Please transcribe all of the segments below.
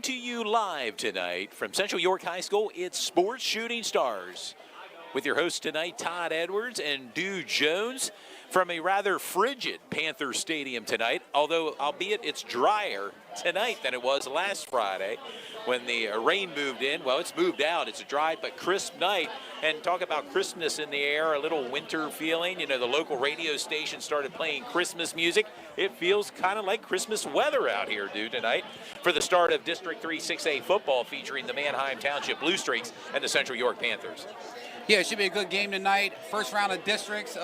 Coming to you live tonight from Central York High School, it's Sports Shooting Stars. With your hosts tonight, Todd Edwards and Dew Jones, from a rather frigid Panther Stadium tonight, although albeit it's drier tonight than it was last Friday when the rain moved in. Well, it's moved out. It's a dry but crisp night. And talk about crispness in the air, a little winter feeling. You know, the local radio station started playing Christmas music. It feels kind of like Christmas weather out here, dude, tonight for the start of District 3 6A football featuring the Manheim Township Blue Streaks and the Central York Panthers. Yeah, it should be a good game tonight. First round of districts.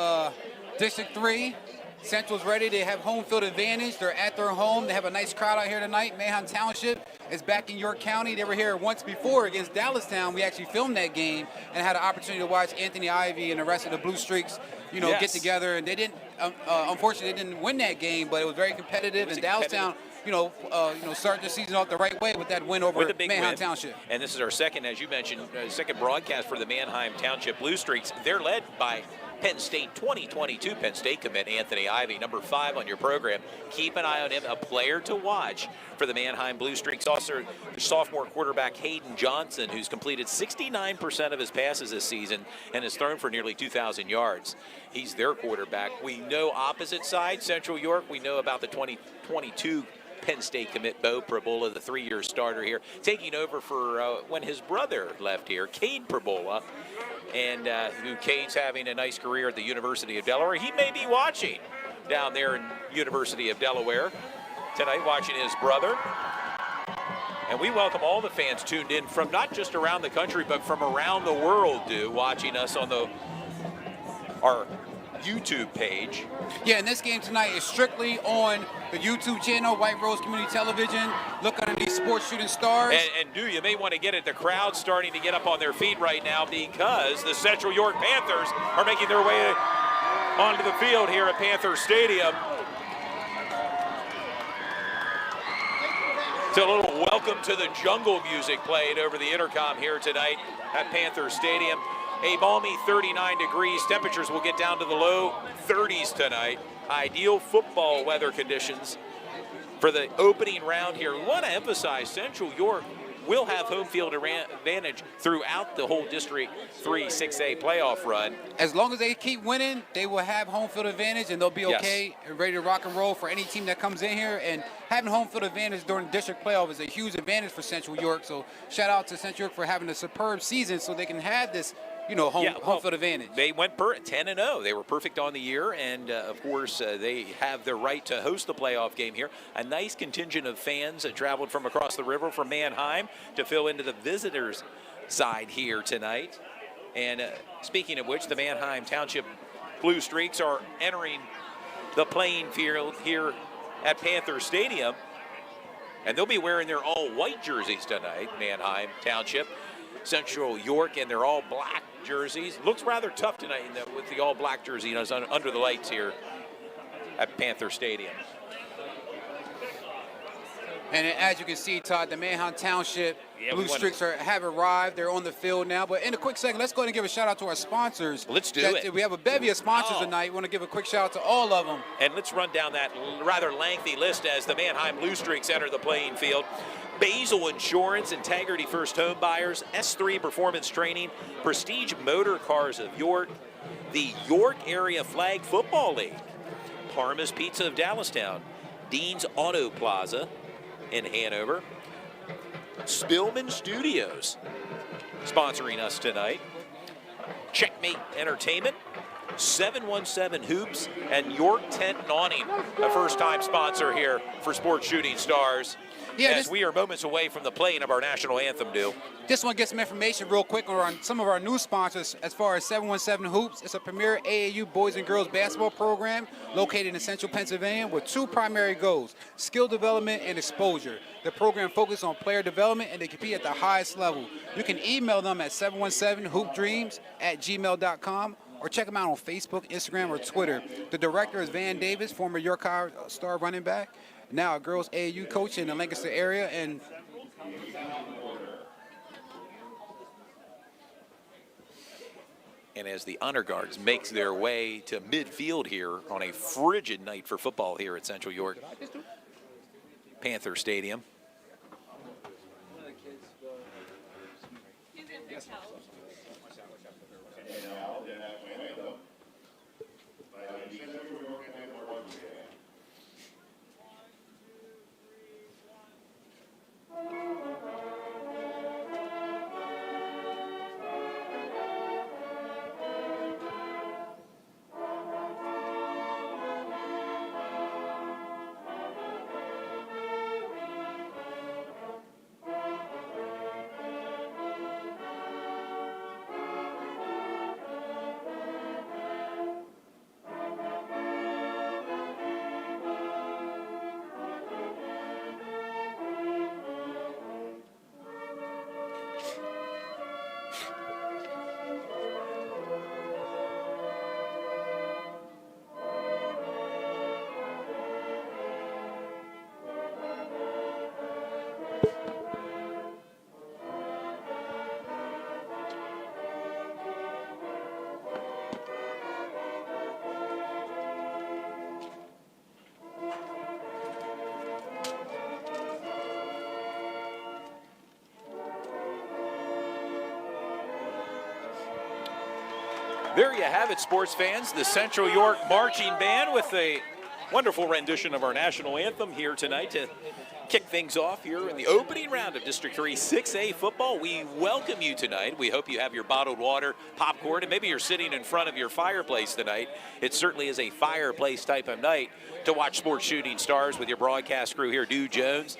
District 3, Central's ready. They have home field advantage. They're at their home. They have a nice crowd out here tonight. Manheim Township is back in York County. They were here once before against Dallastown. We actually filmed that game and had an opportunity to watch Anthony Ivy and the rest of the Blue Streaks, get together. And they didn't, unfortunately, they didn't win that game, but it was very competitive. And Dallastown, started the season off the right way with that win over Manheim Township. And this is our second, as you mentioned, second broadcast for the Manheim Township Blue Streaks. They're led by Penn State 2022 Penn State commit Anthony Ivy, number 5 on your program. Keep an eye on him, a player to watch for the Manheim Blue Streaks. Also, the sophomore quarterback Hayden Johnson, who's completed 69% of his passes this season and has thrown for nearly 2,000 yards. He's their quarterback. We know opposite side, Central York. We know about the 2022 Penn State commit Bo Prabola, the 3-year starter here, taking over for when his brother left here, Cade Prabola. And Cade's having a nice career at the University of Delaware. He may be watching down there in University of Delaware tonight, watching his brother. And we welcome all the fans tuned in from not just around the country, but from around the world, watching us on our YouTube page. Yeah, and this game tonight is strictly on the YouTube channel, White Rose Community Television. Look underneath Sports Shooting Stars. And you may want to get it. The crowd starting to get up on their feet right now because the Central York Panthers are making their way onto the field here at Panther Stadium. It's a little welcome to the jungle music played over the intercom here tonight at Panther Stadium. A balmy 39 degrees. Temperatures will get down to the low 30s tonight. Ideal football weather conditions for the opening round here. We want to emphasize Central York will have home field advantage throughout the whole District 3 6A playoff run. As long as they keep winning, they will have home field advantage, and they'll be okay and ready to rock and roll for any team that comes in here. And having home field advantage during the district playoff is a huge advantage for Central York. So shout out to Central York for having a superb season so they can have this home field advantage. They went 10-0. They were perfect on the year, and of course, they have the right to host the playoff game here. A nice contingent of fans that traveled from across the river from Manheim to fill into the visitors' side here tonight. And speaking of which, the Manheim Township Blue Streaks are entering the playing field here at Panther Stadium, and they'll be wearing their all-white jerseys tonight, Manheim Township. Central York, and they're all black jerseys. Looks rather tough tonight with the all-black jersey, under the lights here at Panther Stadium. And as you can see, Todd, the Manheim Township Blue Streaks have arrived. They're on the field now. But in a quick second, let's go ahead and give a shout-out to our sponsors. Let's do it. We have a bevy of sponsors tonight. We want to give a quick shout-out to all of them. And let's run down that rather lengthy list as the Manheim Blue Streaks enter the playing field. Basil Insurance, Integrity First Home Buyers, S3 Performance Training, Prestige Motor Cars of York, the York Area Flag Football League, Parma's Pizza of Dallastown, Dean's Auto Plaza in Hanover, Spillman Studios sponsoring us tonight, Checkmate Entertainment, 717 Hoops, and York Tent and Awning, a first-time sponsor here for Sports Shooting Stars. As we are moments away from the playing of our national anthem, Just want to get some information real quick on some of our new sponsors as far as 717 Hoops. It's a premier AAU boys and girls basketball program located in central Pennsylvania with 2 primary goals, skill development and exposure. The program focuses on player development and they compete at the highest level. You can email them at 717hoopdreams@gmail.com or check them out on Facebook, Instagram, or Twitter. The director is Van Davis, former York High star running back, now a girls AAU coach in the Lancaster area. And as the honor guards makes their way to midfield here on a frigid night for football here at Central York Panther Stadium. There you have it, sports fans. The Central York Marching Band with a wonderful rendition of our national anthem here tonight to kick things off here in the opening round of District 3 6A football. We welcome you tonight. We hope you have your bottled water, popcorn, and maybe you're sitting in front of your fireplace tonight. It certainly is a fireplace type of night to watch Sports Shooting Stars with your broadcast crew here, Dew Jones,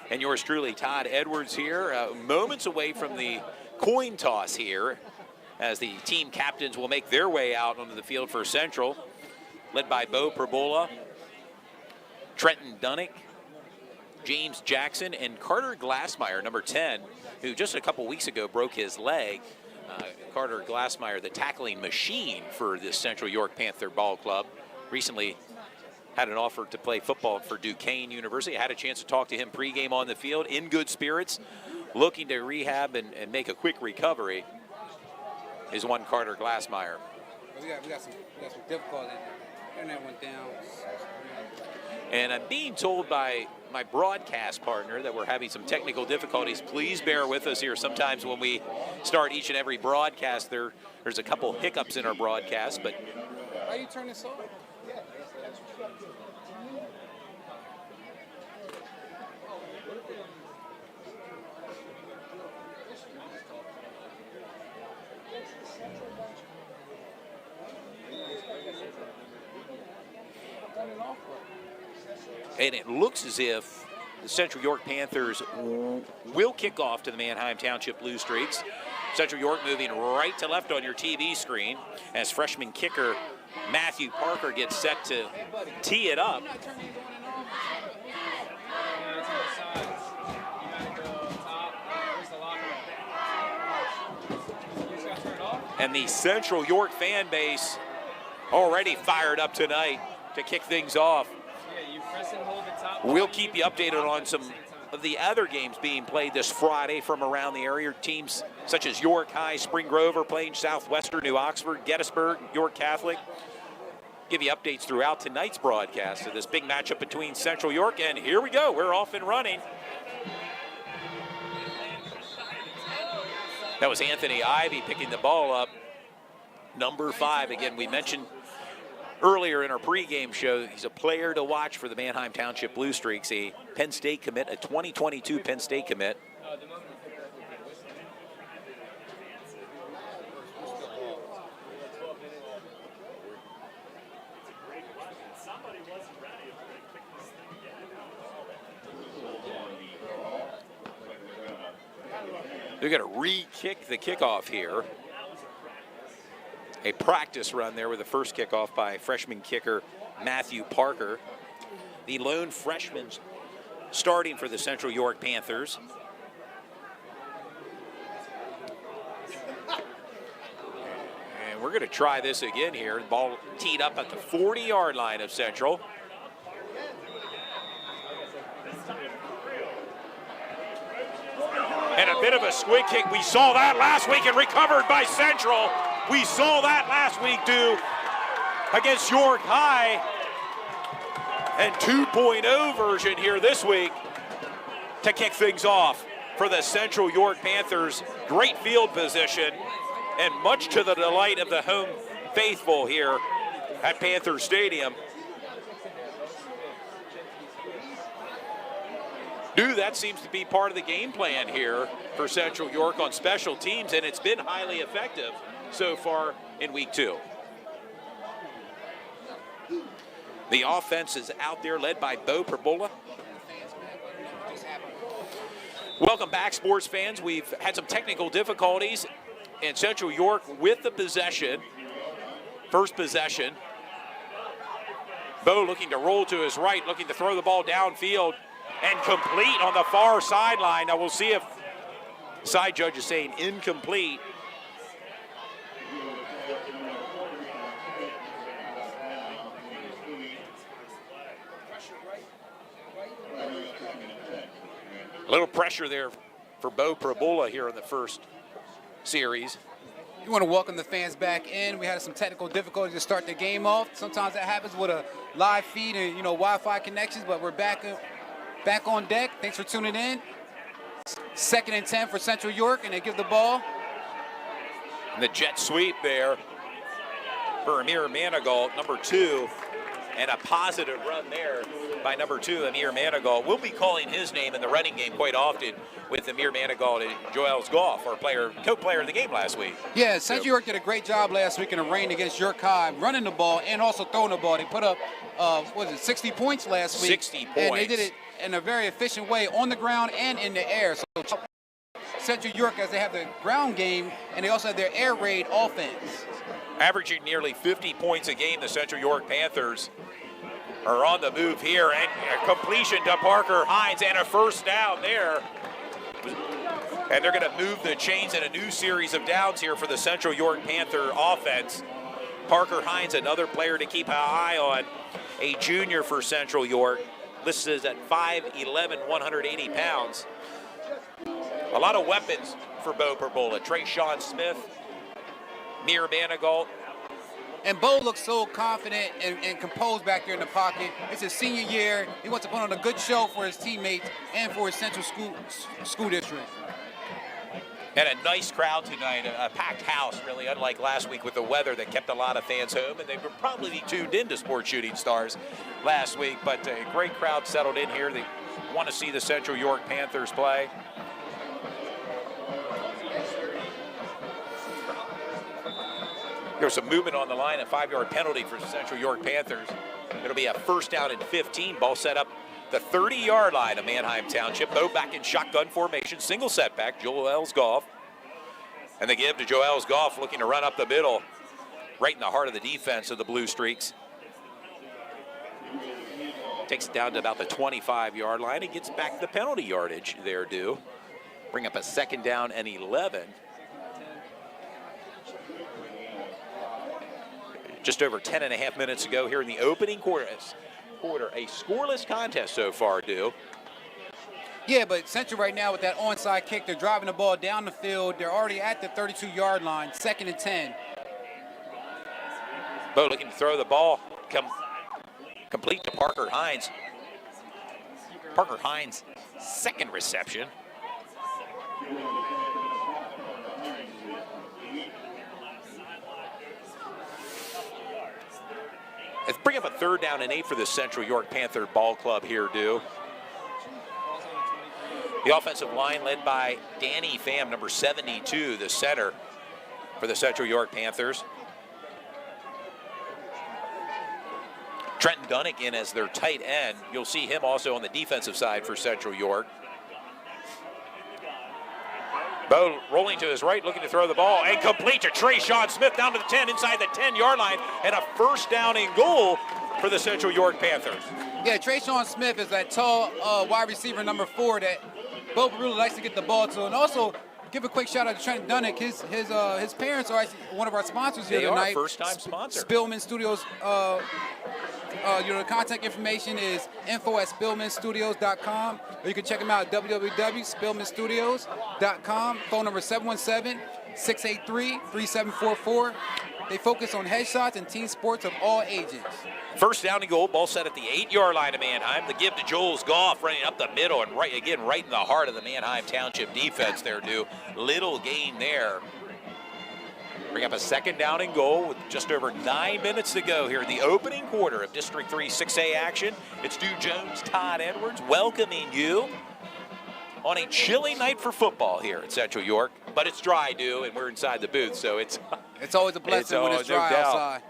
and yours truly, Todd Edwards here. Moments away from the coin toss here, as the team captains will make their way out onto the field for Central, led by Bo Perbola, Trenton Dunnick, James Jackson, and Carter Glassmeyer, number 10, who just a couple weeks ago broke his leg. Carter Glassmeyer, the tackling machine for this Central York Panther Ball Club, recently had an offer to play football for Duquesne University. I had a chance to talk to him pregame on the field, in good spirits, looking to rehab and make a quick recovery. Is one Carter Glassmeyer. We got some difficulty. Internet went down. And I'm being told by my broadcast partner that we're having some technical difficulties. Please bear with us here. Sometimes when we start each and every broadcast, there's a couple hiccups in our broadcast. But how you turn this off? And it looks as if the Central York Panthers will kick off to the Manheim Township Blue Streaks. Central York moving right to left on your TV screen as freshman kicker Matthew Parker gets set to tee it up. And the Central York fan base already fired up tonight to kick things off. We'll keep you updated on some of the other games being played this Friday from around the area. Teams such as York High, Spring Grove are playing, Southwestern, New Oxford, Gettysburg, York Catholic. Give you updates throughout tonight's broadcast of this big matchup between Central York, and here we go. We're off and running. That was Anthony Ivey picking the ball up. Number 5, again, we mentioned earlier in our pregame show, he's a player to watch for the Manheim Township Blue Streaks, a Penn State commit, a 2022 Penn State commit. They're going to re-kick the kickoff here. A practice run there with the first kickoff by freshman kicker Matthew Parker. The lone freshman starting for the Central York Panthers. And we're going to try this again here. The ball teed up at the 40-yard line of Central. And a bit of a squid kick. We saw that last week and recovered by Central. We saw that last week, too, against York High. And 2.0 version here this week to kick things off. for the Central York Panthers. Great field position, and much to the delight of the home faithful here at Panther Stadium. That seems to be part of the game plan here for Central York on special teams, and it's been highly effective so far in week 2. The offense is out there led by Bo Perbola. Welcome back, sports fans. We've had some technical difficulties, and Central York with the possession. First possession. Bo looking to roll to his right, looking to throw the ball downfield and complete on the far sideline. Now we'll see if side judge is saying incomplete. A little pressure there for Bo Perbola here in the first series. You want to welcome the fans back in. We had some technical difficulties to start the game off. Sometimes that happens with a live feed and Wi-Fi connections, but we're back on deck. Thanks for tuning in. 2nd and 10 for Central York, and they give the ball. And the jet sweep there for Amir Manigault, number 2, and a positive run there by number 2, Amir Manigault. We'll be calling his name in the running game quite often with Amir Manigault and Joel's Goff, our co-player of the game last week. Yeah, Central York did a great job last week in the rain against York High, running the ball and also throwing the ball. They put up, 60 points last week. 60 points. And they did it in a very efficient way on the ground and in the air. So Central York, as they have the ground game, and they also have their air raid offense. Averaging nearly 50 points a game, the Central York Panthers are on the move here, and a completion to Parker Hines and a first down there. And they're going to move the chains in a new series of downs here for the Central York Panther offense. Parker Hines, another player to keep an eye on, a junior for Central York, listed at 5'11", 180 pounds. A lot of weapons for Bo Perbola. Trayshawn Smith, Amir Manigault. And Bo looks so confident and composed back there in the pocket. It's his senior year. He wants to put on a good show for his teammates and for his Central School District. And a nice crowd tonight, a packed house, really, unlike last week with the weather that kept a lot of fans home. And they were probably tuned into Sports Shooting Stars last week, but a great crowd settled in here. They want to see the Central York Panthers play. There's some movement on the line, a 5-yard penalty for the Central York Panthers. It'll be a first down and 15. Ball set up the 30-yard line of Manheim Township. Bo back in shotgun formation, single setback, Joel's Goff. And they give to Joel's Goff, looking to run up the middle, right in the heart of the defense of the Blue Streaks. Takes it down to about the 25-yard line and gets back the penalty yardage there due. Bring up a 2nd down and 11. Just over 10 and a half minutes to go here in the opening quarter. A scoreless contest so far, Dew. Yeah, but Central right now with that onside kick, they're driving the ball down the field. They're already at the 32-yard line, 2nd and 10. Bo looking to throw the ball, complete to Parker Hines. Parker Hines' 2nd reception. Let's bring up a 3rd down and 8 for the Central York Panther ball club here, Dew. The offensive line led by Danny Pham, number 72, the center for the Central York Panthers. Trenton Dunnick in as their tight end. You'll see him also on the defensive side for Central York. Bo rolling to his right, looking to throw the ball, and complete to Trayshawn Smith down to the 10, inside the 10-yard line, and a first down and goal for the Central York Panthers. Yeah, Trayshawn Smith is that tall wide receiver, number 4, that Bo really likes to get the ball to. And also, give a quick shout out to Trenton Dunnick. His parents are actually one of our sponsors here tonight. They are first-time sponsor. Spillman Studios. The contact information is info@spillmanstudios.com, or you can check them out at www.spillmanstudios.com. Phone number 717-683-3744. they focus on headshots and team sports of all ages. First down and goal, ball set at the 8-yard line of Manheim. The give to Jules Goff running up the middle and right in the heart of the Manheim Township defense there, Dew. Little gain there. Bring up a second down and goal with just over 9 minutes to go here in the opening quarter of District 3 6A action. It's Dew Jones, Todd Edwards welcoming you on a chilly night for football here at Central York. But it's dry, Dew, and we're inside the booth, so it's always a blessing when it's dry outside.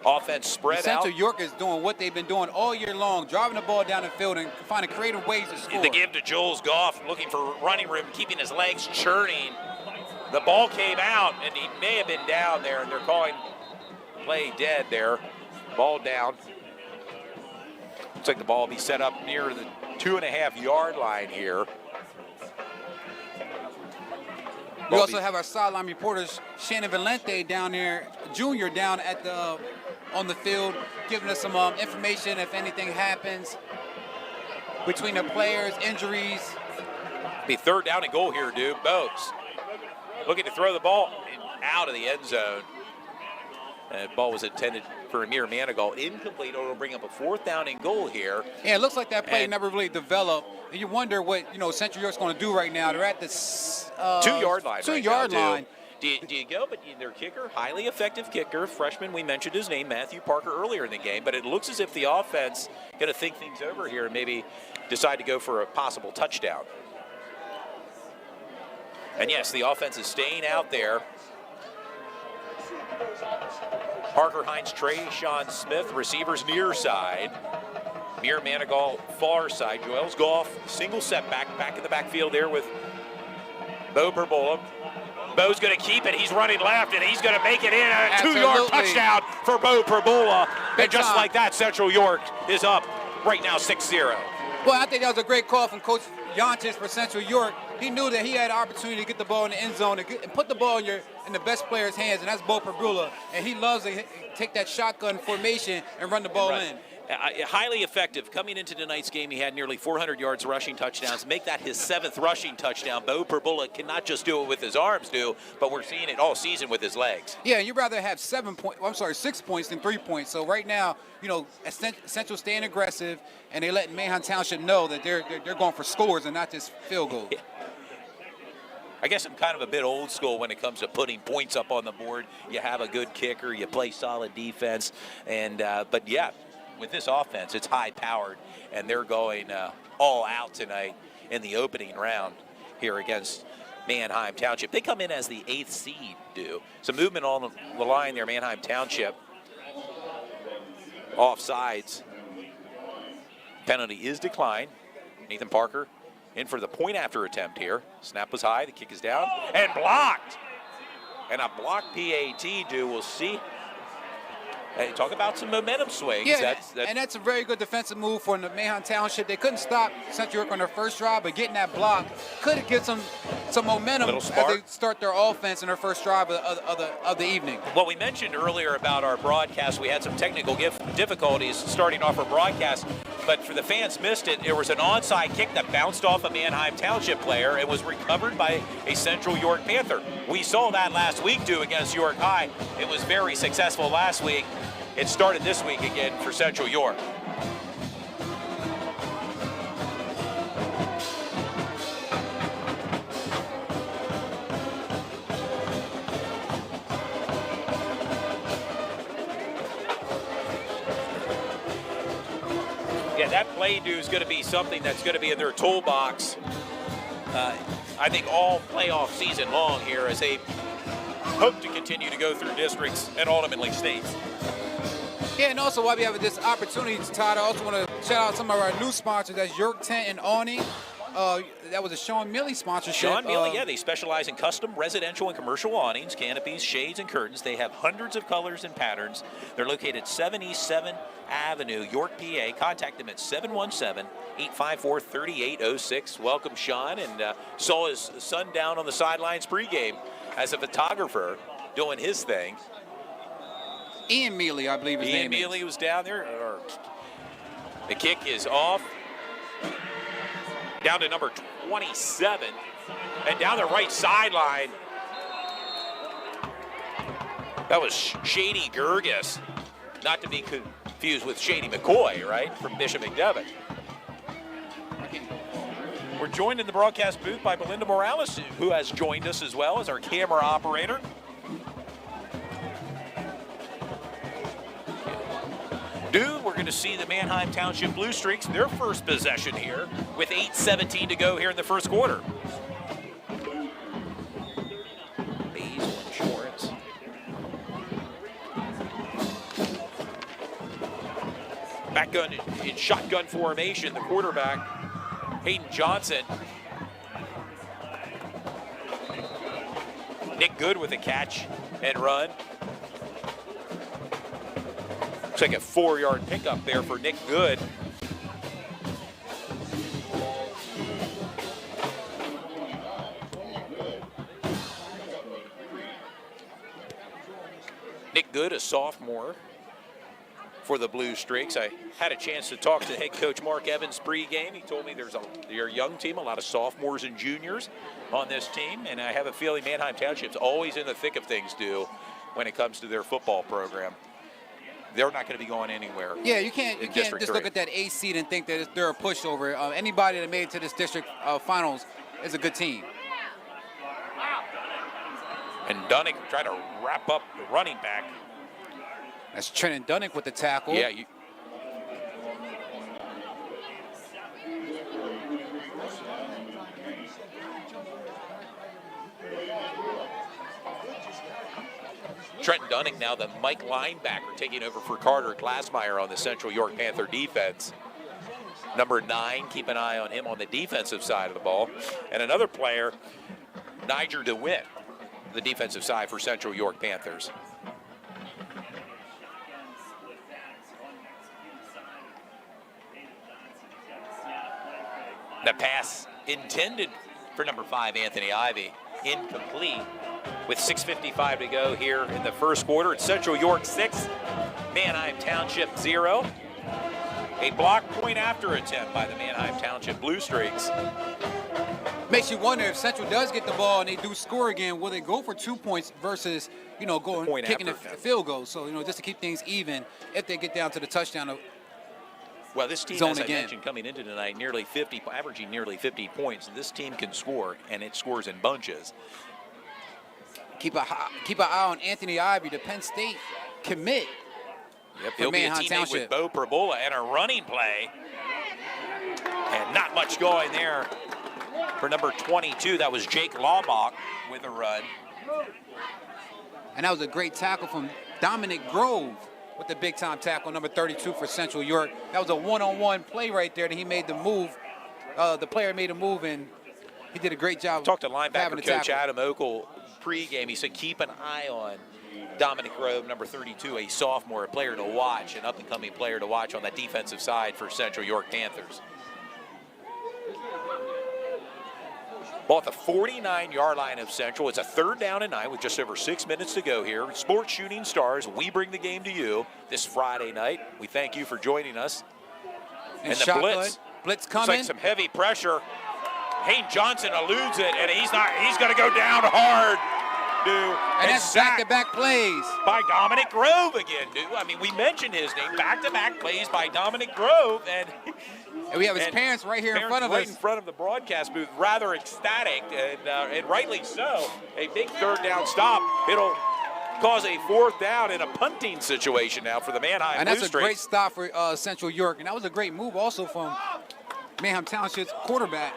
Offense spread out. Central York is doing what they've been doing all year long, driving the ball down the field and finding creative ways to score. The give to Jules Goff, looking for running room, keeping his legs churning. The ball came out, and he may have been down there, and they're calling play dead there. Ball down. Looks like the ball will be set up near the 2.5-yard line here. We also have our sideline reporters, Shannon Valente down there, junior down at on the field, giving us some information if anything happens between the players, injuries. Be third down and goal here, dude. Bose looking to throw the ball out of the end zone. And the ball was intended for Amir Manigault. Incomplete. It'll bring up a fourth down and goal here. Yeah, it looks like that play never really developed. And you wonder what Central York's going to do right now. They're at the 2-yard line. 2-yard line. Do you go? But their kicker, highly effective kicker, freshman. We mentioned his name, Matthew Parker, earlier in the game. But it looks as if the offense going to think things over here and maybe decide to go for a possible touchdown. And yes, the offense is staying out there. Parker Hines, Trey, Sean Smith, receivers near side. Amir Manigault, far side. Joels Goff, single setback, back in the backfield there with Bo Perbola. Bo's going to keep it. He's running left, and he's going to make it in. A 2-yard touchdown for Bo Perbola. And just like that, Central York is up right now 6-0. Well, I think that was a great call from Coach Yontis for Central York. He knew that he had an opportunity to get the ball in the end zone and put the ball in the best player's hands, and that's Bo Perbola. And he loves to take that shotgun formation and run the ball in. Highly effective. Coming into tonight's game, he had nearly 400 yards rushing touchdowns. Make that his 7th rushing touchdown. Bo Perbola cannot just do it with his arms, but we're seeing it all season with his legs. Yeah, you'd rather have 6 points than 3 points. So right now, Central staying aggressive, and they letting Manheim Township know that they're going for scores and not just field goals. Yeah. I guess I'm kind of a bit old school when it comes to putting points up on the board. You have a good kicker, you play solid defense, and but yeah. With this offense, it's high-powered, and they're going all out tonight in the opening round here against Manheim Township. They come in as the 8th seed, Some movement on the line there, Manheim Township. Offsides. Penalty is declined. Nathan Parker in for the point-after attempt here. Snap was high, the kick is down, and blocked. And a blocked PAT, We'll see. Hey, talk about some momentum swings. Yeah, and that's a very good defensive move for the Manheim Township. They couldn't stop Central York on their first drive, but getting that block could get some momentum as they start their offense in their first drive of the evening. Well, we mentioned earlier about our broadcast. We had some technical difficulties starting off our broadcast, but for the fans missed it, there was an onside kick that bounced off a Manheim Township player and was recovered by a Central York Panther. We saw that last week, against York High. It was very successful last week. It started this week again for Central York. Yeah, that play is going to be something that's going to be in their toolbox, I think, all playoff season long here as they hope to continue to go through districts and ultimately states. Yeah, and also while we have this opportunity, Todd, I also want to shout out some of our new sponsors. That's York Tent and Awning. That was a Sean Milley sponsorship. Sean Milley, they specialize in custom residential and commercial awnings, canopies, shades, and curtains. They have hundreds of colors and patterns. They're located 7 East 7th Avenue, York, PA. Contact them at 717-854-3806. Welcome, Sean, and saw his son down on the sidelines pregame as a photographer doing his thing. Ian Mealy, I believe his name is. Ian Mealy was down there. The kick is off. Down to number 27. And down the right sideline, that was Shady Gurgis. Not to be confused with Shady McCoy, right, from Bishop McDevitt. We're joined in the broadcast booth by Belinda Morales, who has joined us as well as our camera operator. Dude, we're going to see the Manheim Township Blue Streaks, their first possession here, with 8:17 to go here in the first quarter. Insurance. Back gun in shotgun formation, the quarterback, Hayden Johnson. Nick Good with a catch and run. Looks like a 4-yard pickup there for Nick Good. Nick Good, a sophomore for the Blue Streaks. I had a chance to talk to head coach Mark Evans pregame. He told me there's a young team, a lot of sophomores and juniors on this team, and I have a feeling Manheim Township's always in the thick of things, when it comes to their football program. They're not going to be going anywhere. Yeah, you can't just look at that A seed and think that they're a pushover. Anybody that made it to this district finals is a good team. And Dunnick trying to wrap up the running back. That's Trenton Dunnick with the tackle. Yeah. Trenton Dunnick now the Mike linebacker taking over for Carter Glassmeyer on the Central York Panther defense. Number 9, keep an eye on him on the defensive side of the ball. And another player, Niger DeWitt, the defensive side for Central York Panthers. The pass intended for number 5, Anthony Ivy, incomplete. With 6:55 to go here in the first quarter, it's Central York 6, Manheim Township 0. A block point after attempt by the Manheim Township Blue Streaks. Makes you wonder if Central does get the ball and they do score again, will they go for 2 points versus, going kicking a field goal? So, just to keep things even if they get down to the touchdown. Well, this team, as I mentioned, coming into tonight, averaging nearly 50 points. This team can score, and it scores in bunches. Keep an eye on Anthony Ivy, the Penn State commit. Yep, he'll be a teammate with Bo Perbola and a running play. And not much going there for number 22. That was Jake Laubach with a run. And that was a great tackle from Dominic Grove with the big-time tackle, number 32 for Central York. That was a one-on-one play right there that he made the move. The player made a move, and he did a great job. Talked to linebacker coach Adam Okel pregame. He said keep an eye on Dominic Grove, number 32, a sophomore, a player to watch, an up-and-coming player to watch on that defensive side for Central York Panthers. Ball at the 49-yard line of Central. It's a 3rd down and 9 with just over 6 minutes to go here. Sports Shooting Stars, we bring the game to you this Friday night. We thank you for joining us. And the blitz coming. Looks like some heavy pressure. Hayden Johnson eludes it, and he's going to go down hard. And that's back-to-back plays by Dominic Grove again, I mean, we mentioned his name. Back-to-back plays by Dominic Grove, and we have his parents right here in front of us. Right in front of the broadcast booth, rather ecstatic, and rightly so. A big 3rd down stop. It'll cause a 4th down in a punting situation now for the Manheim Blue Streaks. And that's a great stop for Central York, and that was a great move also from Manheim Township's quarterback.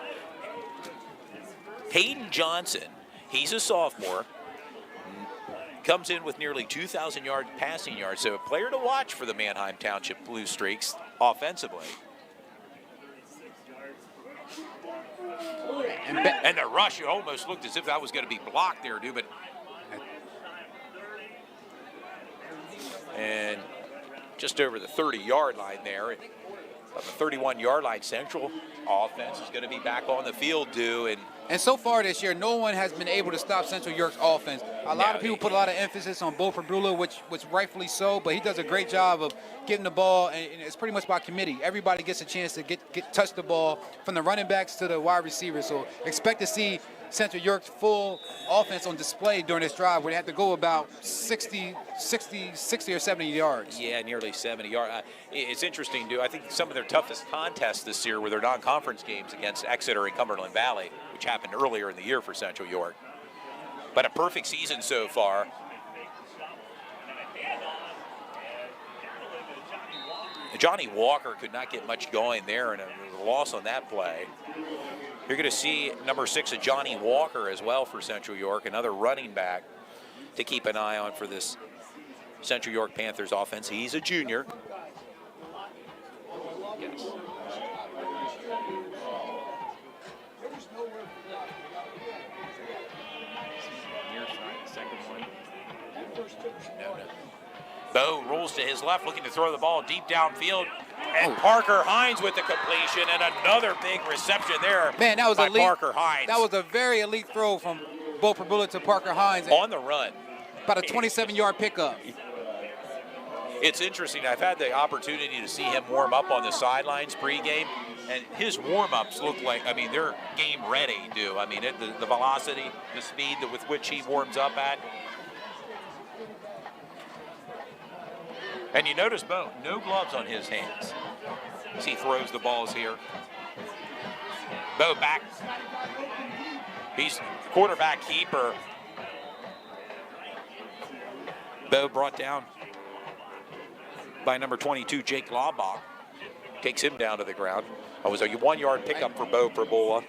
Hayden Johnson, he's a sophomore, comes in with nearly 2,000 passing yards, so a player to watch for the Manheim Township Blue Streaks offensively. And the rush, it almost looked as if that was going to be blocked there, but and just over the 30-yard line there, the 31-yard line, Central offense is going to be back on the field, and And so far this year, no one has been able to stop Central York's offense. A lot of people put a lot of emphasis on Bo Perbrula, which rightfully so, but he does a great job of getting the ball, and it's pretty much by committee. Everybody gets a chance to touch the ball from the running backs to the wide receivers. So expect to see Central York's full offense on display during this drive, where they had to go about 60 or 70 yards. Yeah, nearly 70 yards. It's interesting, too. I think some of their toughest contests this year were their non-conference games against Exeter and Cumberland Valley, which happened earlier in the year for Central York. But a perfect season so far. Johnny Walker could not get much going there, and a loss on that play. You're going to see number 6 of Johnny Walker as well for Central York, another running back to keep an eye on for this Central York Panthers offense. He's a junior. Yes. No. Bo rolls to his left, looking to throw the ball deep downfield. And Parker Hines with the completion, and another big reception there. Man, that was by elite. Parker Hines. That was a very elite throw from Bo Perbrula to Parker Hines. On the run. About a 27-yard pickup. It's interesting. I've had the opportunity to see him warm up on the sidelines pregame, and his warm-ups look like, I mean, they're game ready, too. I mean, the velocity, the speed with which he warms up at. And you notice, Bo, no gloves on his hands as he throws the balls here. Bo back. He's quarterback keeper. Bo brought down by number 22, Jake Laubach. Takes him down to the ground. It was a 1-yard pickup for Bo Perbrula.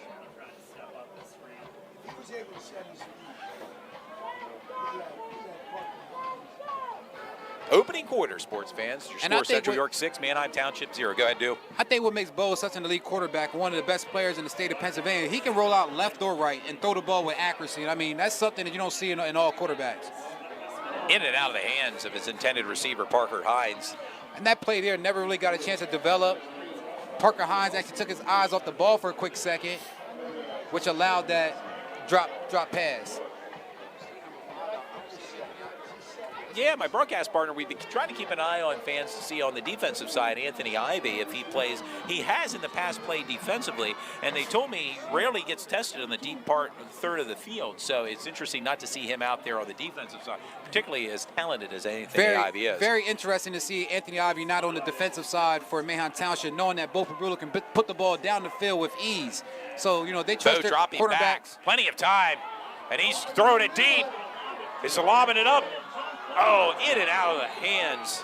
Opening quarter, sports fans. Your score, Central York 6, Manheim Township 0. Go ahead, Do. I think what makes Bo such an elite quarterback, one of the best players in the state of Pennsylvania, he can roll out left or right and throw the ball with accuracy. I mean, that's something that you don't see in all quarterbacks. In and out of the hands of his intended receiver, Parker Hines. And that play there never really got a chance to develop. Parker Hines actually took his eyes off the ball for a quick second, which allowed that drop pass. Yeah, my broadcast partner, we've been trying to keep an eye on fans to see on the defensive side, Anthony Ivey, if he plays. He has in the past played defensively, and they told me he rarely gets tested on the deep part, third of the field. So it's interesting not to see him out there on the defensive side, particularly as talented as Anthony Ivey is. Very interesting to see Anthony Ivey not on the defensive side for Manheim Township, knowing that Bo Perbrula can put the ball down the field with ease. So, you know, they trust their quarterbacks. Plenty of time, and he's throwing it deep. He's lobbing it up. Oh, in and out of the hands.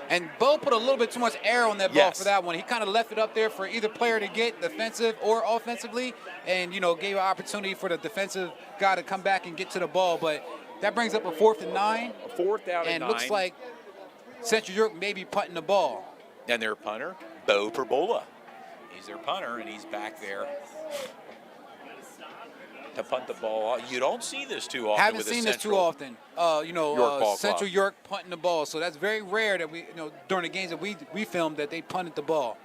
And Bo put a little bit too much air on that ball for that one. He kind of left it up there for either player to get defensive or offensively, and, you know, gave an opportunity for the defensive guy to come back and get to the ball. But that brings up a 4th and 9. A 4th down and 9. And looks like Central York may be punting the ball. And their punter, Bo Perbrula. He's their punter, and he's back there to punt the ball. You don't see this too often. Haven't seen this too often. Central York punting the ball. So that's very rare that we, you know, during the games that we filmed, that they punted the ball.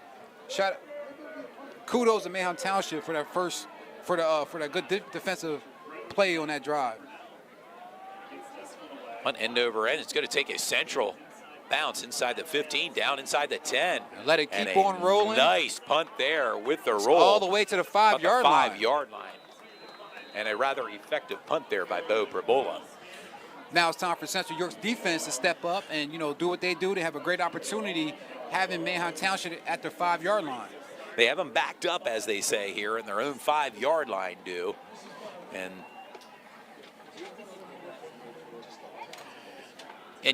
Kudos to Manheim Township for that for that good defensive play on that drive. Punt end over end. It's going to take a Central bounce inside the 15, down inside the 10. And let it keep on rolling. Nice punt there with the roll. All the way to the 5-yard line. 5-yard line. And a rather effective punt there by Bo Perbrula. Now it's time for Central York's defense to step up and, you know, do what they do. They have a great opportunity having Manheim Township at their 5-yard line. They have them backed up, as they say here, in their own 5-yard line, do. And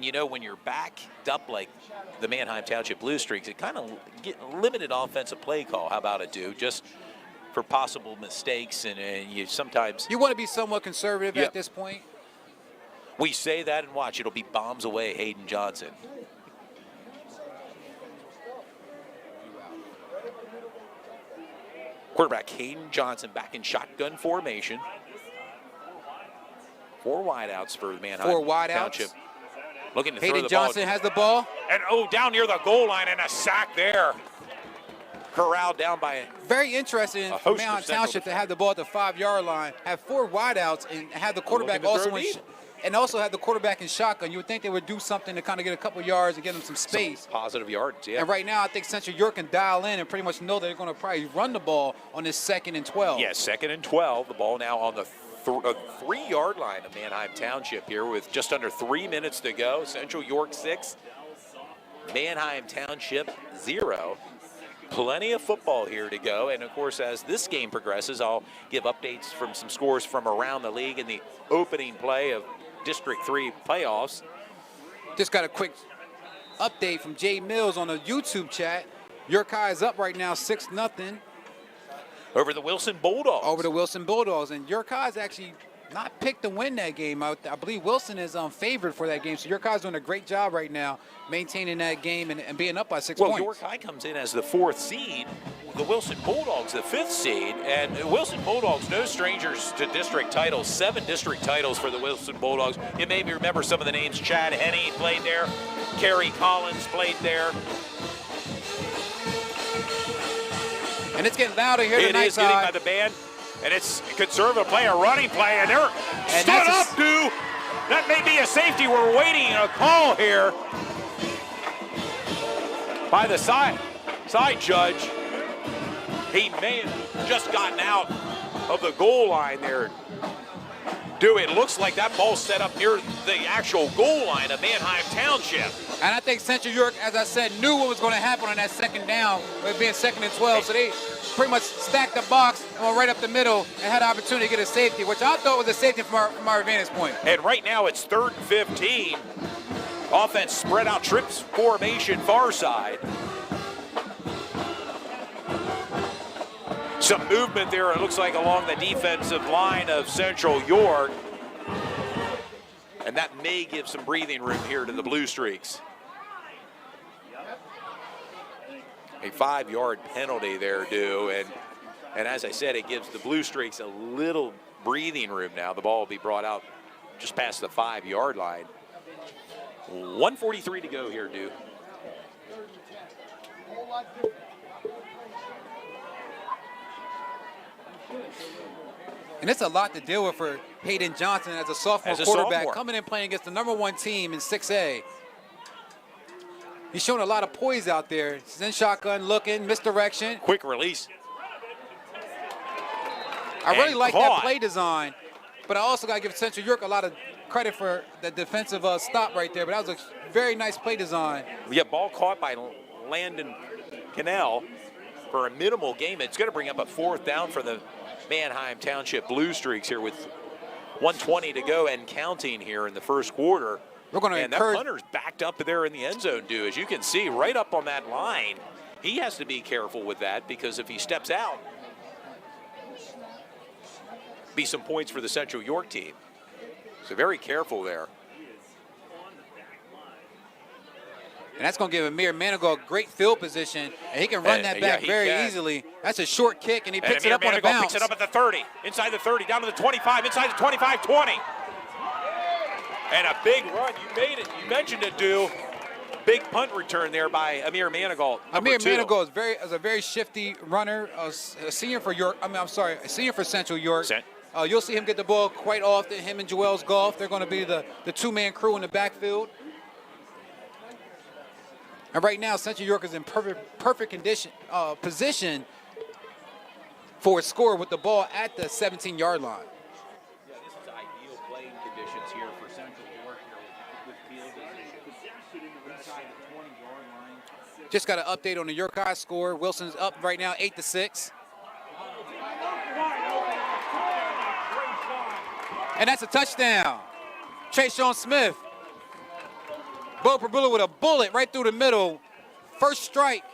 you know, when you're backed up like the Manheim Township Blue Streaks, it kind of get limited offensive play call. How about it, do? Just for possible mistakes, and you sometimes... You want to be somewhat conservative at this point. We say that, and watch, it'll be bombs away, Hayden Johnson. Quarterback Hayden Johnson back in shotgun formation. 4 wideouts for Manheim Township. Looking to throw the ball. Hayden Johnson has the ball. And, down near the goal line, and a sack there. corralled down by very interesting a for host Manheim of Central Township to have the ball at the 5-yard line, have 4 wideouts, and have the quarterback also have the quarterback in shotgun. You would think they would do something to kind of get a couple yards and get them some space. Some positive yards, yeah. And right now, I think Central York can dial in and pretty much know they're going to probably run the ball on this 2nd and 12. Yeah, 2nd and 12. The ball now on the 3-yard line of Manheim Township here with just under 3 minutes to go. Central York 6, Manheim Township 0. Plenty of football here to go. And, of course, as this game progresses, I'll give updates from some scores from around the league in the opening play of District 3 playoffs. Just got a quick update from Jay Mills on the YouTube chat. York High is up right now 6-0. Over the Wilson Bulldogs. Over the Wilson Bulldogs. And York High is actually not picked to win that game. I believe Wilson is favored for that game. So York High is doing a great job right now maintaining that game and being up by 6 points. Well, York High comes in as the 4th seed. The Wilson Bulldogs, the 5th seed. And Wilson Bulldogs, no strangers to district titles. 7 district titles for the Wilson Bulldogs. You maybe remember some of the names. Chad Henney played there. Kerry Collins played there. And it's getting louder here tonight. It is getting by the band. And it's conservative play, a running play, and they're stood up, dude. That may be a safety. We're waiting a call here by the side judge. He may have just gotten out of the goal line there. Dude, it looks like that ball set up near the actual goal line of Manheim Township. And I think Central York, as I said, knew what was going to happen on that 2nd down, with it being 2nd and 12. So they pretty much stacked the box and went right up the middle and had the opportunity to get a safety, which I thought was a safety from our vantage point. And right now it's 3rd and 15. Offense spread out, trips formation far side. Some movement there, it looks like, along the defensive line of Central York. And that may give some breathing room here to the Blue Streaks. A 5-yard penalty there due, and as I said, it gives the Blue Streaks a little breathing room now. The ball will be brought out just past the 5-yard line. 1:43 to go here, Dew. And it's a lot to deal with for Hayden Johnson as a sophomore quarterback, coming in playing against the #1 team in 6A. He's showing a lot of poise out there. He's in shotgun, looking, misdirection. Quick release. I really like that play design, but I also got to give Central York a lot of credit for the defensive stop right there. But that was a very nice play design. Yeah, ball caught by Landon Cannell for a minimal gain. It's going to bring up a 4th down for the Manheim Township Blue Streaks here with 1:20 to go and counting here in the first quarter. We're going to and that punter's backed up there in the end zone, Dew. As you can see, right up on that line. He has to be careful with that because if he steps out, be some points for the Central York team. So very careful there. And that's going to give Amir Manigault a great field position, and he can run that back very easily. That's a short kick, and he picks it up on a bounce. Picks it up at the 30, inside the 30, down to the 25, inside the 25, 20. And a big run. You made it. You mentioned it, Dew. Big punt return there by Amir Manigault. Amir Manigault is a very shifty runner, a senior for York. A senior for Central York. You'll see him get the ball quite often. Him and Joel's Golf. They're going to be the 2-man crew in the backfield. And right now, Central York is in perfect condition, position for a score with the ball at the 17-yard line. Yeah, this is ideal playing conditions here for Central York here with field position. Inside the 20-yard line. Just got an update on the York High score. Wilson's up right now 8-6. And that's a touchdown. Trayshawn Smith. Bo Perbula with a bullet right through the middle. First strike. A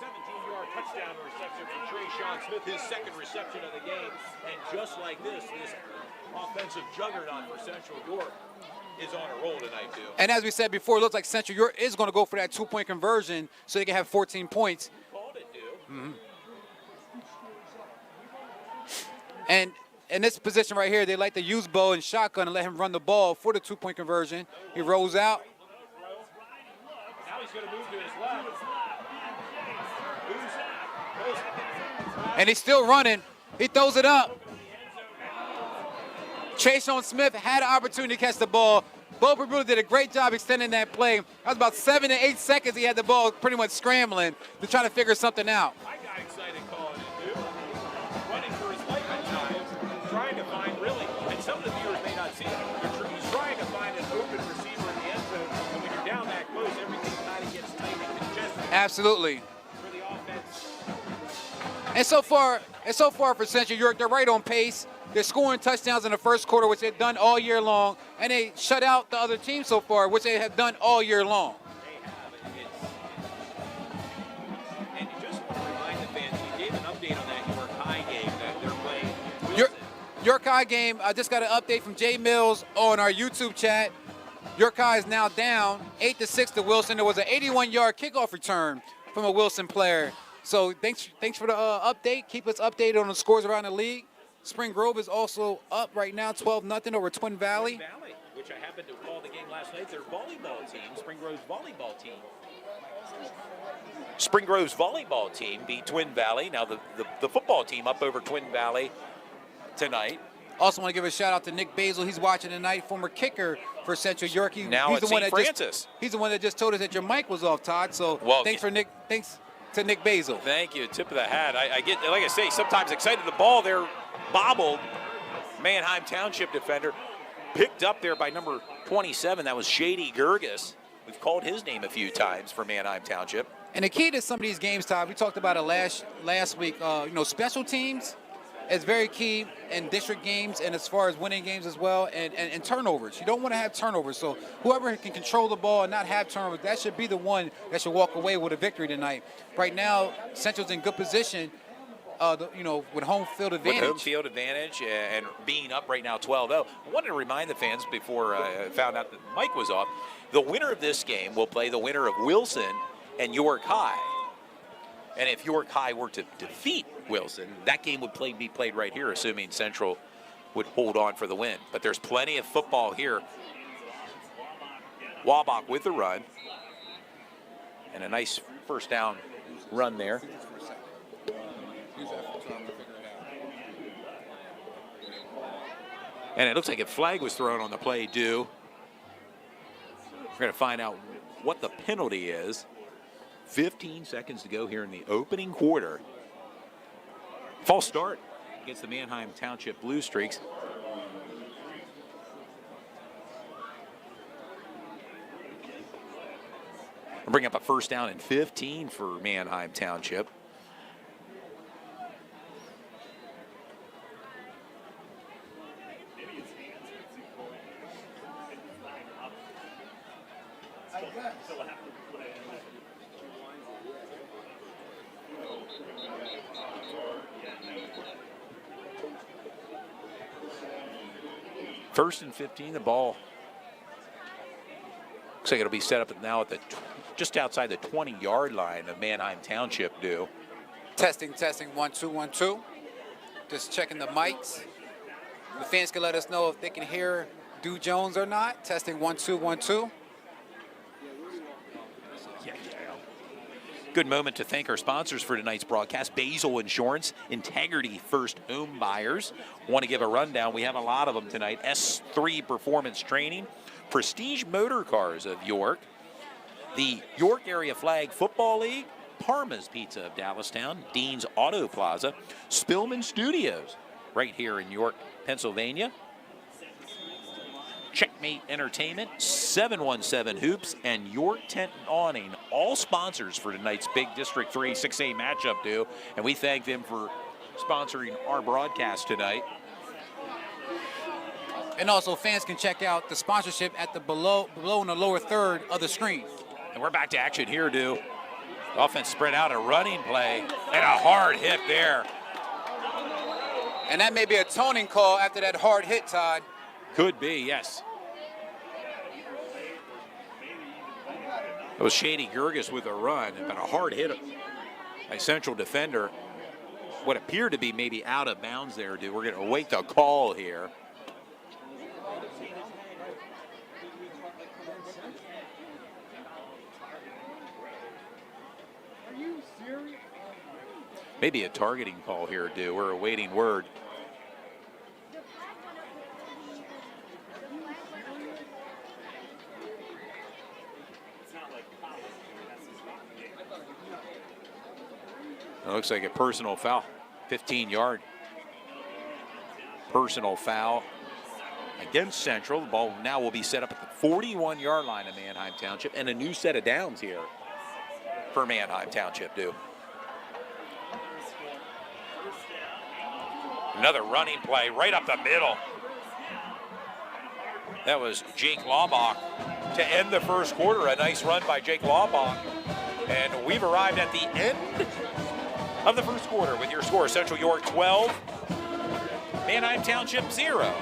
17-yard touchdown reception for Trayshawn Smith, his 2nd reception of the game. And just like this offensive juggernaut for Central York is on a roll tonight, too. And as we said before, it looks like Central York is going to go for that 2-point conversion so they can have 14 points. Called it, dude. And in this position right here, they like to use Bo in shotgun and let him run the ball for the 2-point conversion. He rolls out. Now he's going to move to his left. And he's still running. He throws it up. Trayshawn Smith had an opportunity to catch the ball. Bo Prabhu did a great job extending that play. That was about 7 to 8 seconds he had the ball pretty much scrambling to try to figure something out. I got excited calling it, dude. Running for his life at times, trying to find really, and some of the viewers may not see it, he's trying to find an open receiver in the end zone, and when you're down that close, everything kind of gets tight and congested. Absolutely. For the offense. And so far for Central York, they're right on pace. They're scoring touchdowns in the first quarter, which they've done all year long, and they shut out the other team so far, which they have done all year long. They have. And you just want to remind the fans, you gave an update on that York High game that they're playing. York High game, I just got an update from Jay Mills on our YouTube chat. York High is now down 8-6 to Wilson. There was an 81-yard kickoff return from a Wilson player. So thanks for the update. Keep us updated on the scores around the league. Spring Grove is also up right now, 12-0 over Twin Valley. Which I happened to call the game last night. Their volleyball team, Spring Grove's volleyball team. Spring Grove's volleyball team beat Twin Valley. Now the football team up over Twin Valley tonight. Also want to give a shout out to Nick Basil. He's watching tonight, former kicker for Central York. He's at the one St. Francis. He's the one that just told us that your mic was off, Todd. So thanks to Nick Basil. Thank you. Tip of the hat. I get, like I say, sometimes excited. The ball there bobbled. Manheim Township defender picked up there by number 27. That was Shady Gerges. We've called his name a few times for Manheim Township. And the key to some of these games, Todd, we talked about it last week. Special teams is very key in district games and as far as winning games as well, and turnovers. You don't want to have turnovers. So whoever can control the ball and not have turnovers, that should be the one that should walk away with a victory tonight. Right now, Central's in good position. With home field advantage. With home field advantage and being up right now 12-0. I wanted to remind the fans before I found out that Mike was off, the winner of this game will play the winner of Wilson and York High. And if York High were to defeat Wilson, that game would be played right here, assuming Central would hold on for the win. But there's plenty of football here. Wabach with the run. And a nice first down run there. And it looks like a flag was thrown on the play due. We're going to find out what the penalty is. 15 seconds to go here in the opening quarter. False start against the Manheim Township Blue Streaks. We'll bring up a first down and 15 for Manheim Township. First and 15, the ball looks like it'll be set up now at just outside the 20-yard line of Manheim Township due. Testing, 1 2 1 2. Just checking the mics. The fans can let us know if they can hear Dew Jones or not. Testing 1 2 1 2. Good moment to thank our sponsors for tonight's broadcast. Basil Insurance, Integrity First Home Buyers. Want to give a rundown. We have a lot of them tonight. S3 Performance Training, Prestige Motor Cars of York, the York Area Flag Football League, Parma's Pizza of Dallastown, Dean's Auto Plaza, Spillman Studios right here in York, Pennsylvania. Checkmate Entertainment, 717 Hoops, and York Tent and Awning, all sponsors for tonight's big District 3 6A matchup due, and we thank them for sponsoring our broadcast tonight. And also fans can check out the sponsorship at the below in the lower third of the screen. And we're back to action here, due. Offense spread out, a running play, and a hard hit there. And that may be a toning call after that hard hit, Todd. Could be, yes. It was Shady Gerges with a run, but a hard hit by Central defender. What appeared to be maybe out of bounds there, dude. We're going to await the call here. Maybe a targeting call here, Do. We're awaiting word. It looks like a personal foul. 15-yard personal foul against Central. The ball now will be set up at the 41-yard line of Manheim Township, and a new set of downs here for Manheim Township, Do. Another running play right up the middle. That was Jake Laubach to end the first quarter. A nice run by Jake Laubach. And we've arrived at the end of the first quarter with your score. Central York 12, Manheim Township 0.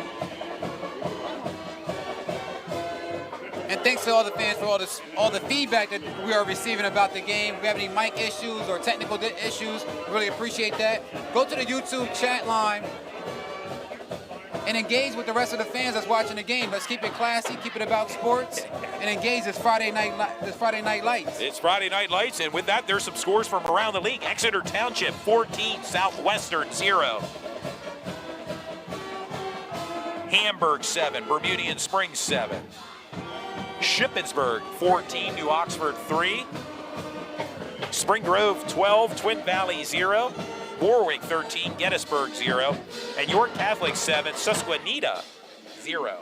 And thanks to all the fans for all the feedback that we are receiving about the game. If we have any mic issues or technical issues, really appreciate that. Go to the YouTube chat line and engage with the rest of the fans that's watching the game. Let's keep it classy, keep it about sports, and engage this Friday night lights. It's Friday Night Lights, and with that, there's some scores from around the league. Exeter Township 14, Southwestern 0. Hamburg 7, Bermudian Springs 7. Shippensburg 14, New Oxford 3. Spring Grove 12, Twin Valley 0. Warwick 13, Gettysburg 0. And York Catholic 7, Susquehanna 0.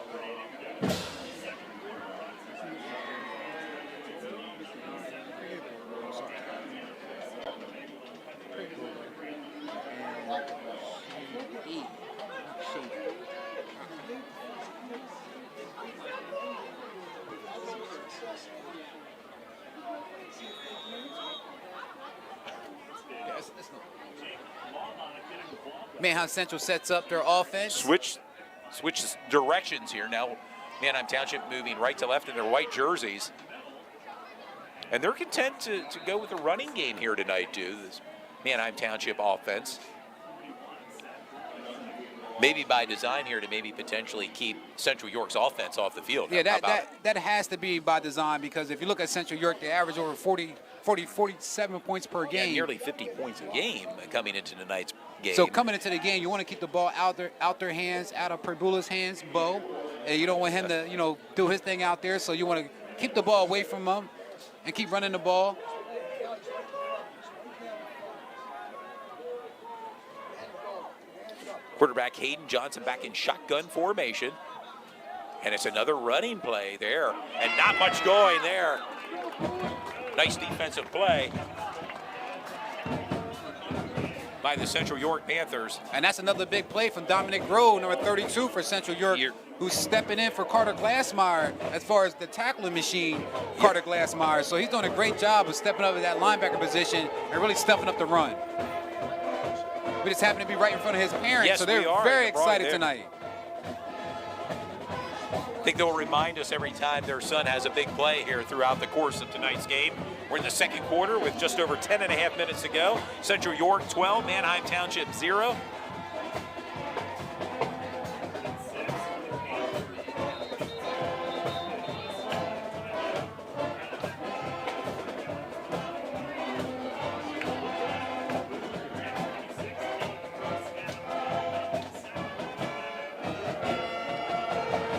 Manheim Central sets up their offense. Switch directions here. Now Manheim Township moving right to left in their white jerseys. And they're content to go with a running game here tonight, too. This Manheim Township offense. Maybe by design here to maybe potentially keep Central York's offense off the field. Yeah, that has to be by design, because if you look at Central York, they average over 47 points per game. Yeah, nearly 50 points a game coming into tonight's game. So coming into the game, you want to keep the ball out their hands, out of Perbula's hands, Bo. And you don't want him to, do his thing out there. So you want to keep the ball away from him and keep running the ball. Quarterback Hayden Johnson back in shotgun formation. And it's another running play there. And not much going there. Nice defensive play by the Central York Panthers. And that's another big play from Dominic Grove, number 32 for Central York, who's stepping in for Carter Glassmeyer as far as the tackling machine, Carter Glassmeyer. So he's doing a great job of stepping up in that linebacker position and really stepping up the run. We just happen to be right in front of his parents, yes, so they're very excited tonight. I think they'll remind us every time their son has a big play here throughout the course of tonight's game. We're in the second quarter with just over 10 and a half minutes to go. Central York 12, Manheim Township 0.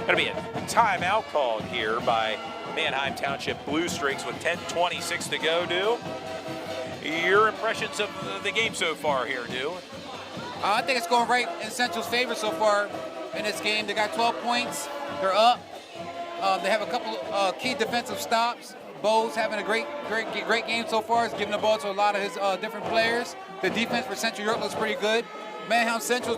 Going to be a timeout called here by Manheim Township Blue Streaks with 10:26 to go, Do. Your impressions of the game so far here, Do? I think it's going right in Central's favor so far in this game. They got 12 points. They're up. They have a couple key defensive stops. Bo's having a great game so far. He's giving the ball to a lot of his different players. The defense for Central York looks pretty good. Manheim Township is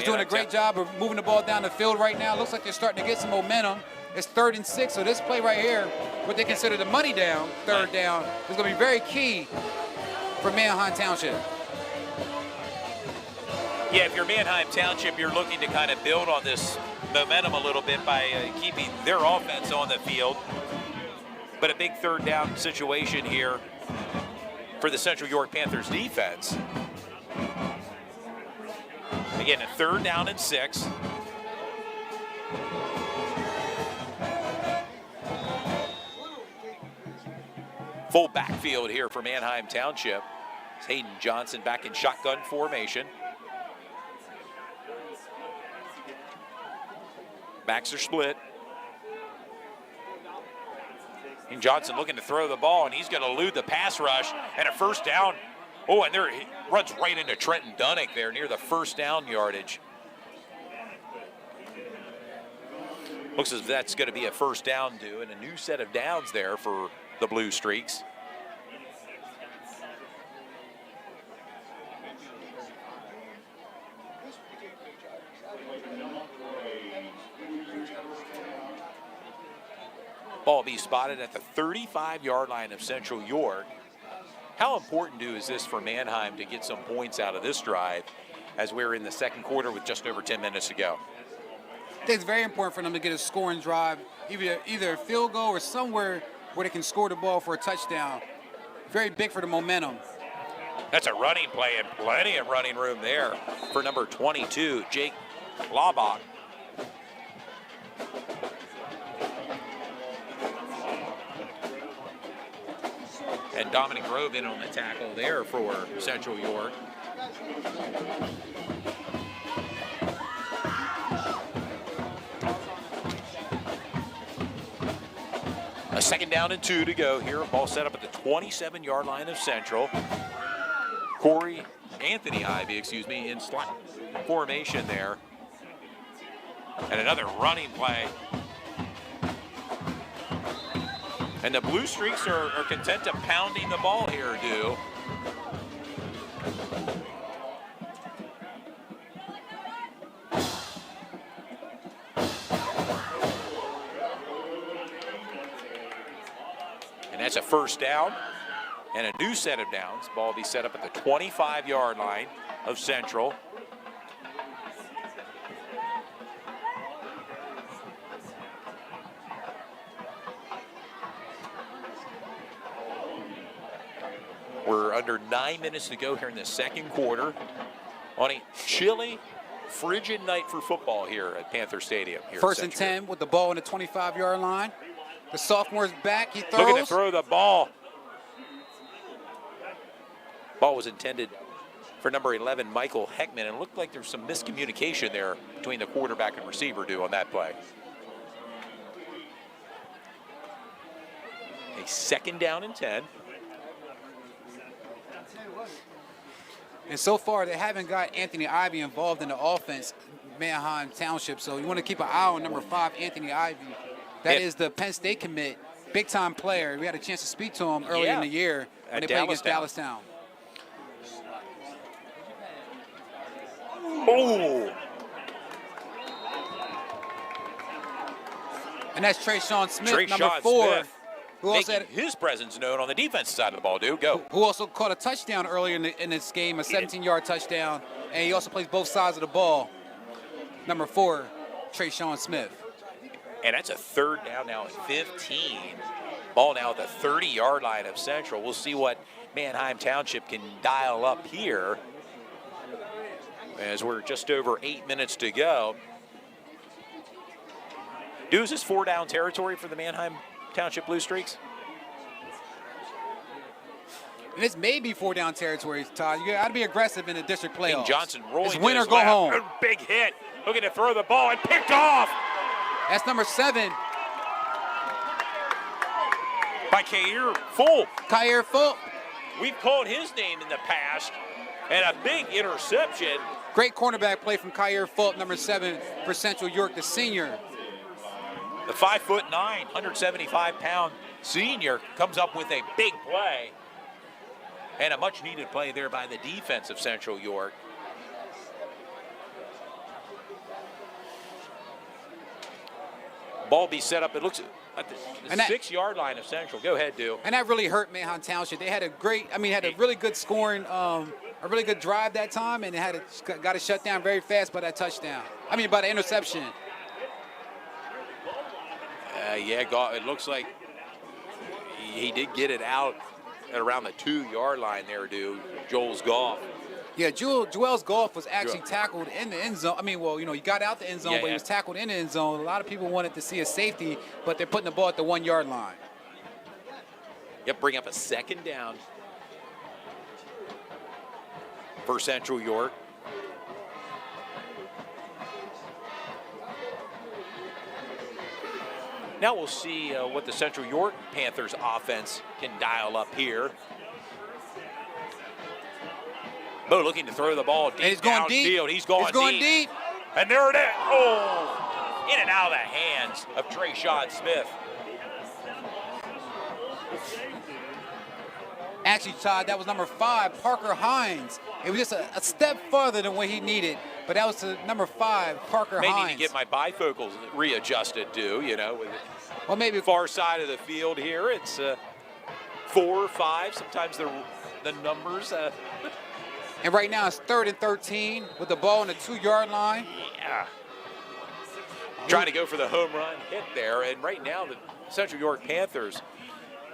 doing a great job of moving the ball down the field right now. Looks like they're starting to get some momentum. It's 3rd and 6, so this play right here, what they consider the money down, third down, is going to be very key for Manheim Township. Yeah, if you're Manheim Township, you're looking to kind of build on this momentum a little bit by keeping their offense on the field. But a big 3rd down situation here for the Central York Panthers defense. Again, a 3rd down and 6. Full backfield here for Manheim Township. It's Hayden Johnson back in shotgun formation. Backs are split. And Johnson looking to throw the ball, and he's going to elude the pass rush and a first down. Oh, and there he runs right into Trenton Dunnick there near the first down yardage. Looks as if that's going to be a first down due, and a new set of downs there for the Blue Streaks. Ball be spotted at the 35-yard line of Central York. How important, is this for Manheim to get some points out of this drive as we're in the second quarter with just over 10 minutes to go? I think it's very important for them to get a scoring drive, either a field goal or somewhere where they can score the ball for a touchdown. Very big for the momentum. That's a running play and plenty of running room there for number 22, Jake Laubach. And Dominic Grove in on the tackle there for Central York. A second down and 2 to go here. Ball set up at the 27-yard line of Central. Anthony Ivy, in slot formation there. And another running play. And the Blue Streaks are content to pounding the ball here, Dew. And that's a first down and a new set of downs. Ball will be set up at the 25-yard line of Central. We're under 9 minutes to go here in the second quarter on a chilly, frigid night for football here at Panther Stadium. First and 10 with the ball on the 25-yard line. The sophomore's back. He throws. Looking to throw the ball. Ball was intended for number 11, Michael Heckman, and it looked like there's some miscommunication there between the quarterback and receiver on that play. A second down and 10. And so far, they haven't got Anthony Ivy involved in the offense, Manheim Township. So you want to keep an eye on number 5, Anthony Ivy. That is the Penn State commit, big-time player. We had a chance to speak to him earlier in the year when they played against Dallastown. Oh! And that's Trayshawn Smith, number 4. Smith. Who also had his presence known on the defensive side of the ball, dude. Go. Who also caught a touchdown earlier in this game, a 17-yard touchdown, and he also plays both sides of the ball. Number 4, Trayshawn Smith. And that's a third down now at 15. Ball now at the 30-yard line of Central. We'll see what Manheim Township can dial up here as we're just over 8 minutes to go. Dude, is this 4-down territory for the Manheim Township Blue Streaks? And this may be 4-down territory, Todd. You got to be aggressive in the district playoffs. And Johnson rolling. It's win or go home. A big hit. Looking to throw the ball and picked off. That's number 7. By Kair Full. Kair Full. We've called his name in the past. And a big interception. Great cornerback play from Kair Fulp, number 7 for Central York, the senior. The 5'9", 175-pound senior comes up with a big play. And a much-needed play there by the defense of Central York. Ball be set up. It looks at the 6-yard line of Central. Go ahead, Dew. And that really hurt Manheim Township. They had a really good scoring, a really good drive that time, and they got it shut down very fast by that touchdown. By the interception. It looks like he did get it out at around the 2-yard line there, Dew. Joel's Goff. Yeah, Joel's Goff was actually tackled in the end zone. He got out the end zone, but he was tackled in the end zone. A lot of people wanted to see a safety, but they're putting the ball at the 1-yard line. Yep, bring up a second down. for Central York. Now we'll see what the Central York Panthers offense can dial up here. Bo looking to throw the ball deep He's going downfield. deep. He's going deep. And there it is. Oh, in and out of the hands of Trayshawn Smith. Actually, Todd, that was number 5, Parker Hines. It was just a step farther than what he needed, but that was to number 5, Parker Hines. May need to get my bifocals readjusted, too, you know. With well, maybe far side of the field here, it's 4, 5. Sometimes the numbers. And right now it's 3rd and 13 with the ball on the 2-yard line. Yeah. Trying to go for the home run hit there, and right now the Central York Panthers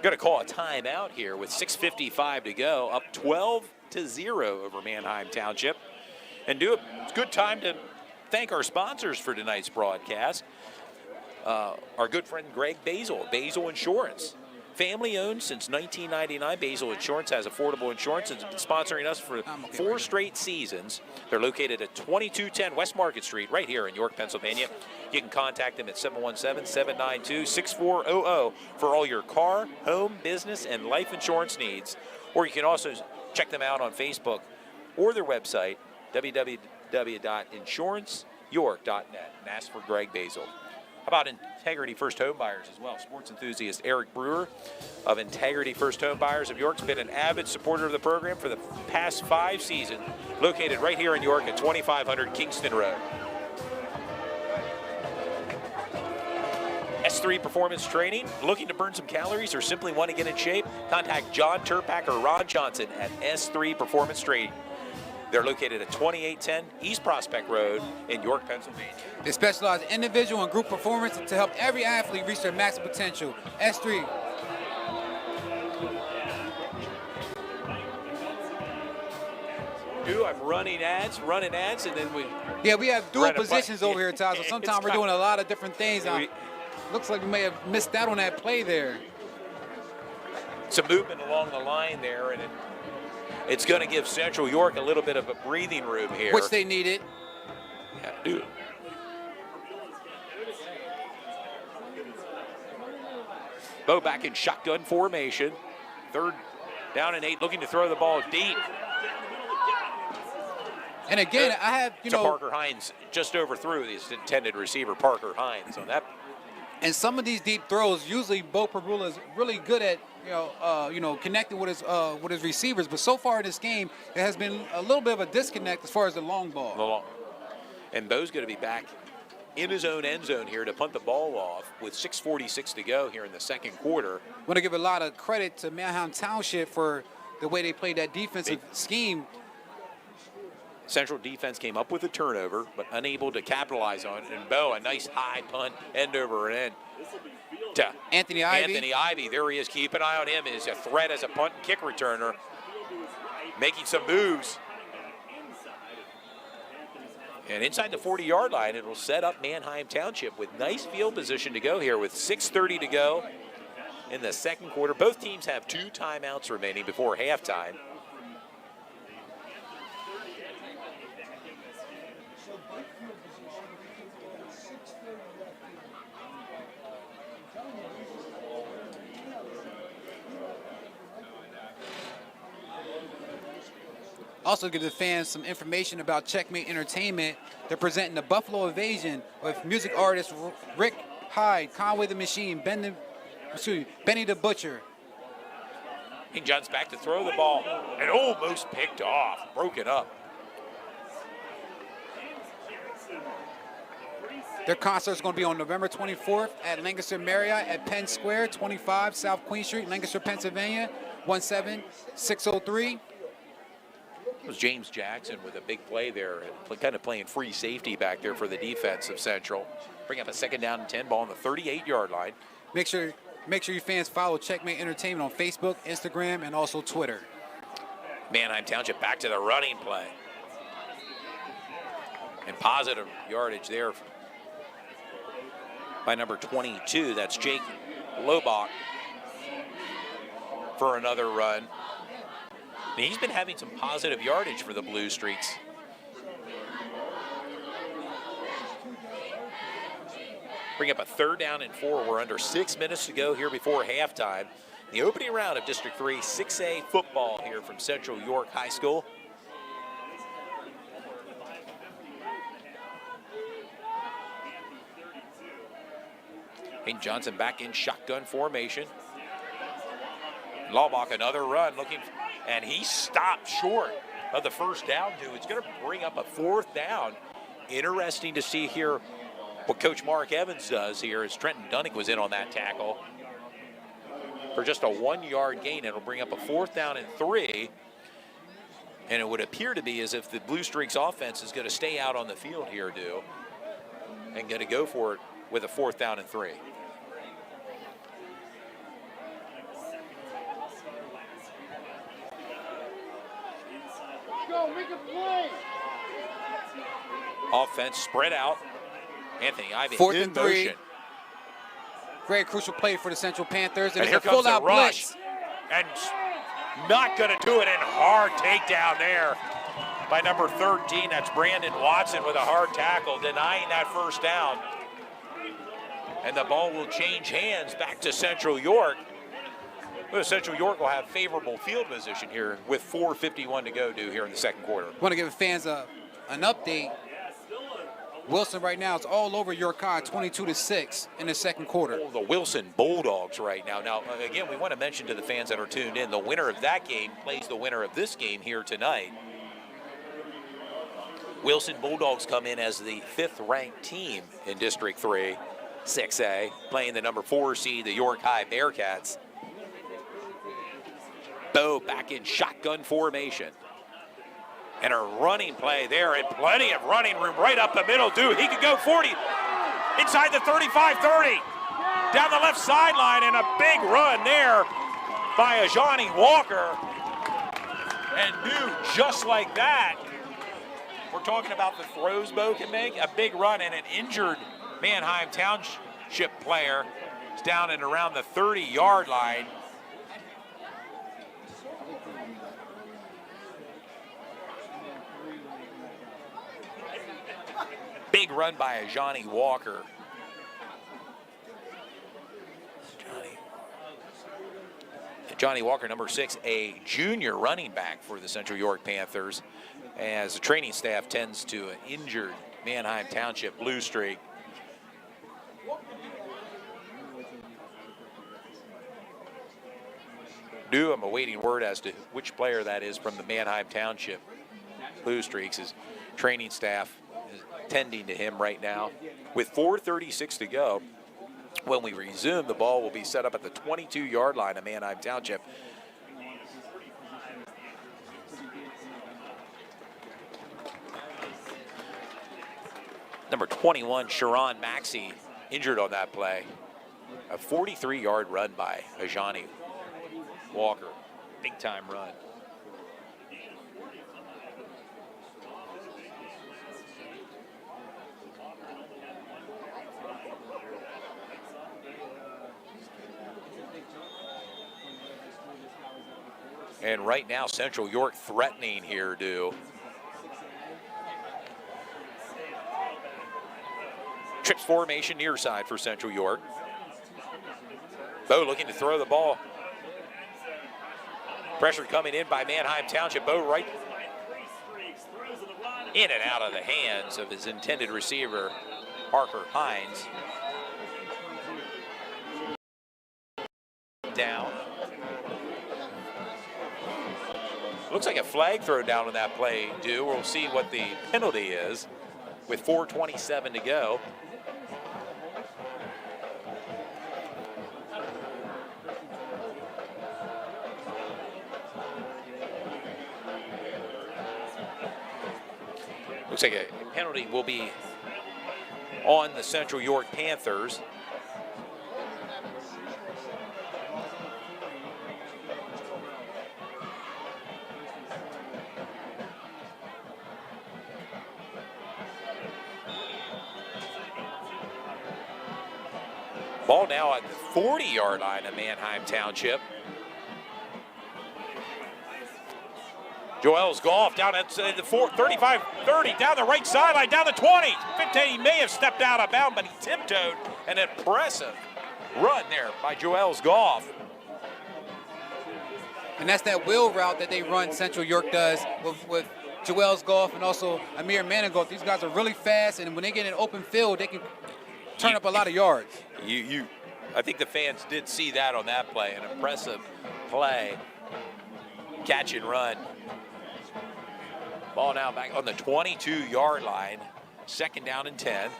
going to call a timeout here with 6:55 to go, up 12-0 over Manheim Township. And it's a good time to thank our sponsors for tonight's broadcast. Our good friend Greg Basil, Basil Insurance. Family owned since 1999, Basil Insurance has affordable insurance and has been sponsoring us for 4 straight seasons. They're located at 2210 West Market Street, right here in York, Pennsylvania. You can contact them at 717-792-6400 for all your car, home, business, and life insurance needs. Or you can also check them out on Facebook or their website, www.insuranceyork.net, and ask for Greg Basil. How about Integrity First Home Buyers as well? Sports enthusiast Eric Brewer of Integrity First Home Buyers of York has been an avid supporter of the program for the past 5 seasons, located right here in York at 2500 Kingston Road. S3 Performance Training, looking to burn some calories or simply want to get in shape? Contact John Turpak or Ron Johnson at S3 Performance Training. They're located at 2810 East Prospect Road in York, Pennsylvania. They specialize in individual and group performance to help every athlete reach their maximum potential. S3. I'm running ads, and then we... Yeah, we have dual positions over here, Todd, so sometimes we're doing a lot of different things. Looks like we may have missed out on that play there. Some movement along the line there, and it's going to give Central York a little bit of a breathing room here. Which they needed. Yeah, dude. Bo back in shotgun formation. 3rd down and 8, looking to throw the ball deep. And again, I have, Parker Hines just overthrew his intended receiver, Parker Hines, on that. And some of these deep throws, usually Bo Perula is really good at, connecting with his receivers. But so far in this game, there has been a little bit of a disconnect as far as the long ball. And Bo's going to be back in his own end zone here to punt the ball off with 6:46 to go here in the second quarter. I want to give a lot of credit to Manheim Township for the way they played that defensive scheme. Central defense came up with a turnover, but unable to capitalize on it. And Bo, a nice high punt, end over end to Anthony Ivy. Anthony Ivy, there he is. Keep an eye on him. Is a threat as a punt and kick returner, making some moves. And inside the 40-yard line, it will set up Manheim Township with nice field position to go here with 6:30 to go in the second quarter. Both teams have 2 timeouts remaining before halftime. Also give the fans some information about Checkmate Entertainment. They're presenting the Buffalo Invasion with music artists Rick Hyde, Conway the Machine, Benny the Butcher. King John's back to throw the ball and almost picked off, broken up. Their concert is going to be on November 24th at Lancaster Marriott at Penn Square, 25 South Queen Street, Lancaster, Pennsylvania, 17603. It was James Jackson with a big play there, kind of playing free safety back there for the defense of Central. Bring up a 2nd down and 10, ball on the 38-yard line. Make sure you fans follow Checkmate Entertainment on Facebook, Instagram, and also Twitter. Manheim Township back to the running play. And positive yardage there by number 22. That's Jake Lobach for another run. And he's been having some positive yardage for the Blue Streaks. Bring up a 3rd down and 4. We're under 6 minutes to go here before halftime. The opening round of District 3 6A football here from Central York High School. Hayden Johnson back in shotgun formation. Laubach another run looking, and he stopped short of the 1st down. It's going to bring up a 4th down. Interesting to see here what Coach Mark Evans does here as Trenton Dunning was in on that tackle. For just a 1-yard gain, it'll bring up a 4th down and 3. And it would appear to be as if the Blue Streaks offense is going to stay out on the field here, and going to go for it with a 4th down and 3. Go, make a play. Offense spread out. Anthony Ivy 4th in and 3. motion. Very crucial play for the Central Panthers. And it's here a comes the full-out rush. blitz. And not going to do it, and hard takedown there by number 13. That's Brandon Watson with a hard tackle, denying that 1st down. And the ball will change hands back to Central York. Well, Central York will have favorable field position here with 4:51 to go here in the 2nd quarter. Want to give fans an update. Wilson right now is all over York High, 22-6 in the 2nd quarter. Oh, the Wilson Bulldogs right now. Now, again, we want to mention to the fans that are tuned in, the winner of that game plays the winner of this game here tonight. Wilson Bulldogs come in as the 5th-ranked team in District 3, 6A, playing the number 4 seed, the York High Bearcats. Bo back in shotgun formation. And a running play there, and plenty of running room right up the middle. He could go 40, inside the 35-30, down the left sideline, and a big run there by Ajani Walker. And just like that, we're talking about the throws Bo can make, a big run, and an injured Manheim Township player is down and around the 30-yard line. Big run by Ajani Walker. Johnny Walker, number 6, a junior running back for the Central York Panthers, as the training staff tends to an injured Manheim Township Blue Streak. I'm awaiting word as to which player that is from the Manheim Township Blue Streaks. His training staff is tending to him right now. With 4:36 to go, when we resume, the ball will be set up at the 22-yard line of Manheim Township. Number 21, Sharon Maxey, injured on that play. A 43-yard run by Ajani Walker. Big-time run. And right now, Central York threatening here, Trips formation near side for Central York. Bo looking to throw the ball. Pressure coming in by Manheim Township. Bo right in and out of the hands of his intended receiver, Parker Hines. Down. Looks like a flag thrown down on that play, We'll see what the penalty is with 4:27 to go. Looks like a penalty will be on the Central York Panthers. Ball now at the 40-yard line of Manheim Township. Joel's golf down at the 35-30, down the right sideline, down the 20. 15, he may have stepped out of bounds, but he tiptoed. An impressive run there by Joel's golf. And that's that wheel route that they run, Central York does, with Joel's golf and also Amir Managolf. These guys are really fast, and when they get in open field, they can turn up a lot of yards. I think the fans did see that on that play. An impressive play. Catch and run. Ball now back on the 22-yard line. 2nd down and 10.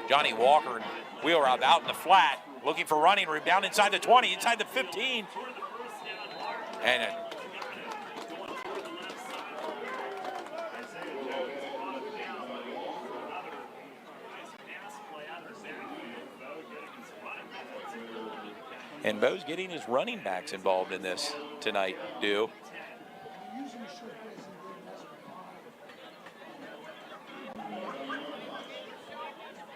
Johnny Walker, wheel route out in the flat, looking for running room down inside the 20, inside the 15. And Bo's getting his running backs involved in this tonight, Dew.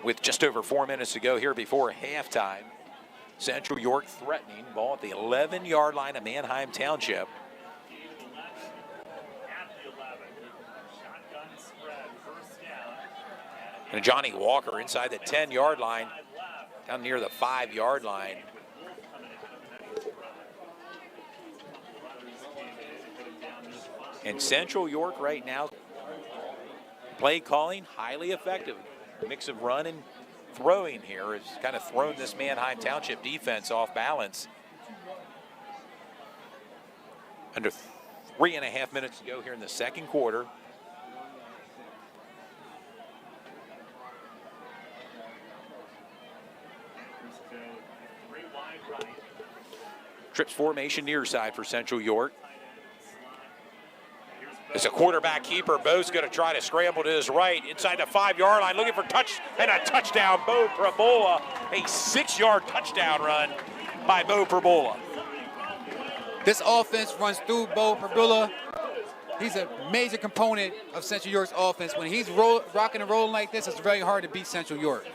With just over 4 minutes to go here before halftime, Central York threatening, ball at the 11-yard line of Manheim Township. And Johnny Walker inside the 10-yard line, down near the 5-yard line. And Central York right now, play calling, highly effective. Mix of run and throwing here has kind of thrown this Manheim Township defense off balance. Under 3.5 minutes to go here in the second quarter. Trips formation near side for Central York. It's a quarterback keeper. Bo's going to try to scramble to his right inside the 5-yard line, looking for touch and a touchdown. Bo Perbola, a 6-yard touchdown run by Bo Perbola. This offense runs through Bo Perbola. He's a major component of Central York's offense. When he's rocking and rolling like this, it's very hard to beat Central York.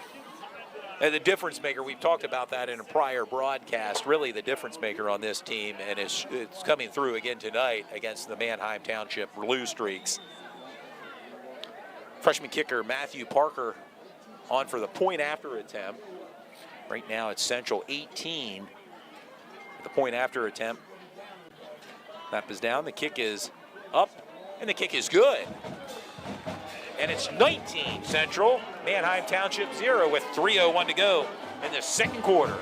And the difference maker, we've talked about that in a prior broadcast, really the difference maker on this team, and it's coming through again tonight against the Manheim Township Blue Streaks. Freshman kicker Matthew Parker on for the point after attempt. Right now it's Central 18. The point after attempt. Snap is down, the kick is up, and the kick is good. And it's 19 Central, Manheim Township 0 with 3:01 to go in the second quarter.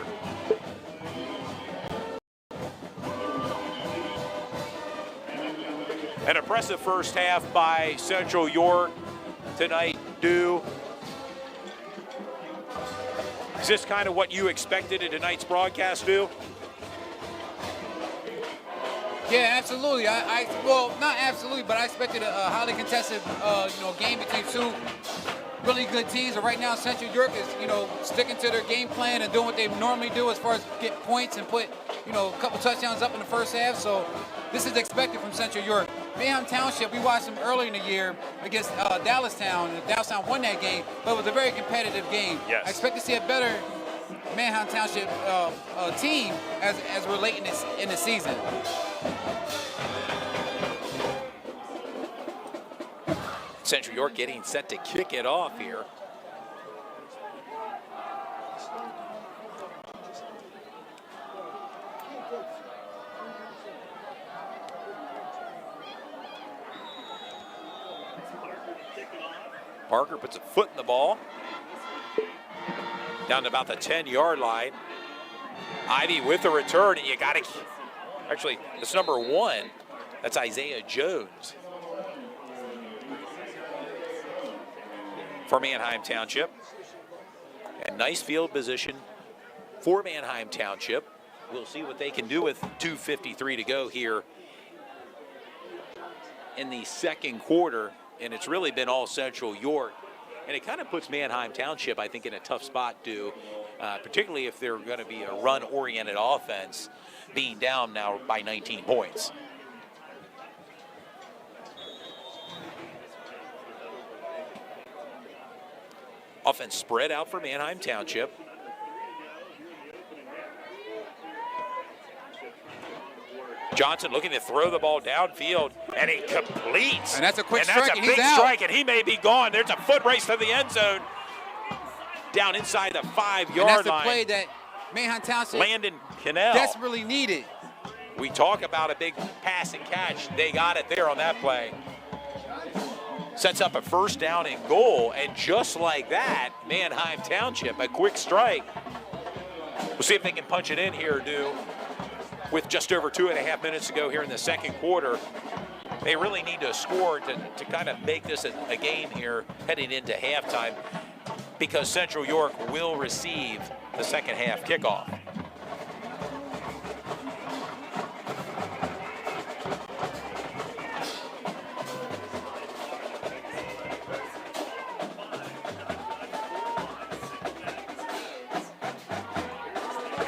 An impressive first half by Central York tonight, Dew. Is this kind of what you expected in tonight's broadcast, Dew? Yeah, absolutely. Well, not absolutely, but I expected a highly contested, game between two really good teams. And right now, Central York is, sticking to their game plan and doing what they normally do as far as get points and put, a couple touchdowns up in the first half. So this is expected from Central York. Manheim Township, we watched them early in the year against Dallastown, and Dallastown won that game, but it was a very competitive game. Yes. I expect to see a better Manheim Township team as we're late in the season. Central York getting set to kick it off here. Parker puts a foot in the ball. Down to about the 10-yard line. Ivy with the return, and you got to, actually, it's number 1. That's Isaiah Jones for Manheim Township. And nice field position for Manheim Township. We'll see what they can do with 2:53 to go here in the second quarter. And it's really been all Central York. And it kind of puts Manheim Township, I think, in a tough spot, too, particularly if they're going to be a run-oriented offense, being down now by 19 points. Offense spread out for Manheim Township. Johnson looking to throw the ball downfield, and he completes. And that's a quick and strike, that's and a big he's out. strike, and he may be gone. There's a foot race to the end zone. Down inside the 5-yard line. And that's the play that Manheim Township Landon Cannell desperately needed. We talk about a big pass and catch. They got it there on that play. Sets up a first down and goal, and just like that, Manheim Township, a quick strike. We'll see if they can punch it in here, with just over 2.5 minutes to go here in the second quarter. They really need to score to kind of make this a game here heading into halftime, because Central York will receive the second half kickoff.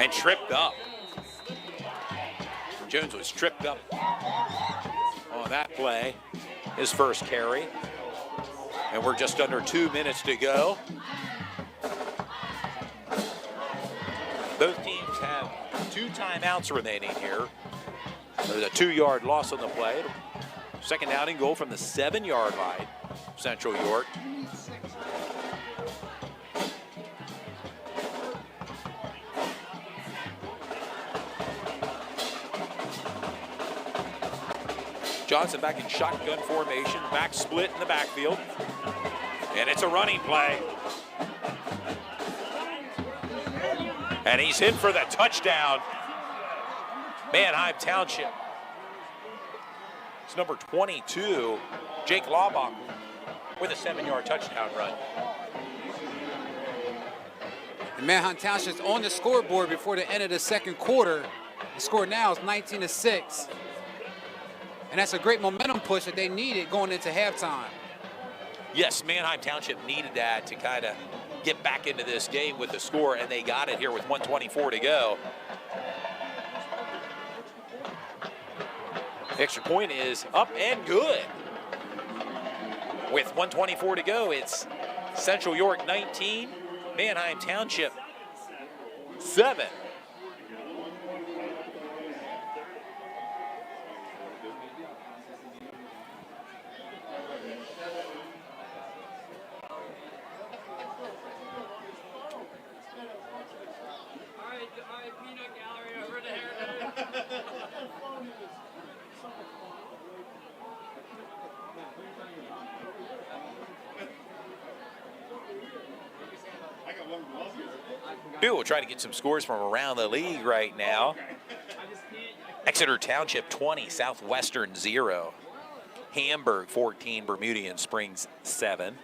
And tripped up. Jones was tripped up on that play, his first carry. And we're just under 2 minutes to go. Both teams have 2 timeouts remaining here. There's a 2-yard loss on the play. Second down and goal from the 7-yard line, Central York. Johnson back in shotgun formation, back split in the backfield. And it's a running play. And he's in for the touchdown. Manheim Township. It's number 22, Jake Laubach, with a 7-yard touchdown run. And Manheim Township's on the scoreboard before the end of the second quarter. The score now is 19-6. And that's a great momentum push that they needed going into halftime. Yes, Manheim Township needed that to kind of get back into this game with the score, and they got it here with 1:24 to go. Extra point is up and good. With 1:24 to go, it's Central York 19, Manheim Township 7. We'll try to get some scores from around the league right now. Exeter Township 20, Southwestern 0. Hamburg 14, Bermudian Springs 7.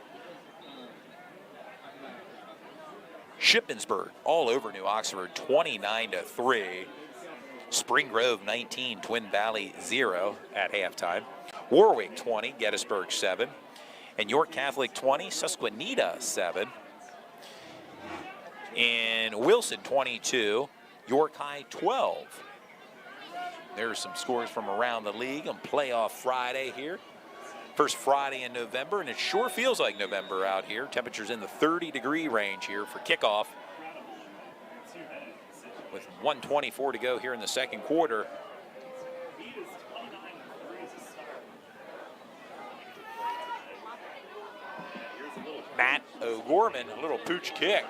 Shippensburg all over New Oxford 29-3. Spring Grove 19, Twin Valley 0 at halftime. Warwick 20, Gettysburg 7. And York Catholic 20, Susquehanna 7. And Wilson 22, York High 12. There's some scores from around the league on playoff Friday here. First Friday in November, and it sure feels like November out here. Temperatures in the 30-degree range here for kickoff. With 1:24 to go here in the second quarter. Matt O'Gorman, a little pooch kick.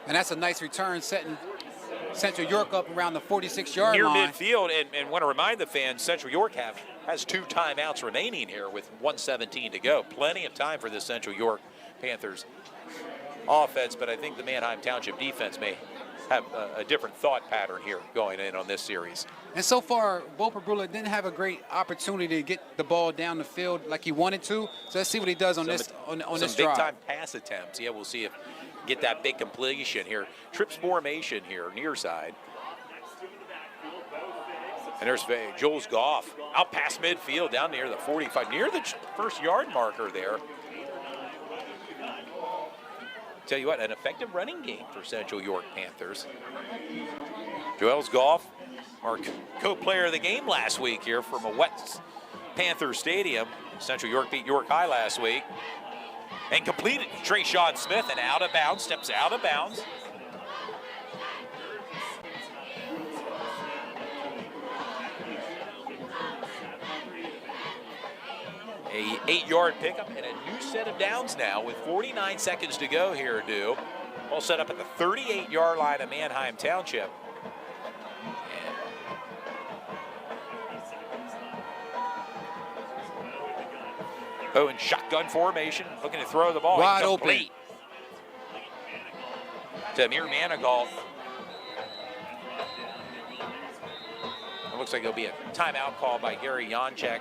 And that's a nice return, setting Central York up around the 46-yard line. Near midfield, and want to remind the fans, Central York has 2 timeouts remaining here with 1:17 to go. Plenty of time for this Central York Panthers offense, but I think the Manheim Township defense may have a different thought pattern here going in on this series. And so far, Boper Brula didn't have a great opportunity to get the ball down the field like he wanted to. So let's see what he does on this drive. Some big-time pass attempts. Yeah, we'll see if get that big completion here. Trips formation here, near side. And there's Jules Goff out past midfield down near the 45, near the first yard marker there. Tell you what, an effective running game for Central York Panthers. Joels Goff, our co-player of the game last week here from a wet Panther Stadium. Central York beat York High last week. And completed Trayshawn Smith, and out of bounds, steps out of bounds. A 8-yard pickup and a new set of downs now with 49 seconds to go here, Dew. All set up at the 38-yard line of Manheim Township. In shotgun formation, looking to throw the ball. Wide open. To Amir Manigault. It looks like there'll be a timeout call by Gary Janczek.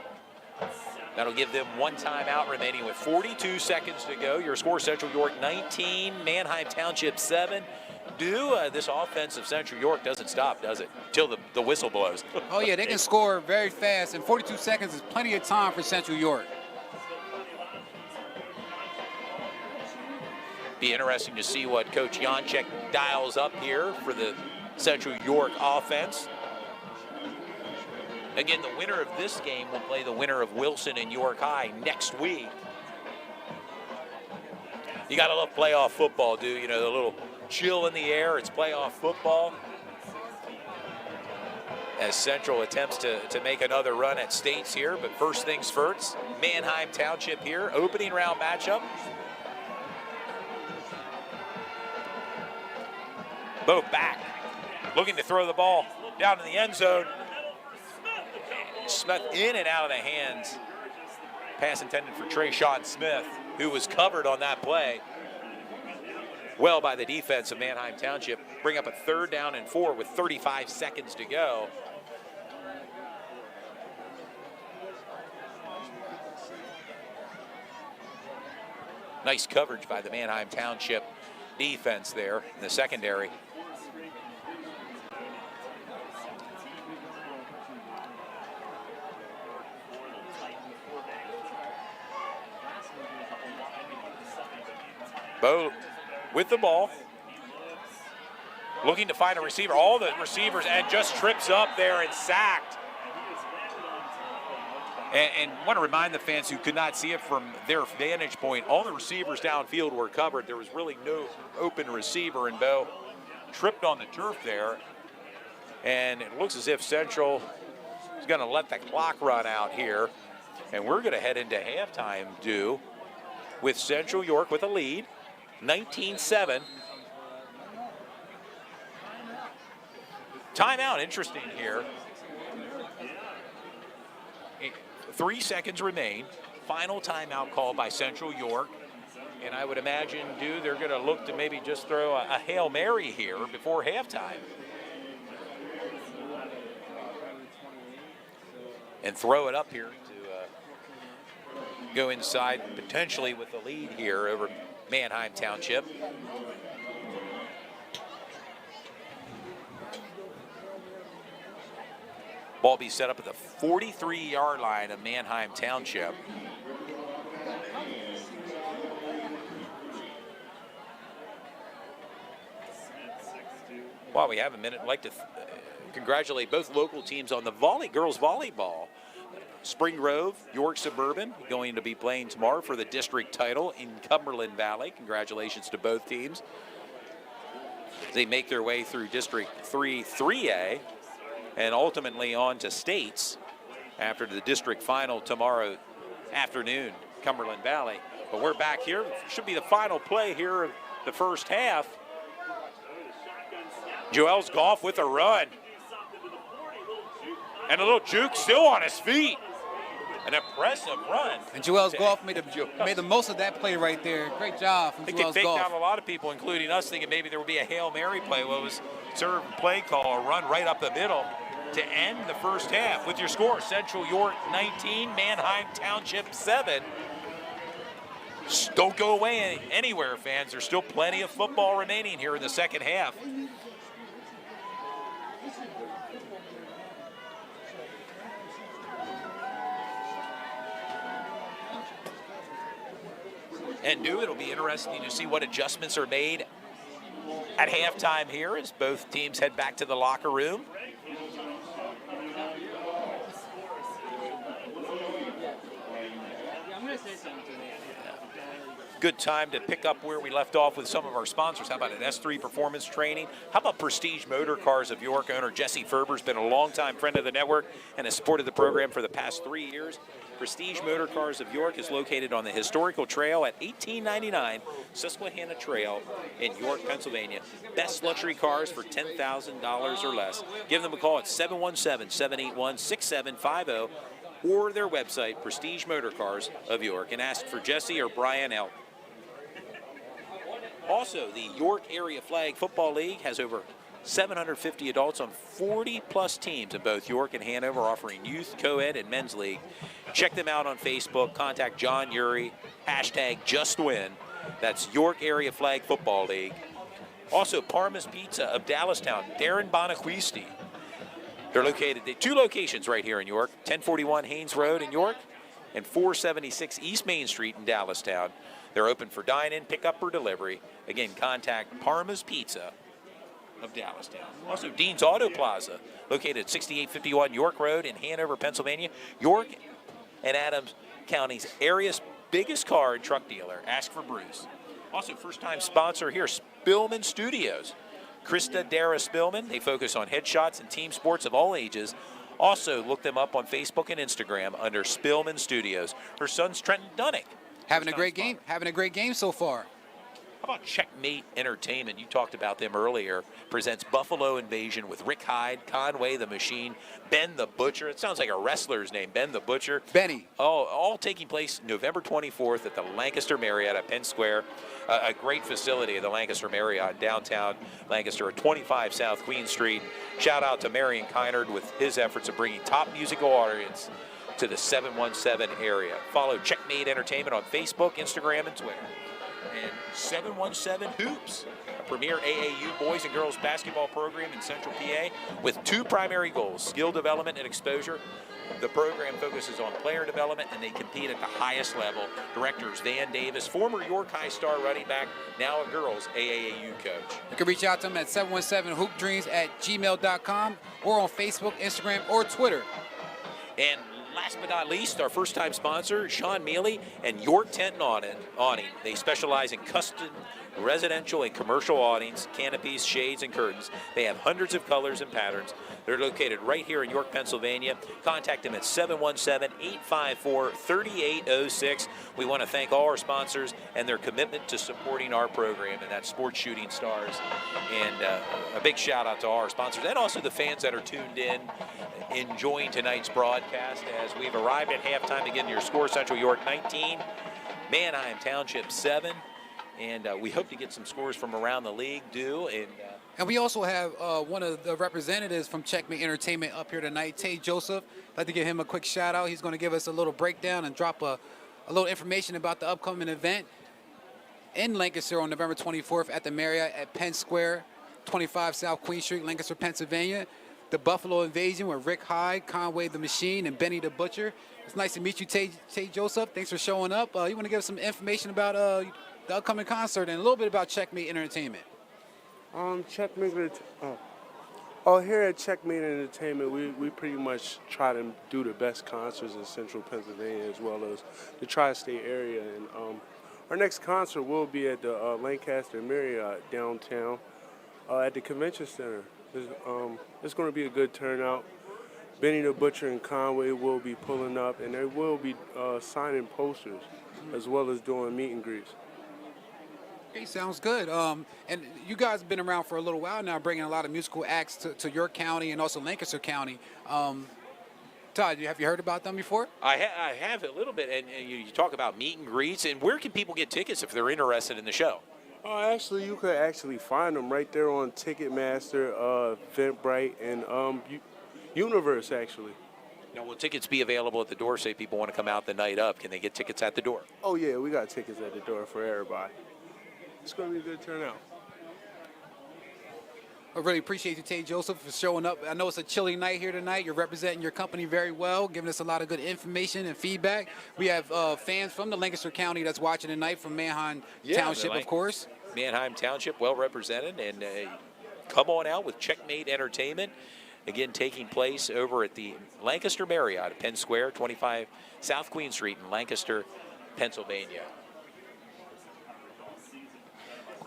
That'll give them one timeout remaining with 42 seconds to go. Your score, Central York 19, Manheim Township 7. This offense of Central York doesn't stop, does it? Till the whistle blows. Oh, yeah, they can score very fast, and 42 seconds is plenty of time for Central York. Be interesting to see what Coach Janczek dials up here for the Central York offense. Again, the winner of this game will play the winner of Wilson and York High next week. You got to love playoff football, dude. You know, the little chill in the air. It's playoff football. As Central attempts to make another run at States here, but first things first, Manheim Township here, opening round matchup. Both back, looking to throw the ball down in the end zone. Smith in and out of the hands. Pass intended for Trayshawn Smith, who was covered on that play. Well by the defense of Manheim Township. Bring up a 3rd down and 4 with 35 seconds to go. Nice coverage by the Manheim Township defense there in the secondary. Bo with the ball, looking to find a receiver. All the receivers, and just trips up there and sacked. And want to remind the fans who could not see it from their vantage point, all the receivers downfield were covered. There was really no open receiver, and Bo tripped on the turf there. And it looks as if Central is going to let the clock run out here. And we're going to head into halftime, with Central York with a lead. 19-7. Timeout, interesting here. 3 seconds remain. Final timeout call by Central York. And I would imagine, they're going to look to maybe just throw a Hail Mary here before halftime. And throw it up here to go inside potentially with the lead here over Manheim Township. Ball be set up at the 43-yard line of Manheim Township. While we have a minute, I'd like to congratulate both local teams on the girls volleyball. Spring Grove, York Suburban, going to be playing tomorrow for the district title in Cumberland Valley. Congratulations to both teams. They make their way through District 3A, and ultimately on to States after the district final tomorrow afternoon, Cumberland Valley. But we're back here. Should be the final play here of the first half. Joel's Goff with a run. And a little juke still on his feet. An impressive run. And Joel's Goff made the most of that play right there. Great job from Joel's Goff. They faked out a lot of people, including us, thinking maybe there would be a Hail Mary play. Well, it was served play call, a run right up the middle to end the first half. With your score, Central York 19, Manheim Township 7. Don't go away anywhere, fans. There's still plenty of football remaining here in the second half. And it'll be interesting to see what adjustments are made at halftime here as both teams head back to the locker room. good time to pick up where we left off with some of our sponsors. How about an S3 Performance Training? How about Prestige Motor Cars of York? Owner Jesse Ferber's been a longtime friend of the network and has supported the program for the past 3 years. Prestige Motor Cars of York is located on the historical trail at 1899 Susquehanna Trail in York, Pennsylvania. Best luxury cars for $10,000 or less. Give them a call at 717-781-6750 or their website, Prestige Motor Cars of York, and ask for Jesse or Brian L. Also, the York Area Flag Football League has over 750 adults on 40-plus teams in both York and Hanover, offering youth, co-ed, and men's league. Check them out on Facebook. Contact John Uri, #JustWin. That's York Area Flag Football League. Also, Parma's Pizza of Dallastown, Darren Bonaquisti. They're located at 2 locations right here in York, 1041 Haynes Road in York and 476 East Main Street in Dallastown. They're open for dine-in, pickup, or delivery. Again, contact Parma's Pizza of Dallastown. Also, Dean's Auto Plaza, located at 6851 York Road in Hanover, Pennsylvania. York and Adams County's area's biggest car and truck dealer. Ask for Bruce. Also, first-time sponsor here, Spillman Studios. Krista Dara Spillman. They focus on headshots and team sports of all ages. Also, look them up on Facebook and Instagram under Spillman Studios. Her son's Trenton Dunnick. Having a great game. Having a great game so far. How about Checkmate Entertainment? You talked about them earlier. Presents Buffalo Invasion with Rick Hyde, Conway the Machine, Ben the Butcher. It sounds like a wrestler's name, Ben the Butcher. Benny. Oh, all taking place November 24th at the Lancaster Marriott at Penn Square. A great facility at the Lancaster Marriott in downtown Lancaster at 25 South Queen Street. Shout out to Marion Kynard with his efforts of bringing top musical audience to the 717 area. Follow Checkmate Entertainment on Facebook, Instagram, and Twitter. And 717 Hoops, a premier AAU boys and girls basketball program in Central PA with 2 primary goals, skill development and exposure. The program focuses on player development, and they compete at the highest level. Directors Van Davis, former York High star running back, now a girls AAU coach. You can reach out to them at 717hoopdreams@gmail.com or on Facebook, Instagram, or Twitter. And last but not least, our first-time sponsor, Sean Mealy and York Tent and Awning. They specialize in custom residential and commercial awnings, canopies, shades, and curtains. They have hundreds of colors and patterns. They're located right here in York, Pennsylvania. Contact them at 717-854-3806. We want to thank all our sponsors and their commitment to supporting our program, and that's Sports Shooting Stars. And a big shout-out to all our sponsors and also the fans that are tuned in, enjoying tonight's broadcast as we've arrived at halftime. Again, your score, Central York 19, Manheim Township 7. And we hope to get some scores from around the league, And we also have one of the representatives from Checkmate Entertainment up here tonight, Tay Joseph. I'd like to give him a quick shout out. He's going to give us a little breakdown and drop a little information about the upcoming event in Lancaster on November 24th at the Marriott at Penn Square, 25 South Queen Street, Lancaster, Pennsylvania. The Buffalo Invasion with Rick Hyde, Conway the Machine, and Benny the Butcher. It's nice to meet you, Tay Joseph. Thanks for showing up. You want to give us some information about the upcoming concert and a little bit about Checkmate Entertainment? Here at Checkmate Entertainment, we pretty much try to do the best concerts in Central Pennsylvania as well as the tri-state area. And our next concert will be at the Lancaster Marriott downtown at the Convention Center. It's going to be a good turnout. Benny the Butcher and Conway will be pulling up, and they will be signing posters as well as doing meet and greets. Okay, sounds good. And you guys have been around for a little while now, bringing a lot of musical acts to York County and also Lancaster County. Todd, have you heard about them before? I have a little bit, and you talk about meet and greets, and where can people get tickets if they're interested in the show? Actually, you could actually find them right there on Ticketmaster, Eventbrite, and Universe, actually. Now, will tickets be available at the door? Say people want to come out the night up. Can they get tickets at the door? Oh, yeah, we got tickets at the door for everybody. It's going to be a good turnout. I really appreciate you, Tay Joseph, for showing up. I know it's a chilly night here tonight. You're representing your company very well, giving us a lot of good information and feedback. We have fans from the Lancaster County that's watching tonight from Manheim Township, of course. Manheim Township, well represented. And come on out with Checkmate Entertainment. Again, taking place over at the Lancaster Marriott at Penn Square, 25 South Queen Street in Lancaster, Pennsylvania.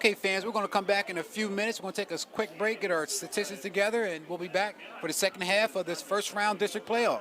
Okay, fans, we're going to come back in a few minutes. We're going to take a quick break, get our statistics together, and we'll be back for the second half of this first round district playoff.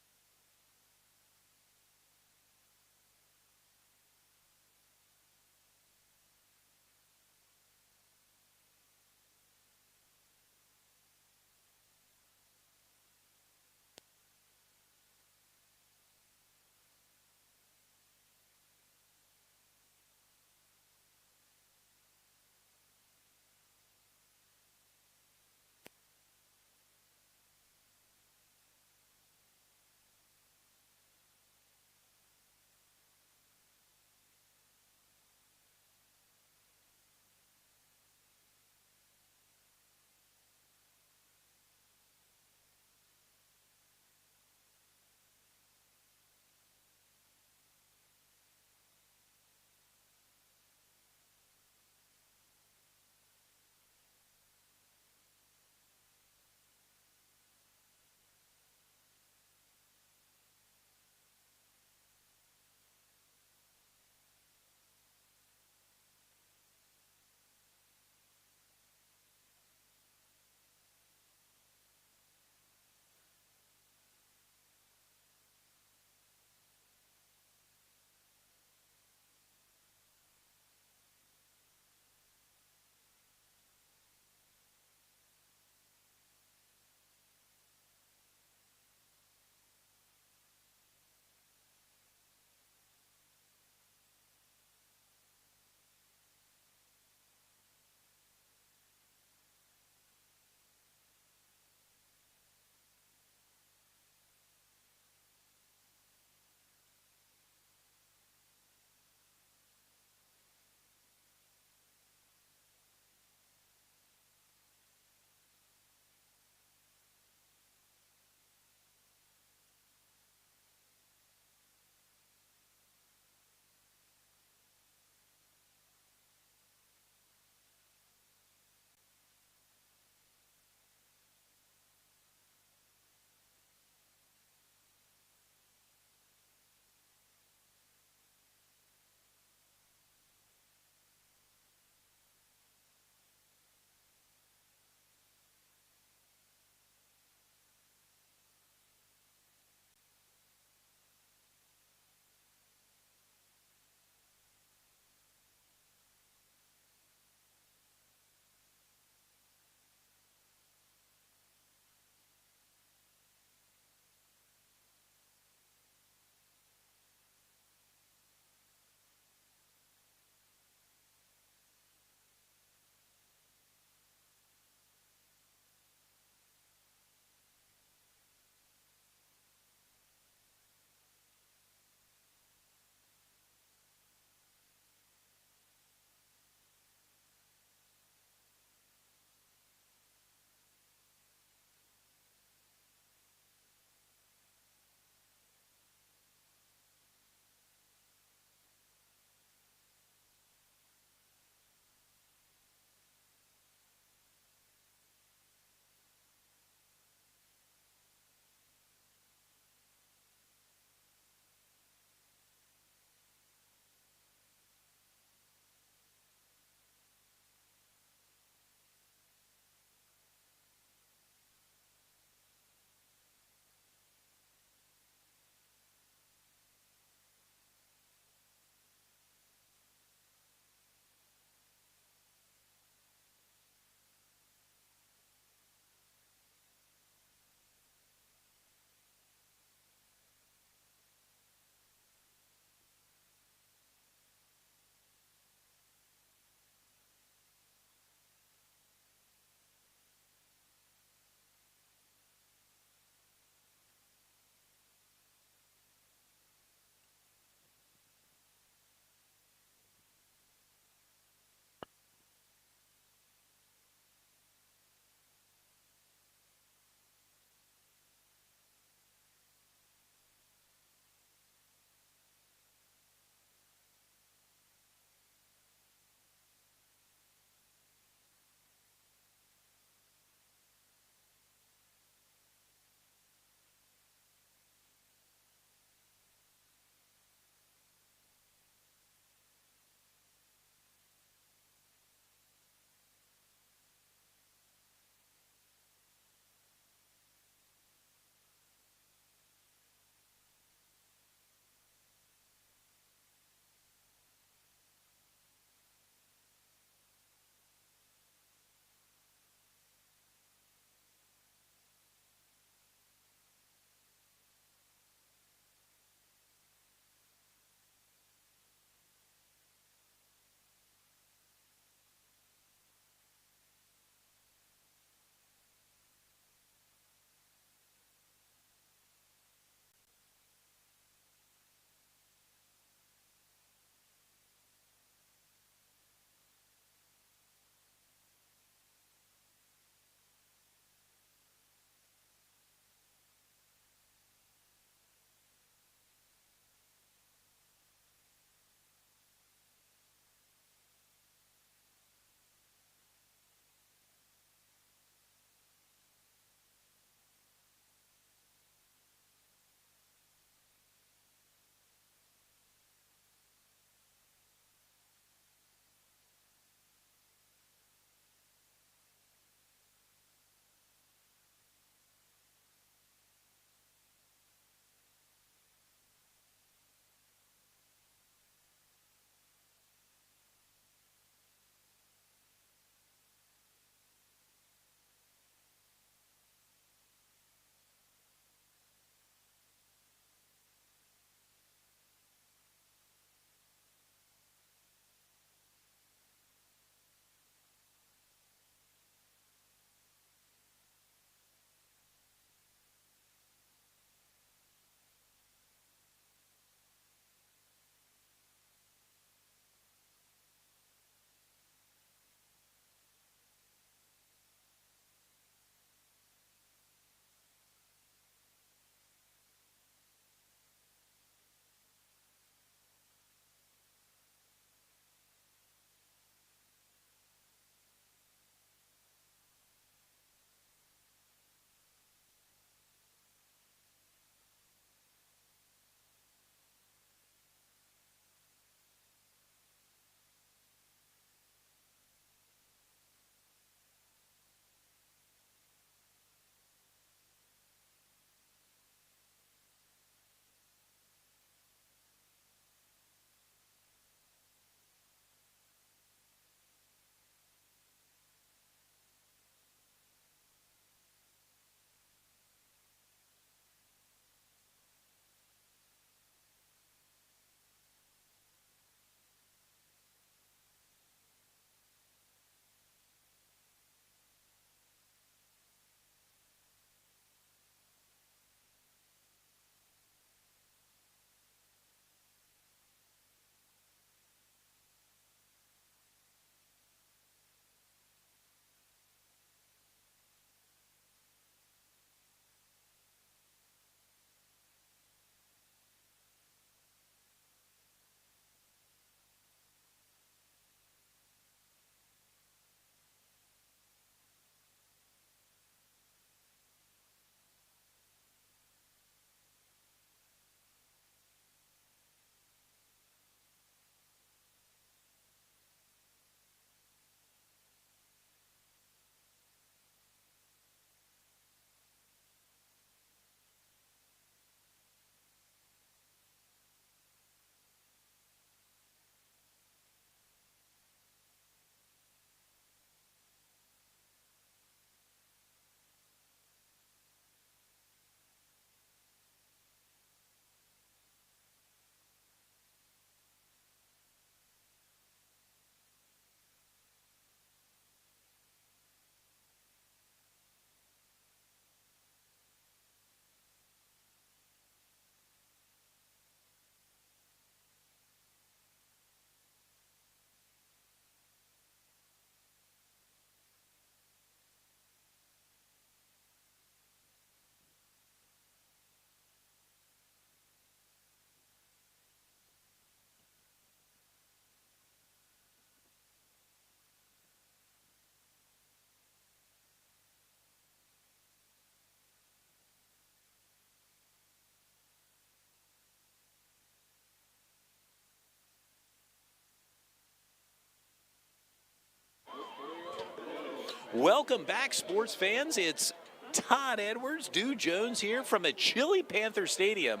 Welcome back, sports fans. It's Todd Edwards, Dew Jones here from a chilly Panther Stadium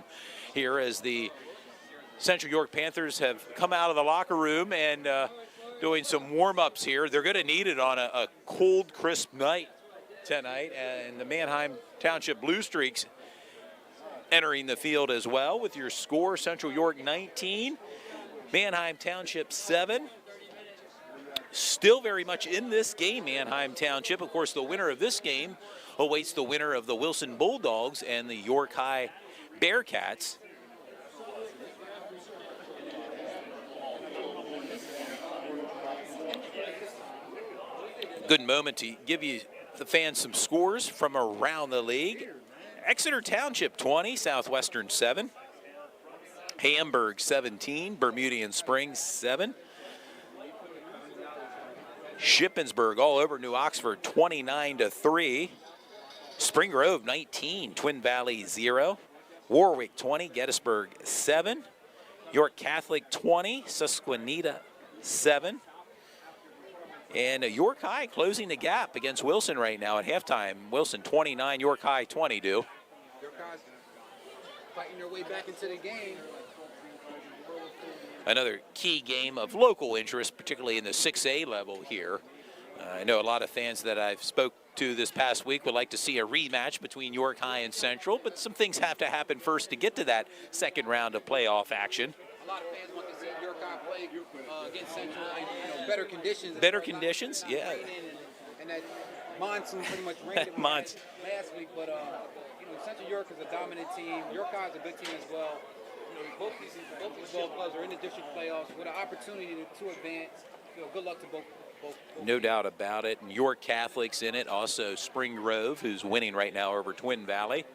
here as the Central York Panthers have come out of the locker room and doing some warm-ups here. They're going to need it on a cold, crisp night tonight, and the Manheim Township Blue Streaks entering the field as well with your score: Central York 19, Manheim Township 7. Still very much in this game, Manheim Township. Of course, the winner of this game awaits the winner of the Wilson Bulldogs and the York High Bearcats. Good moment to give you the fans some scores from around the league. Exeter Township 20, Southwestern 7. Hamburg 17, Bermudian Springs 7. Shippensburg all over New Oxford 29-3. Spring Grove 19, Twin Valley 0. Warwick 20, Gettysburg 7. York Catholic 20, Susquehanna 7. And York High closing the gap against Wilson right now at halftime. Wilson 29, York High 22. York High's fighting their way back into the game. Another key game of local interest, particularly in the 6A level here. I know a lot of fans that I've spoke to this past week would like to see a rematch between York High and Central, but some things have to happen first to get to that second round of playoff action. A lot of fans want to see York High play against Central in better conditions. Better conditions, yeah. And that monsoon pretty much rained last week, but Central York is a dominant team. York High is a good team as well. Both these ball clubs are in the district playoffs with an opportunity to advance. Good luck to both. No doubt about it. And York Catholic's in it. Also Spring Grove, who's winning right now over Twin Valley.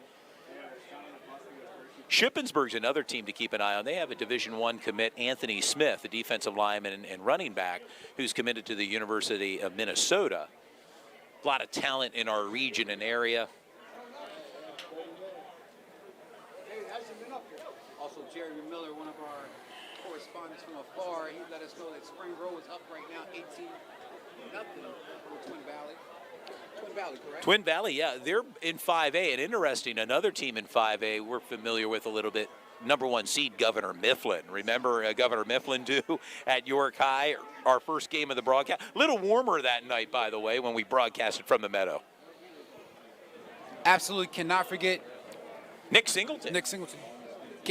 Shippensburg's another team to keep an eye on. They have a Division I commit, Anthony Smith, the defensive lineman and running back, who's committed to the University of Minnesota. A lot of talent in our region and area. Also, Jerry Miller, one of our correspondents from afar, he let us know that Spring Grove is up right now 18-0 over Twin Valley. Twin Valley, correct? Twin Valley, yeah. They're in 5A. And interesting, another team in 5A we're familiar with a little bit, number 1 seed, Governor Mifflin. Remember Governor Mifflin too at York High, our first game of the broadcast. A little warmer that night, by the way, when we broadcasted from the Meadow. Absolutely cannot forget Nick Singleton.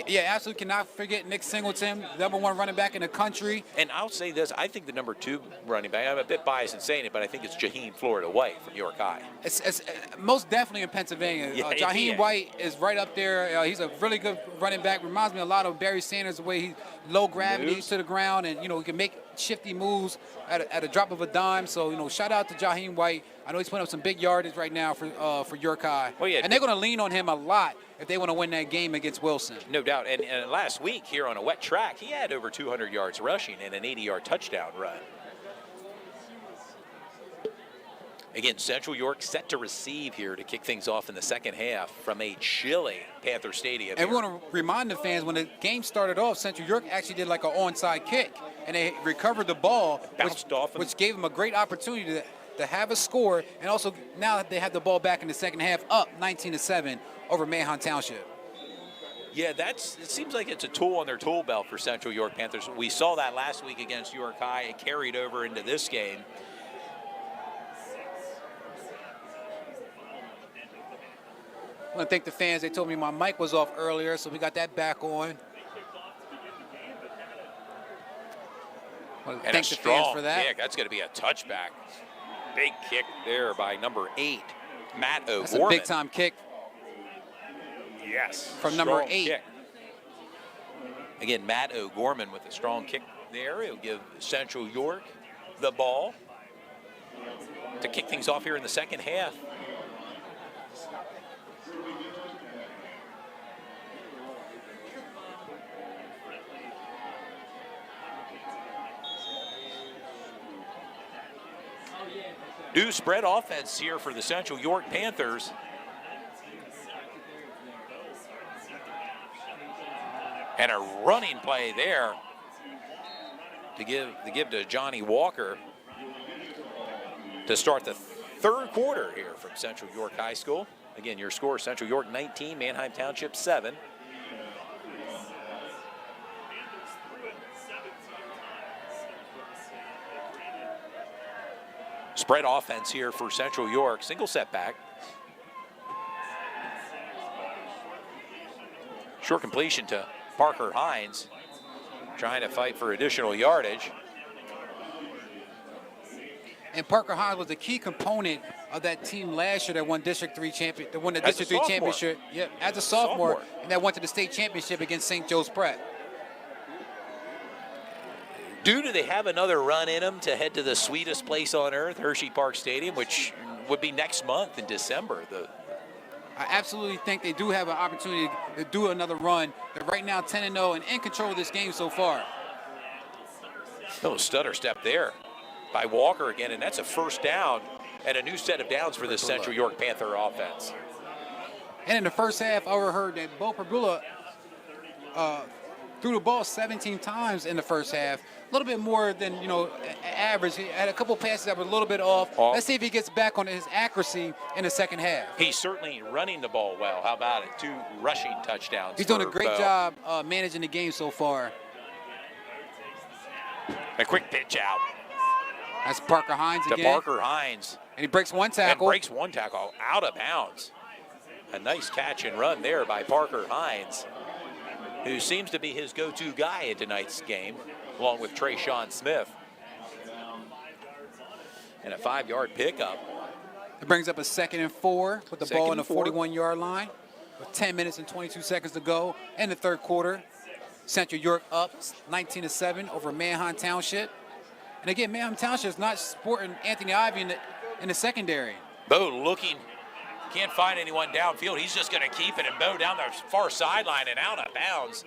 Yeah, absolutely cannot forget Nick Singleton, number 1 running back in the country. And I'll say this, I think the number 2 running back, I'm a bit biased in saying it, but I think it's Jaheim Florida White from York High. It's most definitely in Pennsylvania. Yeah, Jaheim White is right up there. He's a really good running back. Reminds me a lot of Barry Sanders, the way he low gravity to the ground, and he can make shifty moves at a drop of a dime. So shout out to Jaheim White. I know he's putting up some big yardage right now for York High. Well, yeah, and they're going to lean on him a lot if they want to win that game against Wilson. No doubt. And last week here on a wet track, he had over 200 yards rushing and an 80-yard touchdown run. Again, Central York set to receive here to kick things off in the second half from a chilly Panther Stadium. And we want to remind the fans, when the game started off, Central York actually did like an onside kick, and they recovered the ball, which gave them a great opportunity to have a score, and also now that they have the ball back in the second half, up 19-7 over Manheim Township. Yeah, it seems like it's a tool on their tool belt for Central York Panthers. We saw that last week against York High. It carried over into this game. I want to thank the fans. They told me my mic was off earlier, so we got that back on. And thank the fans for that. Yeah, that's going to be a touchback. Big kick there by number 8, Matt O'Gorman. That's a big-time kick. Yes. From number 8. Kick. Again, Matt O'Gorman with a strong kick there. He'll give Central York the ball to kick things off here in the second half. New spread offense here for the Central York Panthers. And a running play there to give to Johnny Walker to start the third quarter here from Central York High School. Again, your score, Central York 19, Manheim Township 7. Spread offense here for Central York. Single setback. Short completion to Parker Hines, trying to fight for additional yardage. And Parker Hines was a key component of that team last year that won District 3 champion, that won the District 3 championship. Yep, as a sophomore, and that went to the state championship against St. Joe's Pratt. Do they have another run in them to head to the sweetest place on earth, Hershey Park Stadium, which would be next month in December? I absolutely think they do have an opportunity to do another run. They're right now 10-0 and in control of this game so far. Oh, stutter step there by Walker again, and that's a first down and a new set of downs for the Central York Panther offense. And in the first half, I overheard that Bo Perbula threw the ball 17 times in the first half. A little bit more than, average. He had a couple passes that were a little bit off. Let's see if he gets back on his accuracy in the second half. He's certainly running the ball well. How about it? 2 rushing touchdowns. He's doing a great job managing the game so far. A quick pitch out. That's Parker Hines again. To Parker Hines. And he breaks one tackle. And breaks one tackle out of bounds. A nice catch and run there by Parker Hines, who seems to be his go-to guy in tonight's game, along with Trayshawn Smith. And a 5-yard pickup. It brings up a 2nd and 4 with the ball on the 41-yard line with 10 minutes and 22 seconds to go in the third quarter. Central York up 19-7 over Manheim Township. And again, Manheim Township is not sporting Anthony Ivy in the secondary. Bo looking, can't find anyone downfield. He's just going to keep it, and Bo down the far sideline and out of bounds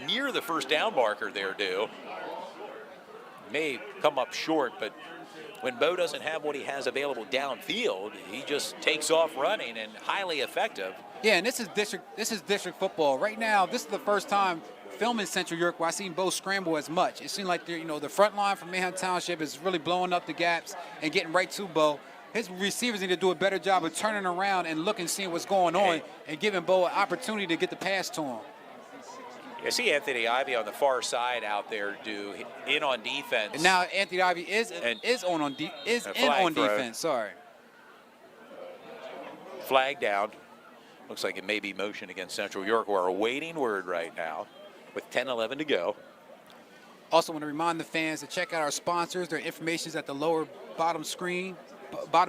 near the first down marker there, May come up short, but when Bo doesn't have what he has available downfield, he just takes off running and highly effective. Yeah, and this is district football. Right now, this is the first time filming Central York where I've seen Bo scramble as much. It seemed like the front line from Manheim Township is really blowing up the gaps and getting right to Bo. His receivers need to do a better job of turning around and looking, seeing what's going on, and giving Bo an opportunity to get the pass to him. I see Anthony Ivy on the far side out there, in on defense. And now Anthony Ivy is on defense. Sorry. Flag down. Looks like it may be motion against Central York. We're awaiting word right now with 10-11 to go. Also want to remind the fans to check out our sponsors. Their information is at the lower bottom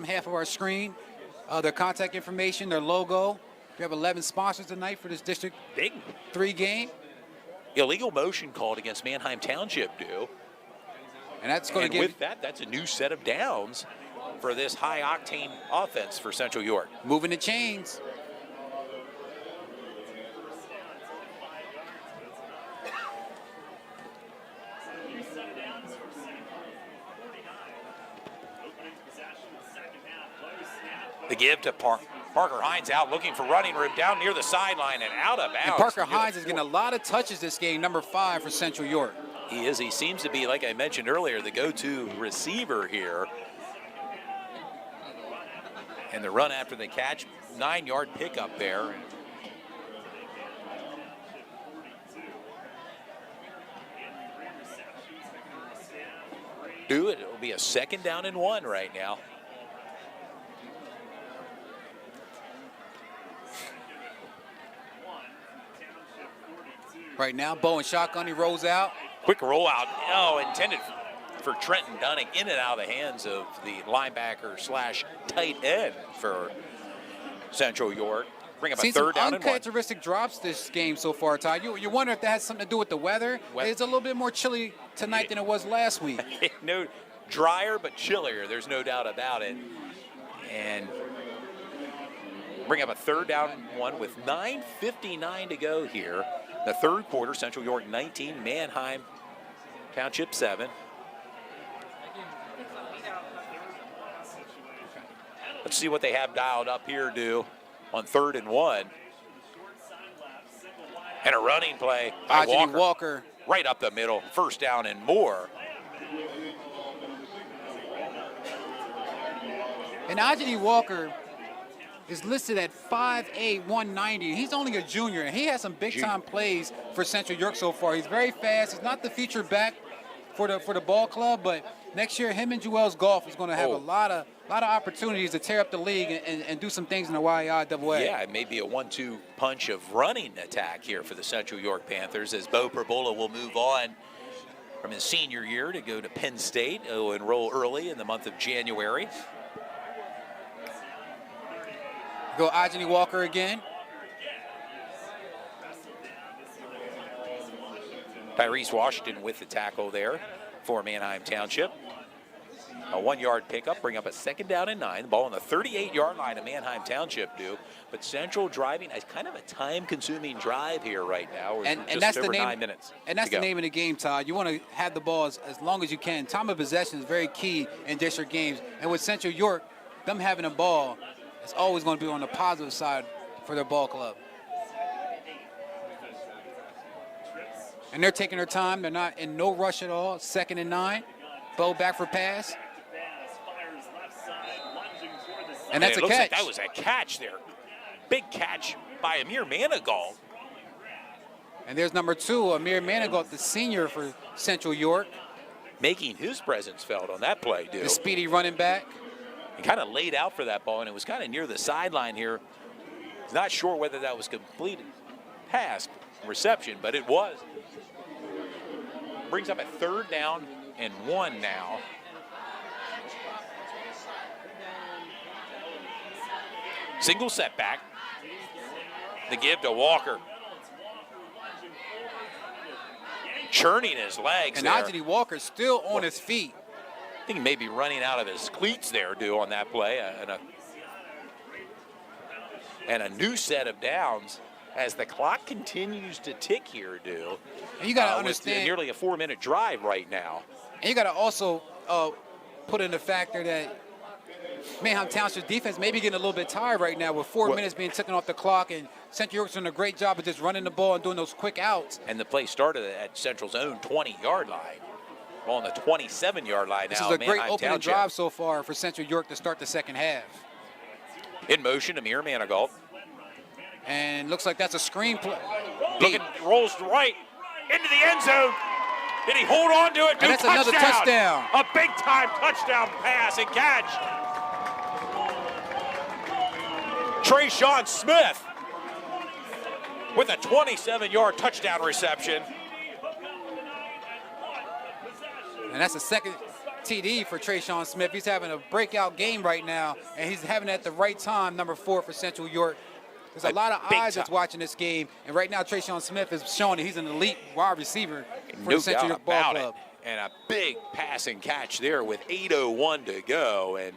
half of our screen. Their contact information, their logo. We have 11 sponsors tonight for this District 3 game. Illegal motion called against Manheim Township, And that's going to give. With that, that's a new set of downs for this high-octane offense for Central York. Moving the chains. The give to Parker Hines out looking for running room down near the sideline and out of bounds. And Parker Hines is getting a lot of touches this game, number 5 for Central York. He is. He seems to be, like I mentioned earlier, the go-to receiver here. And the run after the catch, 9-yard pickup there. It will be a 2nd down and 1 right now. Right now, Bo and shotgun, he rolls out. Quick rollout. Oh, intended for Trenton Dunning, in and out of the hands of the linebacker / tight end for Central York. Bring up a 3rd down and 1. Uncharacteristic drops this game so far, Todd. You wonder if that has something to do with the weather. It's a little bit more chilly tonight than it was last week. No, drier but chillier. There's no doubt about it. And bring up a 3rd down and 1 with 9:59 to go here. The third quarter, Central York 19, Manheim Township 7. Let's see what they have dialed up here, on 3rd and 1. And a running play by Walker. Right up the middle, 1st down and more. And Ajani Walker is listed at 5'8", 190. He's only a junior, and he has some big-time plays for Central York so far. He's very fast. He's not the featured back for the ball club, but next year, him and Joel's Golf is going to have a lot of opportunities to tear up the league and do some things in the YIAA. Yeah, it may be a 1-2 punch of running attack here for the Central York Panthers as Bo Perbola will move on from his senior year to go to Penn State. He'll enroll early in the month of January. Go Ajani Walker again. Tyrese Washington with the tackle there for Manheim Township. A 1-yard pickup, bring up a 2nd down and 9. The ball on the 38-yard line of Manheim Township do. But Central driving as kind of a time-consuming drive here right now. And that's the name, 9 minutes. And that's the name of the game, Todd. You want to have the ball as long as you can. Time of possession is very key in district games. And with Central York, them having a ball, it's always going to be on the positive side for their ball club. And they're taking their time. They're not in no rush at all. 2nd and 9. Bo back for pass. And that's a catch. Like that was a catch there. Big catch by Amir Manigault. And there's number 2, Amir Manigault, the senior for Central York. Making his presence felt on that play, dude. The speedy running back. He kind of laid out for that ball, and it was kind of near the sideline here. Not sure whether that was completed pass reception, but it was. Brings up a 3rd down and 1 now. Single setback. The give to Walker. Churning his legs and there. Ajani Walker still on his feet. I think he may be running out of his cleats there, on that play. And a new set of downs as the clock continues to tick here, And you got to understand. With nearly a 4-minute drive right now. And you got to also put in the factor that Manheim Township defense may be getting a little bit tired right now with 4 minutes being taken off the clock, and Central York's doing a great job of just running the ball and doing those quick outs. And the play started at Central's own 20-yard line. Ball on the 27-yard line this now. This is a great Manheim opening Township. drive so far for Central York to start the 2nd half. In motion, Amir Manigault. And looks like that's a screen play. Looking, rolls to right into the end zone. Did he hold on to it? And that's another touchdown. A big-time touchdown pass and catch. Trayshawn Smith with a 27-yard touchdown reception. And that's the 2nd TD for Trayshawn Smith. He's having a breakout game right now, and he's having it at the right time, number 4 for Central York. There's a lot of eyes that's watching this game, and right now Trayshawn Smith is showing that he's an elite wide receiver for the Central York Ball Club. And a big passing catch there with 8:01 to go. And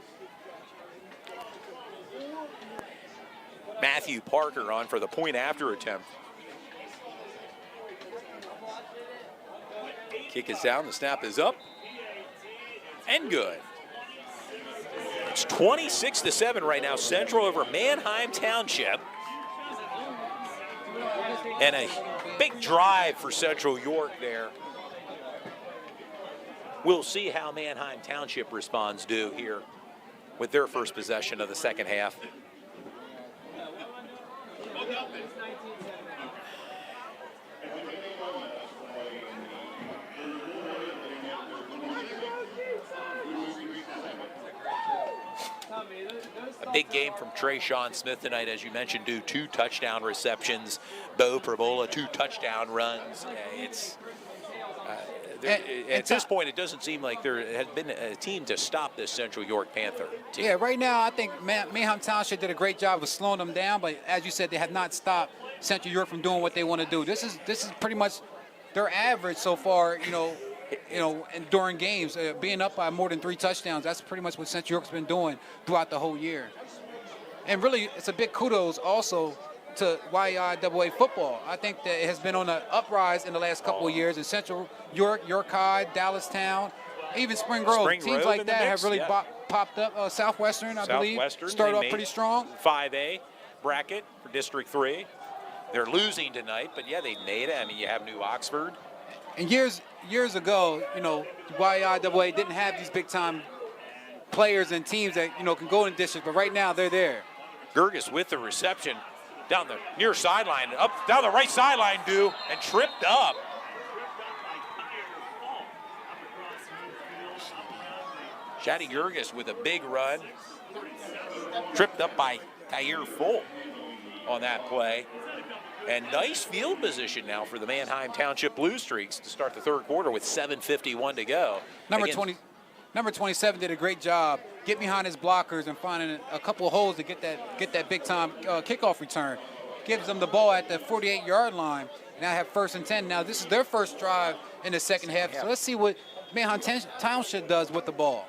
Matthew Parker on for the point after attempt. Kick is down, the snap is up, and good. It's 26-7 right now, Central over Manheim Township. And a big drive for Central York there. We'll see how Manheim Township responds here with their first possession of the 2nd half. A big game from Trayshawn Smith tonight, as you mentioned, 2 touchdown receptions. Bo Perbola, 2 touchdown runs. At this point, it doesn't seem like there has been a team to stop this Central York Panther team. Yeah, right now I think Manheim Township did a great job of slowing them down, but as you said, they have not stopped Central York from doing what they want to do. This is pretty much their average so far, and during games, being up by more than 3 touchdowns. That's pretty much what Central York's been doing throughout the whole year. And really, it's a big kudos also to YIAA football. I think that it has been on an uprise in the last couple of years. In Central York, York High, Dallastown, even Spring Grove, teams like that have really popped up. Southwestern, I believe, started off pretty strong. 5A bracket for District 3. They're losing tonight, but yeah, they made it. I mean, you have New Oxford. And years ago, YIAA didn't have these big-time players and teams that, can go in district, but right now they're there. Gerges with the reception down the near sideline, up down the right sideline, and tripped up. Shadi Gerges with a big run, tripped up by Kair Full on that play. And nice field position now for the Manheim Township Blue Streaks to start the third quarter with 7:51 to go. Number 27 did a great job getting behind his blockers and finding a couple of holes to get that big time kickoff return. Gives them the ball at the 48-yard line. Now have 1st and 10. Now this is their first drive in the second half. So let's see what Manheim Township does with the ball.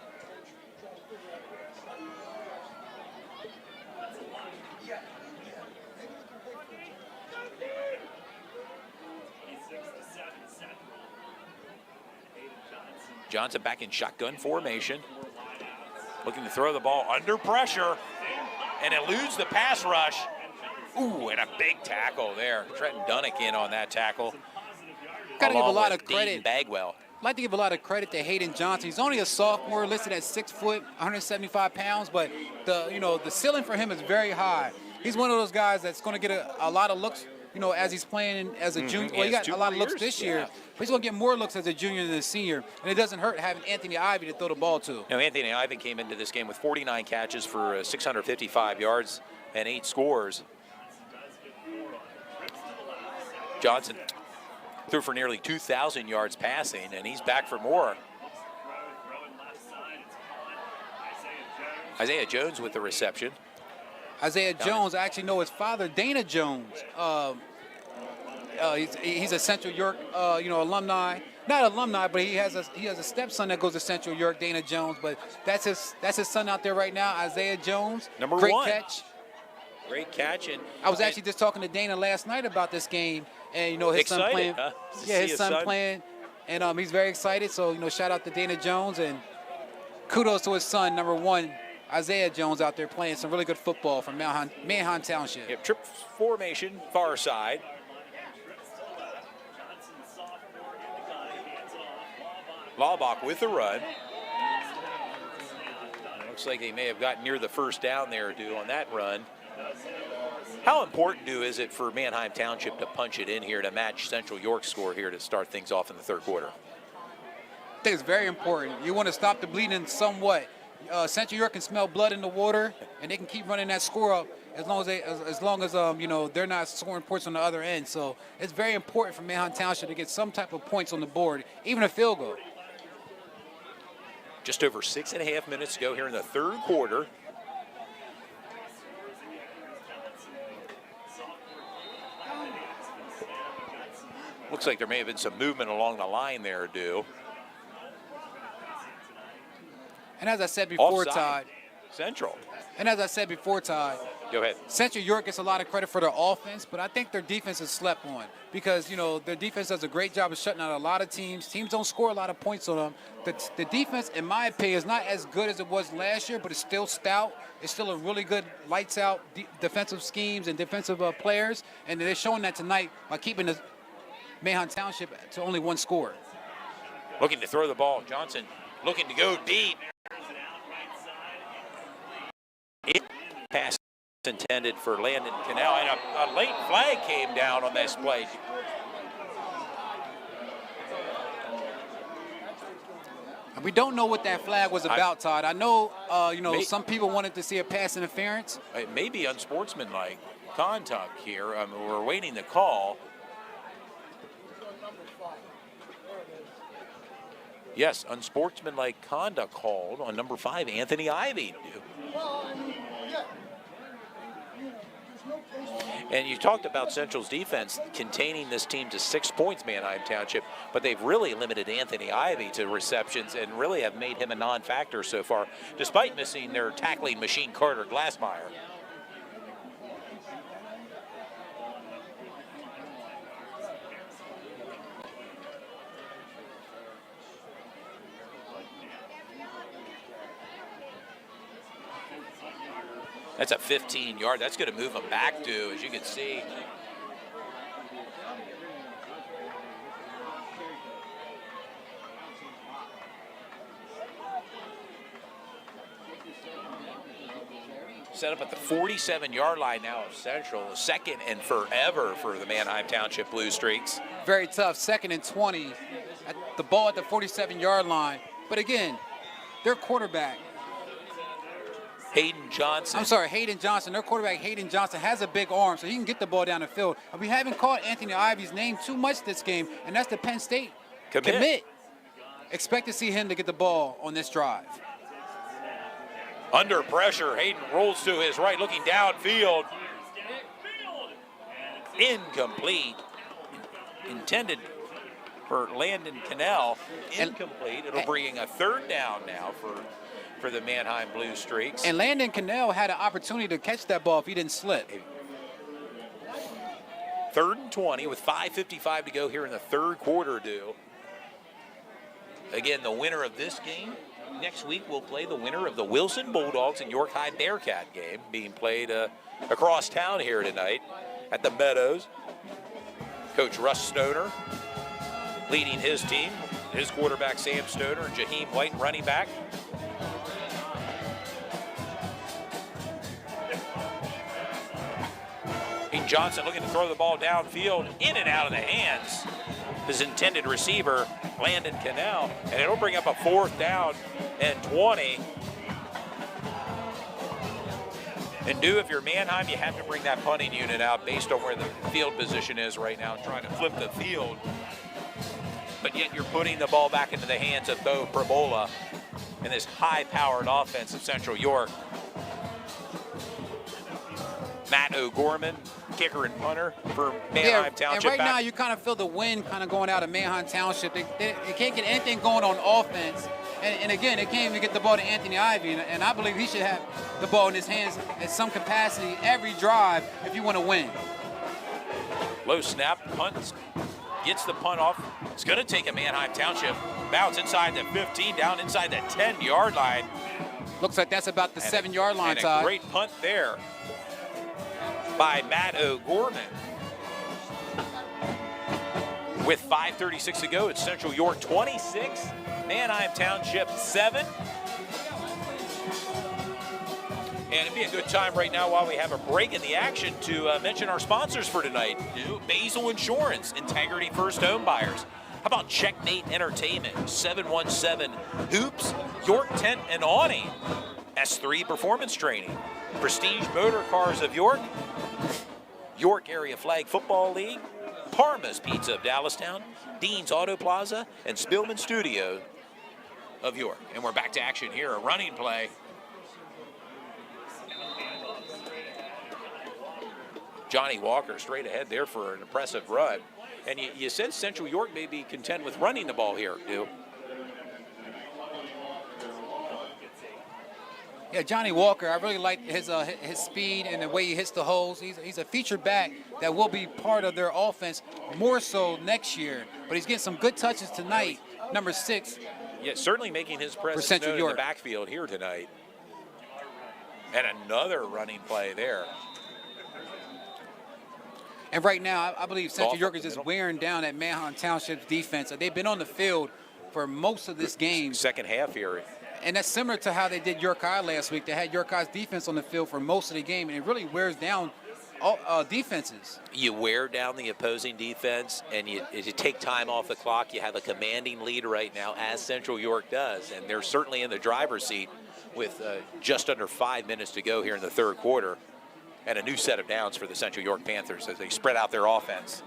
Johnson back in shotgun formation, looking to throw the ball under pressure, and eludes the pass rush. Ooh, and a big tackle there. Trenton Dunnick in on that tackle. Got to give a lot of credit. Bagwell. I'd like to give a lot of credit to Hayden Johnson. He's only a sophomore, listed at 6 foot, 175 pounds, but the ceiling for him is very high. He's one of those guys that's going to get a lot of looks, as he's playing as a junior. Well, he got a lot of looks this year, but he's going to get more looks as a junior than a senior, and it doesn't hurt having Anthony Ivy to throw the ball to. Anthony Ivy came into this game with 49 catches for 655 yards and 8 scores. Johnson threw for nearly 2,000 yards passing, and he's back for more. Isaiah Jones with the reception. Isaiah Jones, I actually know his father, Dana Jones. He's a Central York, alumni. Not alumni, but he has a stepson that goes to Central York, Dana Jones. But that's his son out there right now, Isaiah Jones. Great catch. Great catch. And I was actually just talking to Dana last night about this game, and his son playing. Huh? His son playing, and he's very excited. So shout out to Dana Jones, and kudos to his son, number 1. Isaiah Jones out there playing some really good football from Manheim Township. Yep, trip formation, far side. Laubach with the run. Looks like they may have gotten near the first down there, on that run. How important, is it for Manheim Township to punch it in here to match Central York's score here to start things off in the third quarter? I think it's very important. You want to stop the bleeding somewhat. Central York can smell blood in the water, and they can keep running that score up as long as they're not scoring points on the other end. So it's very important for Manheim Township to get some type of points on the board, even a field goal. Just over 6.5 minutes to go here in the third quarter. Looks like there may have been some movement along the line there, And as I said before, Offside. Todd. Central. And as I said before, Todd. Go ahead. Central York gets a lot of credit for their offense, but I think their defense is slept on because, their defense does a great job of shutting out a lot of teams. Teams don't score a lot of points on them. The defense, in my opinion, is not as good as it was last year, but it's still stout. It's still a really good lights-out defensive schemes and defensive players, and they're showing that tonight by keeping the Manheim Township to only 1 score. Looking to throw the ball. Johnson looking to go deep. Pass intended for Landon Cannell, and a late flag came down on this play. We don't know what that flag was about, Todd. I know, some people wanted to see a pass interference. It may be unsportsmanlike contact here. We're waiting the call. Yes, unsportsmanlike conduct called on number 5, Anthony Ivy. And you talked about Central's defense containing this team to 6 points, Manheim Township, but they've really limited Anthony Ivy to receptions and really have made him a non-factor so far, despite missing their tackling machine Carter Glassmeyer. That's a 15-yard. That's going to move them back, as you can see. set up at the 47-yard line now of Central. Second and forever for the Manheim Township Blue Streaks. Very tough. 2nd and 20. At the ball at the 47-yard line. But again, their quarterback, Hayden Johnson. Their quarterback, Hayden Johnson, has a big arm, so he can get the ball down the field. And we haven't called Anthony Ivy's name too much this game, and that's the Penn State commit. Expect to see him to get the ball on this drive. Under pressure, Hayden rolls to his right, looking downfield. Incomplete. Intended for Landon Cannell. Incomplete. It'll bring a 3rd down now for the Manheim Blue Streaks. And Landon Cannell had an opportunity to catch that ball if he didn't slip. 3rd and 20 with 5:55 to go here in the 3rd quarter due. Again, the winner of this game next week will play the winner of the Wilson Bulldogs and York High Bearcat game being played across town here tonight at the Meadows. Coach Russ Stoner leading his team. His quarterback Sam Stoner and Jaheim White running back. Johnson looking to throw the ball downfield, in and out of the hands. His intended receiver, Landon Cannell, and it'll bring up a 4th down and 20. And if you're Manheim, you have to bring that punting unit out based on where the field position is right now, trying to flip the field. But yet you're putting the ball back into the hands of Bo Prebola and this high-powered offense of Central York. Matt O'Gorman, kicker and punter for Manheim Township. And right now you kind of feel the wind kind of going out of Manheim Township. They can't get anything going on offense. And again, they can't even get the ball to Anthony Ivy. And I believe he should have the ball in his hands at some capacity every drive if you want to win. Low snap, punt, gets the punt off. It's going to take a Manheim Township bounce inside the 15, down inside the 10-yard line. Looks like that's about the 7-yard line, and Todd. A great punt there by Matt O'Gorman. With 5:36 to go, it's Central York 26, Manheim Township 7. And it'd be a good time right now while we have a break in the action to mention our sponsors for tonight. Basil Insurance, Integrity First Home Buyers. How about Checkmate Entertainment, 717 Hoops, York Tent and Awning, S3 Performance Training, Prestige Motor Cars of York, York Area Flag Football League, Parma's Pizza of Dallastown, Dean's Auto Plaza, and Spillman Studio of York. And we're back to action here, a running play. Johnny Walker straight ahead there for an impressive run. And you said Central York may be content with running the ball here, Dew. Yeah, Johnny Walker, I really like his speed and the way he hits the holes. He's a featured back that will be part of their offense more so next year. But he's getting some good touches tonight, number 6. Yeah, certainly making his presence known in the backfield here tonight. And another running play there. And right now, I believe Central York is just wearing down that Manheim Township's defense. They've been on the field for most of this game. Second half here. And that's similar to how they did York High last week. They had York High's defense on the field for most of the game, and it really wears down all defenses. You wear down the opposing defense, and you take time off the clock. You have a commanding lead right now, as Central York does, and they're certainly in the driver's seat with just under 5 minutes to go here in the 3rd quarter, and a new set of downs for the Central York Panthers as they spread out their offense.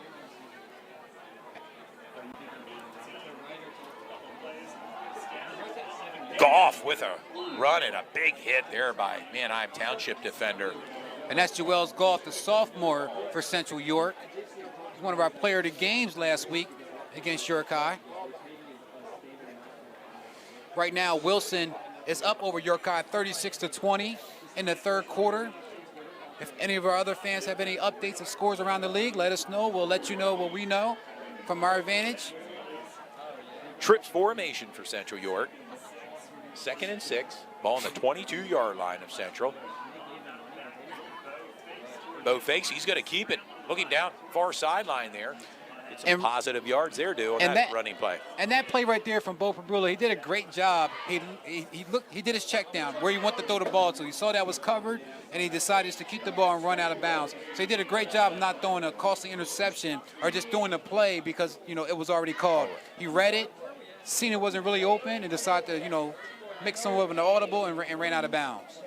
Goff with a run and a big hit there by Manheim Township defender. And that's Joel's Goff, the sophomore for Central York. He's one of our player of the games last week against York High. Right now, Wilson is up over York High 36-20 in the 3rd quarter. If any of our other fans have any updates of scores around the league, let us know. We'll let you know what we know from our advantage. Trips formation for Central York. 2nd and 6. Ball on the 22-yard line of Central. Bo fakes. He's going to keep it. Looking down far sideline there Get some positive yards there, on that running play. And that play right there from Bo Prabula, he did a great job. He did his check down where he wanted to throw the ball to. He saw that was covered, and he decided to keep the ball and run out of bounds. So he did a great job of not throwing a costly interception or just doing the play because, it was already called. He read it, seen it wasn't really open, and decided to, make some of an audible and ran out of bounds.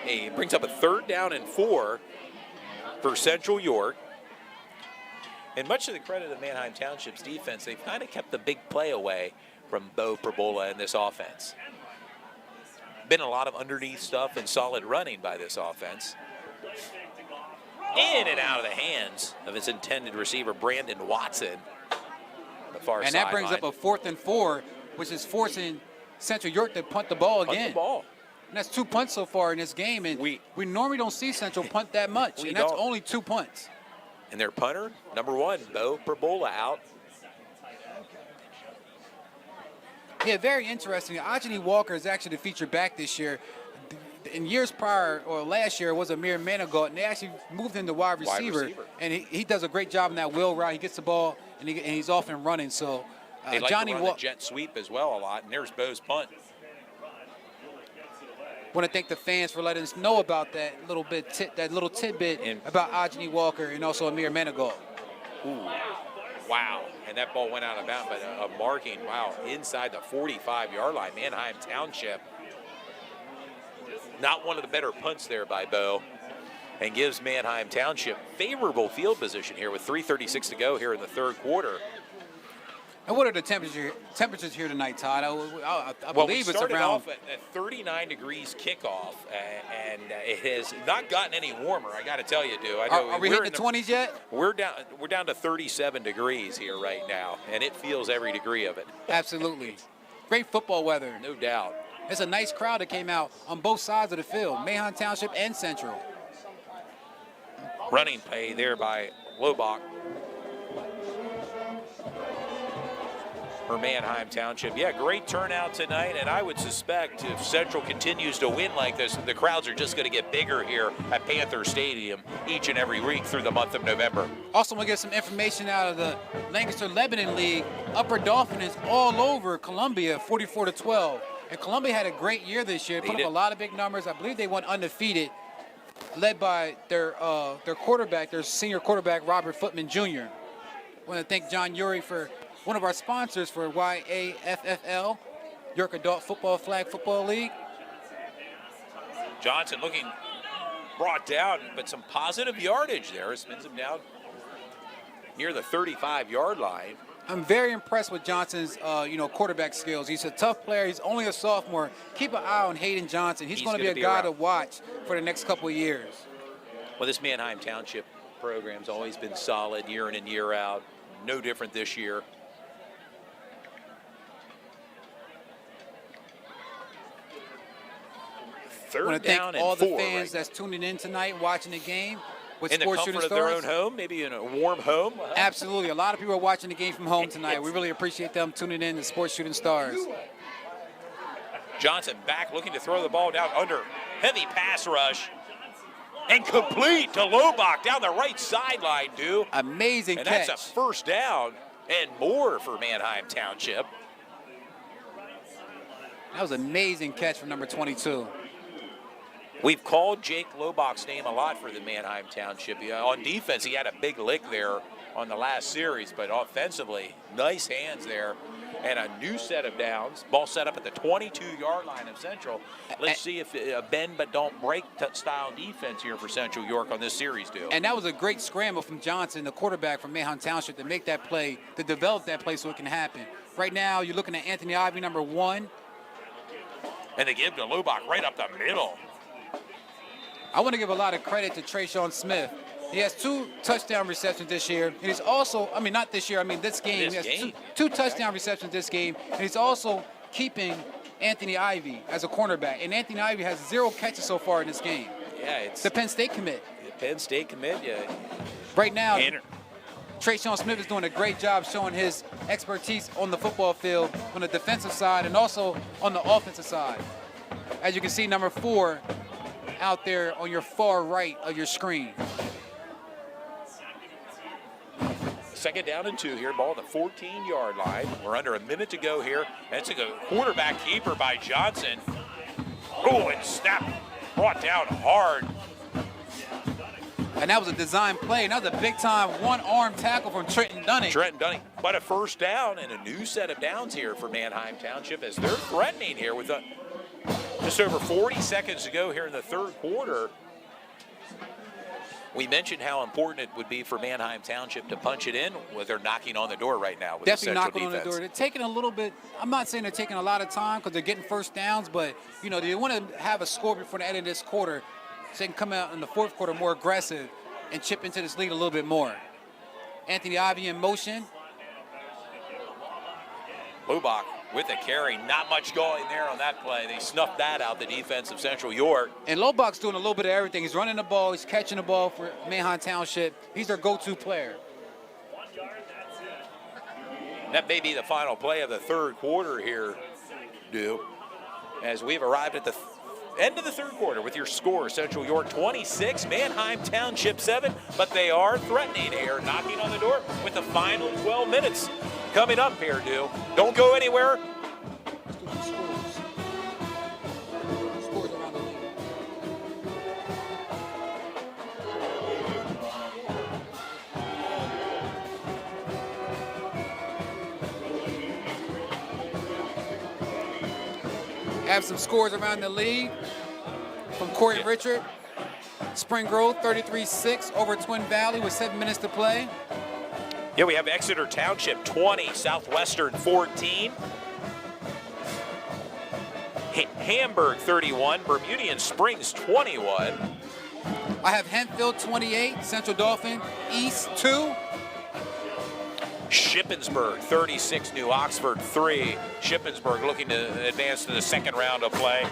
Hey, it brings up a 3rd down and 4 for Central York. And much to the credit of Manheim Township's defense, they've kind of kept the big play away from Bo Prabula in this offense. Been a lot of underneath stuff and solid running by this offense. In and out of the hands of his intended receiver, Brandon Watson. The far and that brings up a 4th and 4, which is forcing Central York to punt the ball again. Punt the ball. And that's 2 punts so far in this game, and we normally don't see Central punt that much, and that's only 2 punts. And their punter, number 1, Bo Prabula, out. Yeah, very interesting. Ajani Walker is actually the feature back this year. In years prior, or last year, it was Amir Manigault, and they actually moved him to wide receiver. And he does a great job in that wheel route. He gets the ball, and he's off and running. So they like to run the jet sweep as well a lot, and there's Bo's punt. Want to thank the fans for letting us know about that little tidbit about Ajani Walker and also Amir Manigault. Ooh, wow. And that ball went out of bounds, but a marking, wow, inside the 45-yard line. Manheim Township. Not one of the better punts there by Bo, and gives Manheim Township favorable field position here with 3:36 to go here in the 3rd quarter. And what are the temperatures here tonight, Todd? I believe it's around. Off at 39 degrees kickoff, and it has not gotten any warmer. I got to tell you, dude. Are we hitting the 20s yet? We're down to 37 degrees here right now, and it feels every degree of it. Absolutely, great football weather. No doubt. It's a nice crowd that came out on both sides of the field, Manheim Township and Central. Running play there by Lobach. For Manheim Township. Yeah, great turnout tonight, and I would suspect if Central continues to win like this, the crowds are just going to get bigger here at Panther Stadium each and every week through the month of November. Also, we'll get some information out of the Lancaster-Lebanon League. Upper Dauphin is all over Columbia, 44-12. And Columbia had a great year this year. They put up a lot of big numbers. I believe they went undefeated, led by their quarterback, their senior quarterback, Robert Footman Jr. I want to thank John Urey for one of our sponsors for YAFFL, York Adult Football Flag Football League. Johnson looking brought down, but some positive yardage there. It spins him down near the 35-yard line. I'm very impressed with Johnson's, quarterback skills. He's a tough player. He's only a sophomore. Keep an eye on Hayden Johnson. He's going to be a guy to watch for the next couple of years. Well, this Manheim Township program's always been solid year in and year out. No different this year. I want to thank all the fans that's tuning in tonight, watching the game with Sports Shooting Stars. In the comfort of their own home, maybe in a warm home. Absolutely. A lot of people are watching the game from home tonight. We really appreciate them tuning in to Sports Shooting Stars. Johnson back looking to throw the ball down under. Heavy pass rush. And complete to Lobach down the right sideline, dude. Amazing catch. And that's a 1st down and more for Manheim Township. That was an amazing catch from number 22. We've called Jake Lobach's name a lot for the Manheim Township. On defense, he had a big lick there on the last series, but offensively, nice hands there. And a new set of downs. Ball set up at the 22-yard line of Central. Let's see if a bend but don't break style defense here for Central York on this series, do. And that was a great scramble from Johnson, the quarterback from Manheim Township, to make that play, to develop that play so it can happen. Right now, you're looking at Anthony Ivy, number 1. And they give to Lobach right up the middle. I want to give a lot of credit to Trayshawn Smith. He has 2 touchdown receptions this year. And he's also, not this year, this game. He has two touchdown receptions this game. And he's also keeping Anthony Ivy as a cornerback. And Anthony Ivy has 0 catches so far in this game. Yeah, it's the Penn State commit. The Penn State commit, yeah. Right now, Trayshawn Smith is doing a great job showing his expertise on the football field, on the defensive side, and also on the offensive side. As you can see, number 4 out there on your far right of your screen. second down and 2 here. Ball at the 14-yard line. We're under a minute to go here. That's a good quarterback keeper by Johnson. Oh, and snap. Brought down hard. And that was a design play. And that was a big-time one-arm tackle from Trenton Dunning. But a first down and a new set of downs here for Manheim Township as they're threatening here with just over 40 seconds to go here in the third quarter. We mentioned how important it would be for Manheim Township to punch it in. Well, they're knocking on the door right now with Definitely the central knocking defense. on the door. They're taking a little bit. I'm not saying they're taking a lot of time because they're getting first downs, but, you know, they want to have a score before the end of this quarter so they can come out in the fourth quarter more aggressive and chip into this lead a little bit more. Anthony Ivy in motion. Lobach with a carry. Not much going there on that play. They snuffed that out, the defense of Central York. And Lobach's doing a little bit of everything. He's running the ball. He's catching the ball for Manheim Township. He's their go-to player. That may be the final play of the third quarter here, Dew, as we've arrived at the end of the third quarter with your score. Central York 26, Manheim Township 7, but they are threatening here, knocking on the door with the final 12 minutes coming up here, Dew. Don't go anywhere. Scores around the league. Have some scores around the league from Corey Richard. Spring Grove 33-6 over Twin Valley with 7 minutes to play. Yeah, we have Exeter Township 20, Southwestern 14. Hamburg 31, Bermudian Springs 21. I have Hempfield 28, Central Dauphin East 2. Shippensburg 36, New Oxford 3. Shippensburg looking to advance to the second round of play.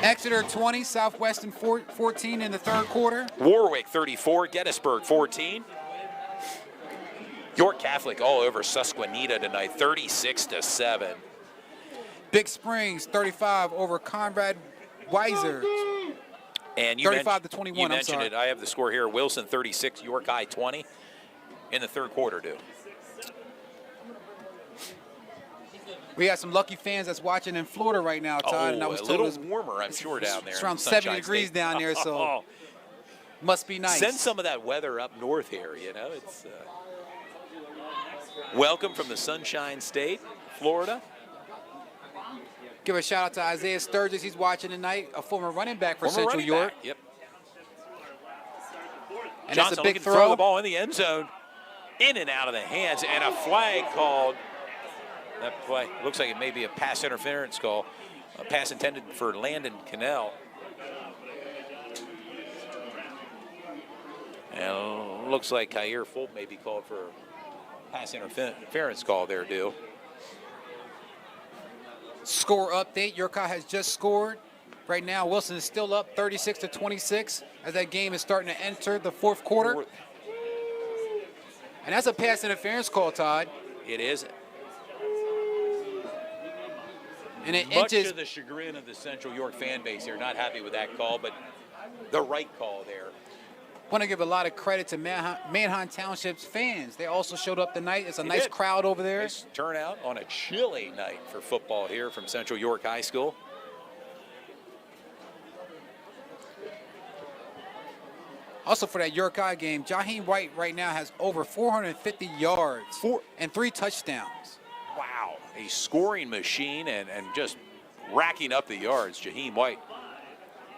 Exeter 20, Southwestern 14 in the third quarter. Warwick 34, Gettysburg 14. York Catholic all over Susquehanna tonight, 36-7. Big Springs 35 over Conrad Weiser. And you 35-21. You mentioned it. I have the score here. Wilson 36, York High 20 in the third quarter, Dew. We got some lucky fans that's watching in Florida right now, Todd. And I was a told little warmer, I'm sure, down there. It's around Sunshine 70 degrees State. down there, so must be nice. Send some of that weather up north here, you know. It's welcome from the Sunshine State, Florida. Give a shout out to Isaiah Sturgis. He's watching tonight, a former running back for Central York. Yep. And Johnson that's a big looking to throw the throw. ball in the end zone, in and out of the hands, and a flag called. That play looks like it may be a pass interference call. A pass intended for Landon Cannell. And looks like Kyer Fulp may be called for a pass interference call there, Dew. Score update. York High has just scored. Right now, Wilson is still up 36-26 as that game is starting to enter the fourth quarter. And that's a pass interference call, Todd. It is. And it Much inches. to the chagrin of the Central York fan base here, not happy with that call, but the right call there. Want to give a lot of credit to Manheim Township's fans. They also showed up tonight. It's a nice did. crowd over there. Nice turnout on a chilly night for football here from Central York High School. Also for that York High game, Jaheim White right now has over 450 yards and 3 touchdowns. Wow, a scoring machine and just racking up the yards. Jaheim White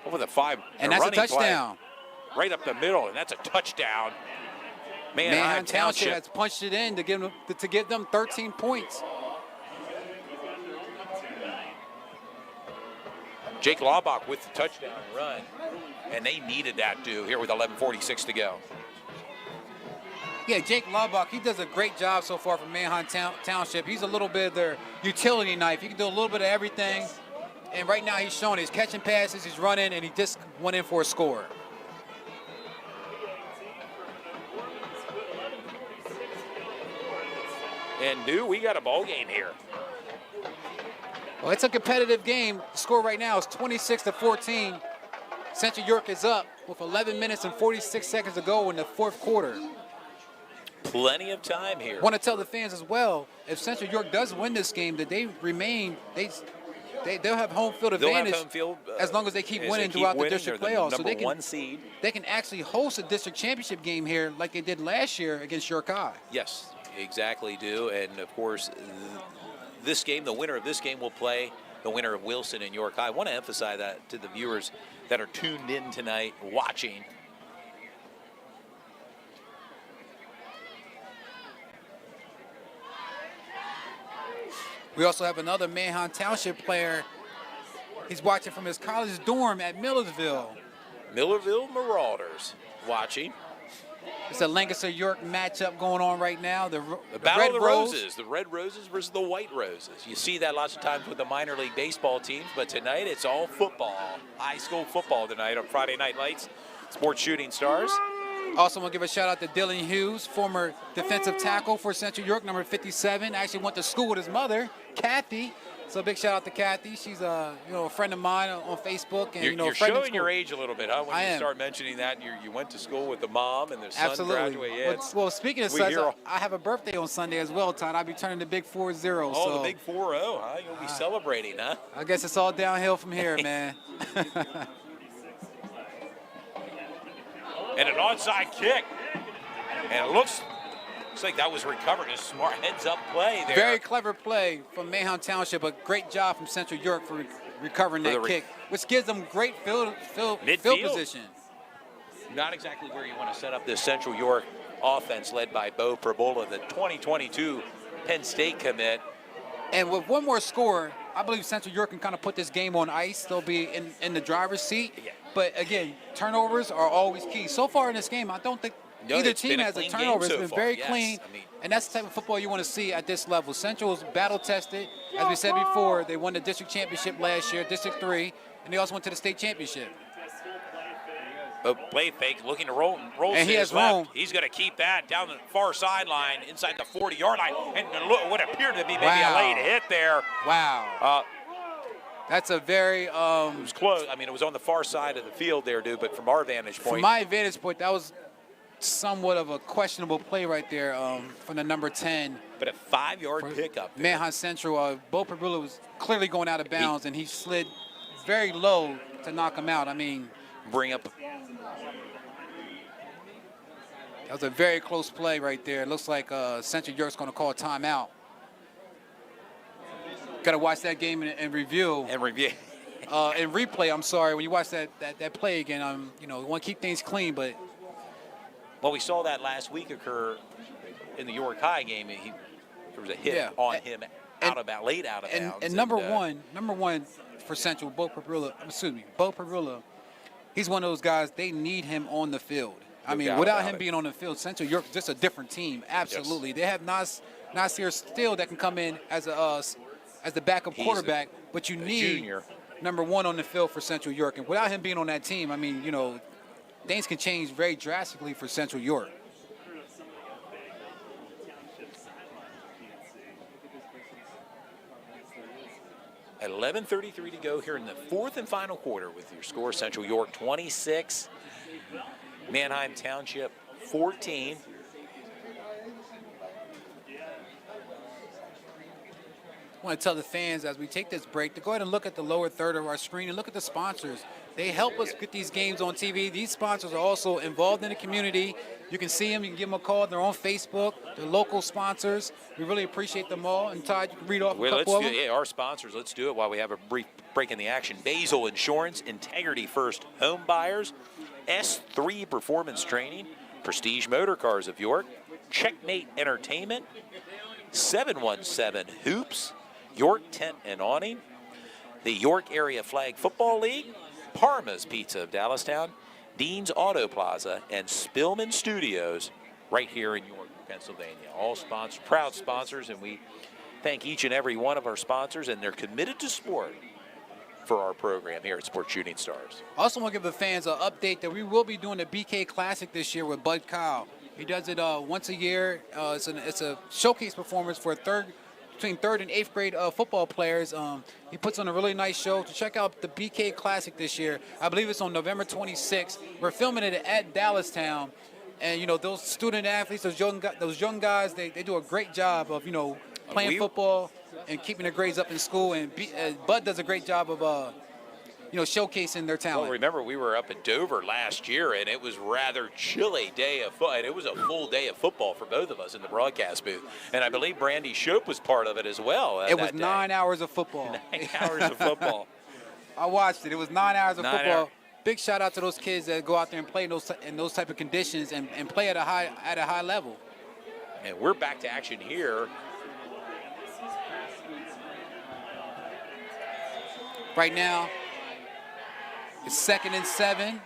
over the 5. And that's a touchdown. Right up the middle, and that's a touchdown. Manheim Township has punched it in to give them 13 points. Jake Laubach with the touchdown run, and they needed that too here with 11:46 to go. Yeah, Jake Laubach, he does a great job so far for Manheim Township. He's a little bit of their utility knife. He can do a little bit of everything. And right now he's showing he's catching passes, he's running, and he just went in for a score. And we got a ball game here. Well, it's a competitive game. The score right now is 26-14. Central York is up with 11 minutes and 46 seconds to go in the fourth quarter. Plenty of time here. Want to tell the fans as well, if Central York does win this game, that they'll have home field advantage. They'll have home field, as long as they keep winning throughout the district playoffs. So they can, one seed. They can actually host a district championship game here like they did last year against York High. Yes, exactly do. And, of course, this game, the winner of this game will play the winner of Wilson and York High. I want to emphasize that to the viewers that are tuned in tonight watching. We also have another Manheim Township player. He's watching from his college dorm at Millersville. Millerville Marauders watching. It's a Lancaster-York matchup going on right now. The Battle Red of the Rose. Roses. The Red Roses versus the White Roses. You see that lots of times with the minor league baseball teams, but tonight it's all football. High school football tonight on Friday Night Lights. Sports Shooting Stars. Also want to give a shout out to Dylan Hughes, former defensive tackle for Central York, number 57. Actually went to school with his mother, Kathy. So big shout out to Kathy. She's a friend of mine on Facebook, and you're friend showing your age a little bit, huh? When you start mentioning that, you went to school with the mom and the son. Absolutely. Graduated. Yeah, well, speaking of sons, I have a birthday on Sunday as well, Todd. I'll be turning the big 40. Oh, so, the big 40, huh? You'll be celebrating, huh? I guess it's all downhill from here, man. And an onside kick. And it looks like that was recovered. A smart heads-up play there. Very clever play from Manheim Township. A great job from Central York for recovering that kick, which gives them great field position. Not exactly where you want to set up this Central York offense led by Bo Perbola, the 2022 Penn State commit. And with one more score, I believe Central York can kind of put this game on ice. They'll be in the driver's seat. Yeah. But, again, turnovers are always key. So far in this game, I don't think either team has a turnover. It's been very clean, and that's the type of football you want to see at this level. Central's battle-tested. As we said before, they won the district championship last year, District 3, and they also went to the state championship. Play fake, looking to roll and he has left. room. He's going to keep that down the far sideline, inside the 40-yard line, and look what appeared to be maybe a late hit there. Wow. That's a very it was close. I mean, it was on the far side of the field there, dude. But from our vantage point, from my vantage point, that was somewhat of a questionable play right there from the number 10. But a 5-yard pickup. Manheim Central. Bo Perbola was clearly going out of bounds, and he slid very low to knock him out. I mean, bring up. That was a very close play right there. It looks like Central York's going to call a timeout. Got to watch that game in review. And review. In replay, I'm sorry. When you watch that play again, you want to keep things clean, but. Well, we saw that last week occur in the York High game. There was a hit on him late out of bounds. And number one for Central, Bo Perbola, he's one of those guys, they need him on the field. I mean, without him being on the field, Central York is just a different team. Absolutely. Yes. They have Nasir Steele that can come in as the backup quarterback, but you need number one on the field for Central York. And without him being on that team, I mean, things can change very drastically for Central York. At 11:33 to go here in the fourth and final quarter with your score, Central York 26, Manheim Township 14. I want to tell the fans as we take this break to go ahead and look at the lower third of our screen and look at the sponsors. They help us get these games on TV. These sponsors are also involved in the community. You can see them. You can give them a call. They're on Facebook. They're local sponsors. We really appreciate them all. And Todd, you can read off a couple of them. Yeah, our sponsors. Let's do it while we have a brief break in the action. Basil Insurance, Integrity First Home Buyers, S3 Performance Training, Prestige Motor Cars of York, Checkmate Entertainment, 717 Hoops, York Tent and Awning, the York Area Flag Football League, Parma's Pizza of Dallastown, Dean's Auto Plaza, and Spillman Studios right here in York, Pennsylvania. All proud sponsors, and we thank each and every one of our sponsors, and they're committed to sport for our program here at Sports Shooting Stars. Also want to give the fans an update that we will be doing the BK Classic this year with Bud Kyle. He does it once a year. It's a showcase performance for between 3rd and 8th grade football players. He puts on a really nice show. To check out the BK Classic this year, I believe it's on November 26th. We're filming it at Dallastown, And you know, those student athletes, those young guys, they do a great job of, you know, playing football and keeping their grades up in school. And Bud does a great job of you know, showcasing their talent. Well, remember, we were up at Dover last year, and it was rather chilly day of football. It was a full day of football for both of us in the broadcast booth. And I believe Brandy Shope was part of it as well. It was 9 hours of football. 9 hours of football. I watched it. It was 9 hours of football. Big shout out to those kids that go out there and play in those type of conditions and play at a high level. And we're back to action here. Right now, it's 2nd and 7.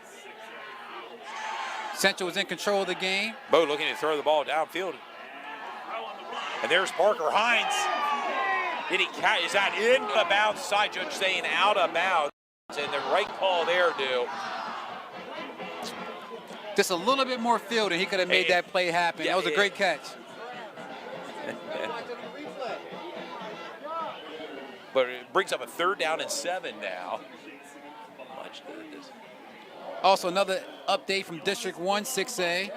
Central is in control of the game. Bo looking to throw the ball downfield. And there's Parker Hines. Is that in the bounds? Side judge saying out of bounds. And the right call there, Just a little bit more field, and he could have made that play happen. Yeah, that was a great catch. But it brings up a 3rd down and 7 now. Also, another update from District 1, 6A.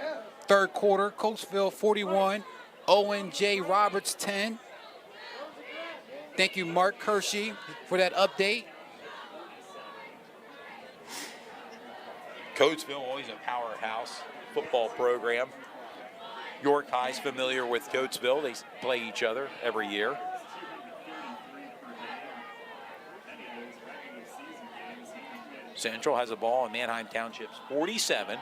3rd quarter, Coatesville 41, Owen J. Roberts 10. Thank you, Mark Kershey, for that update. Coatesville, always a powerhouse football program. York High's familiar with Coatesville. They play each other every year. Central has a ball in Manheim Township's 47.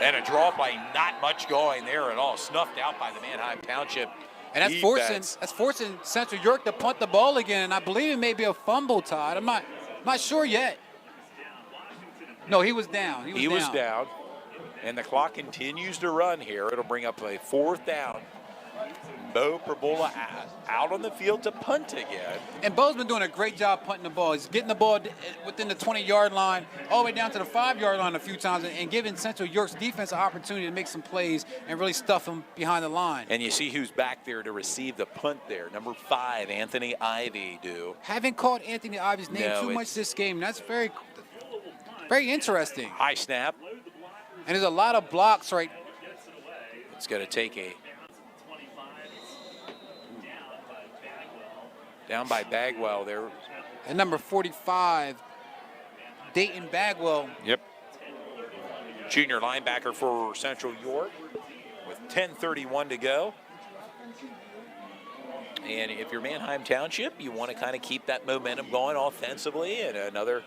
And a draw play, not much going there at all. Snuffed out by the Manheim Township. And that's forcing Central York to punt the ball again. And I believe it may be a fumble, Todd. I'm not sure yet. No, he was down. He was down. And the clock continues to run here. It'll bring up a 4th down. Bo Perbola out on the field to punt again. And Bo's been doing a great job punting the ball. He's getting the ball within the 20-yard line, all the way down to the 5-yard line a few times, and giving Central York's defense an opportunity to make some plays and really stuff them behind the line. And you see who's back there to receive the punt there. Number 5, Anthony Ivy, Haven't called Anthony Ivy's name too much this game. That's very, very interesting. High snap. And there's a lot of blocks right. It's going to take a down by Bagwell there. And number 45, Dayton Bagwell. Yep. Junior linebacker for Central York with 10:31 to go. And if you're Manheim Township, you want to kind of keep that momentum going offensively, and another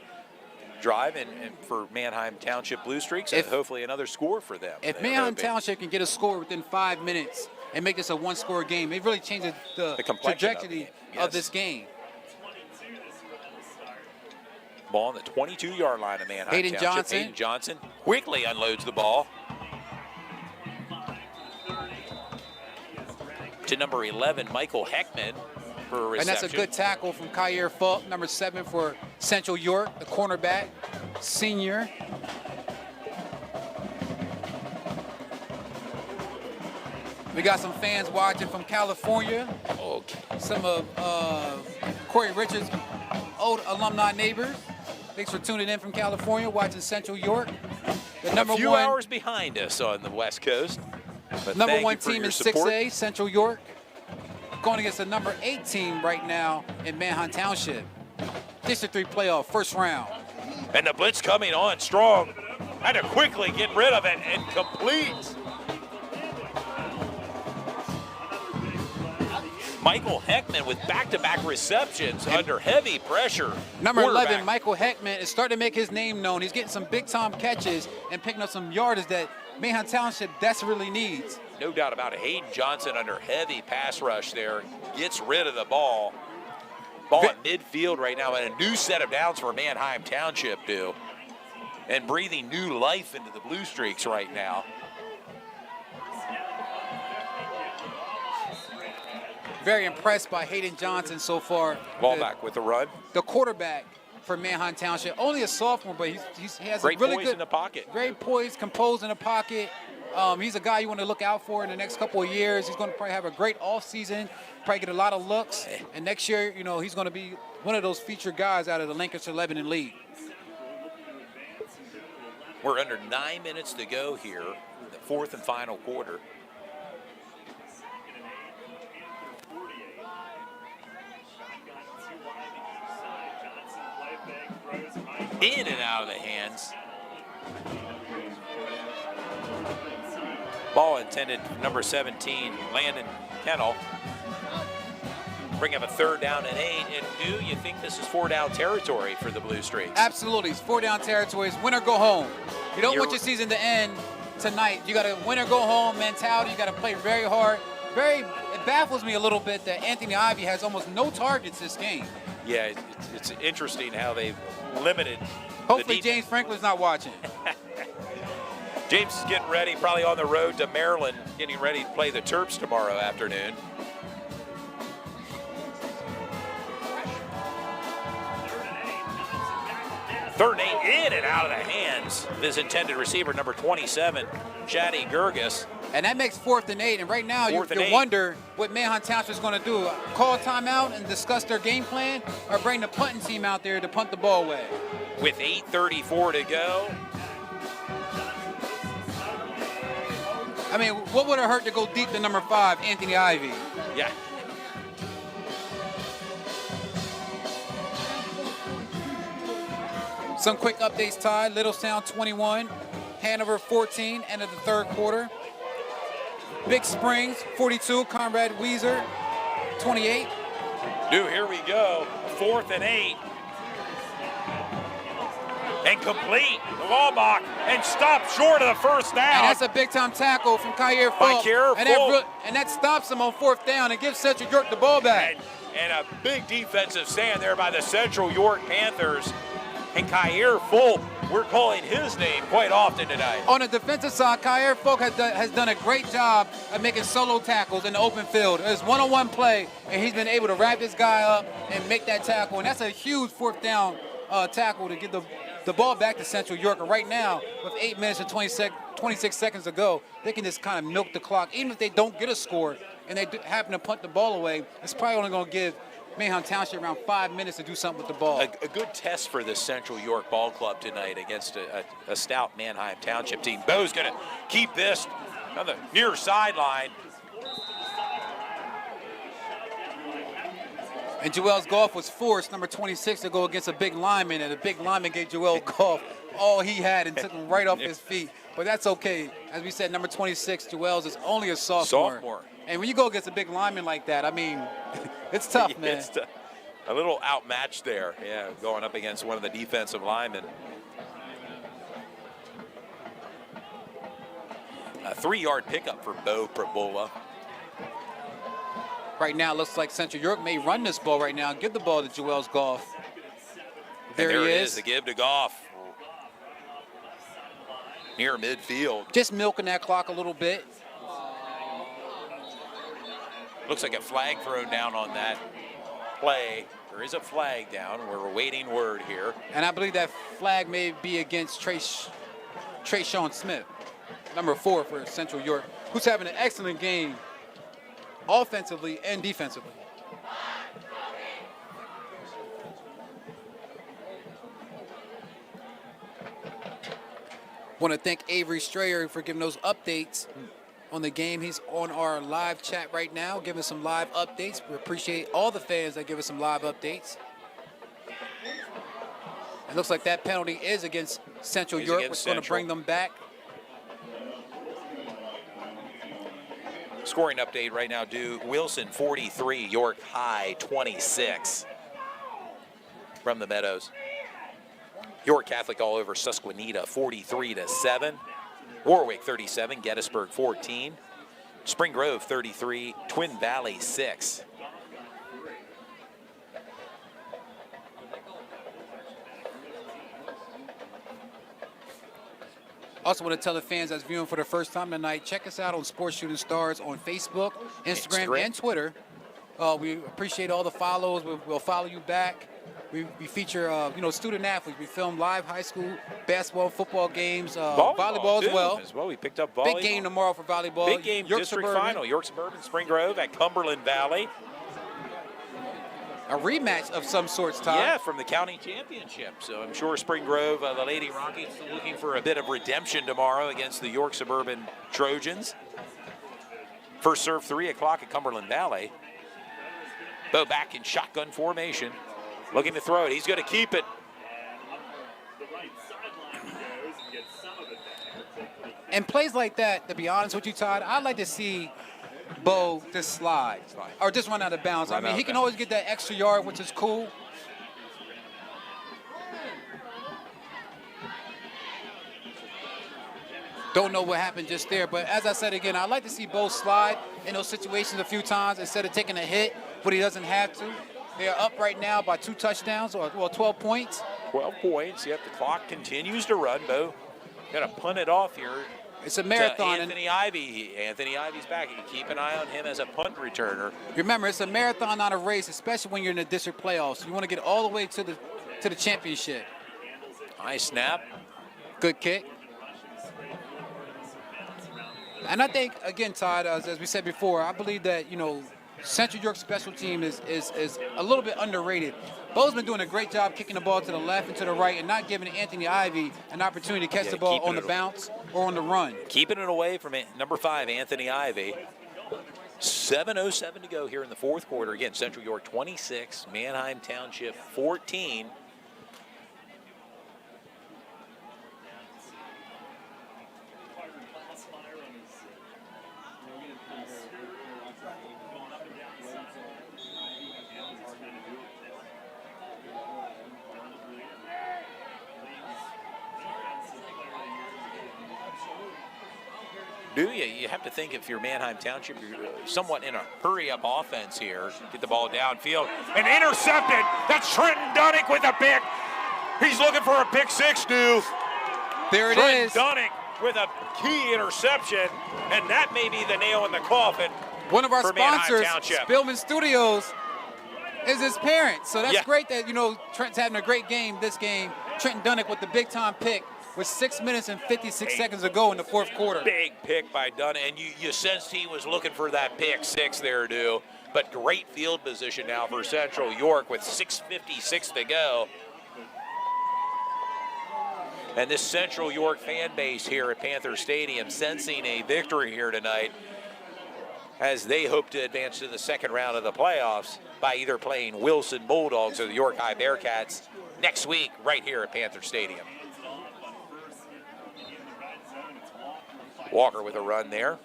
drive and for Manheim Township Blue Streaks, and hopefully another score for them. If Manheim Township can get a score within 5 minutes and make this a one-score game, it really changes the trajectory of this game. Ball on the 22-yard line of Manheim Township. Hayden Johnson quickly unloads the ball to number 11, Michael Heckman, for a reception. And that's a good tackle from Kyer Falk, number 7 for Central York, the cornerback, senior. We got some fans watching from California. Okay. Some of Corey Richards' old alumni neighbors. Thanks for tuning in from California, watching Central York. The number a few one, hours behind us on the West Coast. But number 1 team in 6A, Central York, going against the number 8 team right now in Manheim Township. District 3 playoff, first round. And the blitz coming on strong. Had to quickly get rid of it and complete. Michael Heckman with back-to-back receptions under heavy pressure. Number 11, Michael Heckman, is starting to make his name known. He's getting some big-time catches and picking up some yardage that Manheim Township desperately needs. No doubt about it. Hayden Johnson under heavy pass rush there. Gets rid of the ball. Ball at midfield right now, and a new set of downs for Manheim Township, and breathing new life into the Blue Streaks right now. Very impressed by Hayden Johnson so far. Ball back with the run. The quarterback for Manheim Township, only a sophomore, but he has great a really poise good in the pocket. Great poise, composed in the pocket. He's a guy you want to look out for in the next couple of years. He's going to probably have a great offseason, probably get a lot of looks. And next year, he's going to be one of those featured guys out of the Lancaster Lebanon League. We're under 9 minutes to go here, the fourth and final quarter. In and out of the hands. Ball intended for number 17, Landon Kennel. Bring up a 3rd down and 8. And do you think this is 4-down territory for the Blue Streaks? Absolutely. It's 4-down territory. It's win or go home. You don't want your season to end tonight. You got to win or go home mentality. You got to play very hard. It baffles me a little bit that Anthony Ivy has almost no targets this game. Yeah, it's interesting how they've limited. Hopefully James Franklin's not watching. James is getting ready, probably on the road to Maryland, getting ready to play the Terps tomorrow afternoon. Third and 8, in and out of the hands. This intended receiver, number 27, Shadi Gurgis. And that makes 4th and 8. And right now, you wonder what Manheim Township is going to do. Call a timeout and discuss their game plan, or bring the punting team out there to punt the ball away. With 8:34 to go. I mean, what would it hurt to go deep to number 5, Anthony Ivy? Yeah. Some quick updates, Ty. Littlestown 21, Hanover 14, end of the 3rd quarter. Big Springs 42, Conrad Weiser 28. Here we go. 4th and 8. And complete. Walbach and stopped short of the 1st down. And that's a big-time tackle from Kyer Folk. And that stops him on 4th down and gives Central York the ball back. And a big defensive stand there by the Central York Panthers. And Kyer Folk, we're calling his name quite often tonight. On the defensive side, Kyer Folk has done a great job of making solo tackles in the open field. It's one-on-one play, and he's been able to wrap this guy up and make that tackle. And that's a huge 4th down tackle to get the ball back to Central York. And right now, with 8 minutes and 26 seconds to go, they can just kind of milk the clock. Even if they don't get a score and they happen to punt the ball away, it's probably only going to give Manheim Township around 5 minutes to do something with the ball. A good test for the Central York Ball Club tonight against a stout Manheim Township team. Bo's going to keep this on the near sideline. And Joel's Goff was forced, number 26, to go against a big lineman, and the big lineman gave Joel Goff all he had and took him right off his feet. But that's okay. As we said, number 26, Joel's is only a sophomore. And when you go against a big lineman like that, I mean, it's tough, man. It's a little outmatched there, going up against one of the defensive linemen. A 3-yard pickup for Bo Prabola. Right now, it looks like Central York may run this ball right now and give the ball to Joel's Goff. There he is. The give to Goff. Near midfield. Just milking that clock a little bit. Looks like a flag thrown down on that play. There is a flag down. We're awaiting word here. And I believe that flag may be against Trayshawn Smith, number 4 for Central York, who's having an excellent game offensively and defensively. Want to thank Avery Strayer for giving those updates on the game. He's on our live chat right now, giving some live updates. We appreciate all the fans that give us some live updates. It looks like that penalty is against Central York, which is going to bring them back. Scoring update right now, Wilson 43, York High 26 from the Meadows. York Catholic all over Susquehanna 43-7. Warwick 37, Gettysburg 14. Spring Grove 33, Twin Valley 6. Also want to tell the fans that's viewing for the first time tonight, check us out on Sports Shooting Stars on Facebook, Instagram, and Twitter. We appreciate all the follows. We'll follow you back. We feature, student athletes. We film live high school basketball, football games, volleyball as well. We picked up volleyball. Big game tomorrow for volleyball. Big game, York district final. York Suburban, Spring Grove at Cumberland Valley. a rematch of some sorts, Todd. Yeah, from the county championship. So I'm sure Spring Grove, the Lady Rockets, looking for a bit of redemption tomorrow against the York Suburban Trojans. First serve, 3 o'clock at Cumberland Valley. Bo back in shotgun formation, looking to throw it. He's going to keep it. And plays like that, to be honest with you, Todd, I'd like to see Bo just slide or just run out of bounds. I mean, he can always get that extra yard, which is cool. Don't know what happened just there, but as I said again, I'd like to see Bo slide in those situations a few times instead of taking a hit when he doesn't have to. They are up right now by 2 touchdowns, or 12 points. 12 points. Yep, the clock continues to run. Bo going to punt it off here. It's a marathon. Anthony Ivy. Anthony Ivy's back. You can keep an eye on him as a punt returner. Remember, it's a marathon, not a race, especially when you're in the district playoffs. You want to get all the way to the championship. Nice snap. Good kick. And I think, again, Todd, as we said before, I believe that, Central York's special team is a little bit underrated. Bo's been doing a great job kicking the ball to the left and to the right and not giving Anthony Ivy an opportunity to catch the ball on the bounce or on the run. Keeping it away from number 5, Anthony Ivy. 7:07 to go here in the fourth quarter. Again, Central York 26, Manheim Township 14. You have to think if you're Manheim Township, you're somewhat in a hurry-up offense here. Get the ball downfield. And intercepted. That's Trenton Dunnick with a pick. He's looking for a pick 6, Stu. There it is. Trenton Dunnick with a key interception, and that may be the nail in the coffin. One of our for Manheim sponsors, Township. Spillman Studios, is his parents. So that's great that, Trent's having a great game this game. Trenton Dunnick with the big-time pick with 6 minutes and 56 seconds to go in the fourth quarter. Big pick by Dunn, and you sensed he was looking for that pick 6 there, Dew. But great field position now for Central York with 6:56 to go. And this Central York fan base here at Panther Stadium sensing a victory here tonight as they hope to advance to the second round of the playoffs by either playing Wilson Bulldogs or the York High Bearcats next week right here at Panther Stadium. Walker with a run there.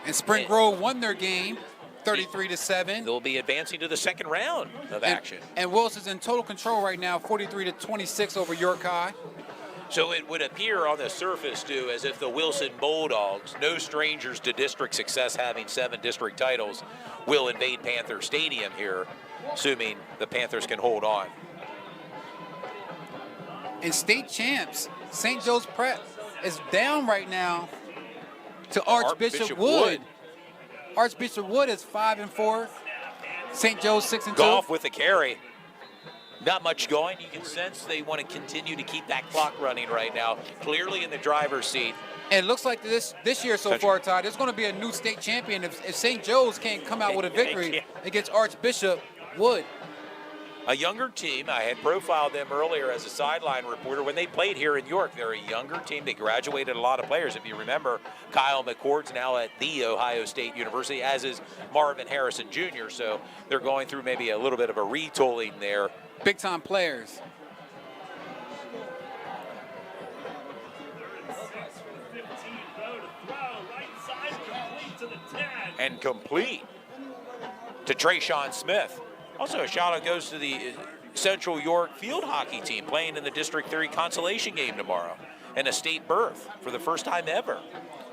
And Spring Grove won their game 33-7. They'll be advancing to the second round of action. And Wilson's in total control right now, 43-26 over York High. So it would appear on the surface, too, as if the Wilson Bulldogs, no strangers to district success, having 7 district titles, will invade Panther Stadium here, assuming the Panthers can hold on. And state champs, St. Joe's Prep is down right now to Archbishop Wood. Archbishop Wood is 5-4. St. Joe's 6-2. Golf with the carry. Not much going. You can sense they want to continue to keep that clock running right now. Clearly in the driver's seat. And it looks like this year so far, Todd, there's going to be a new state champion if St. Joe's can't come out with a victory against Archbishop Wood. A younger team. I had profiled them earlier as a sideline reporter when they played here in York. They're a younger team. They graduated a lot of players. If you remember, Kyle McCord's now at The Ohio State University, as is Marvin Harrison Jr. So they're going through maybe a little bit of a retooling there. Big-time players. And complete to Trayshawn Smith. Also, a shout-out goes to the Central York field hockey team playing in the District 3 consolation game tomorrow and a state berth for the first time ever.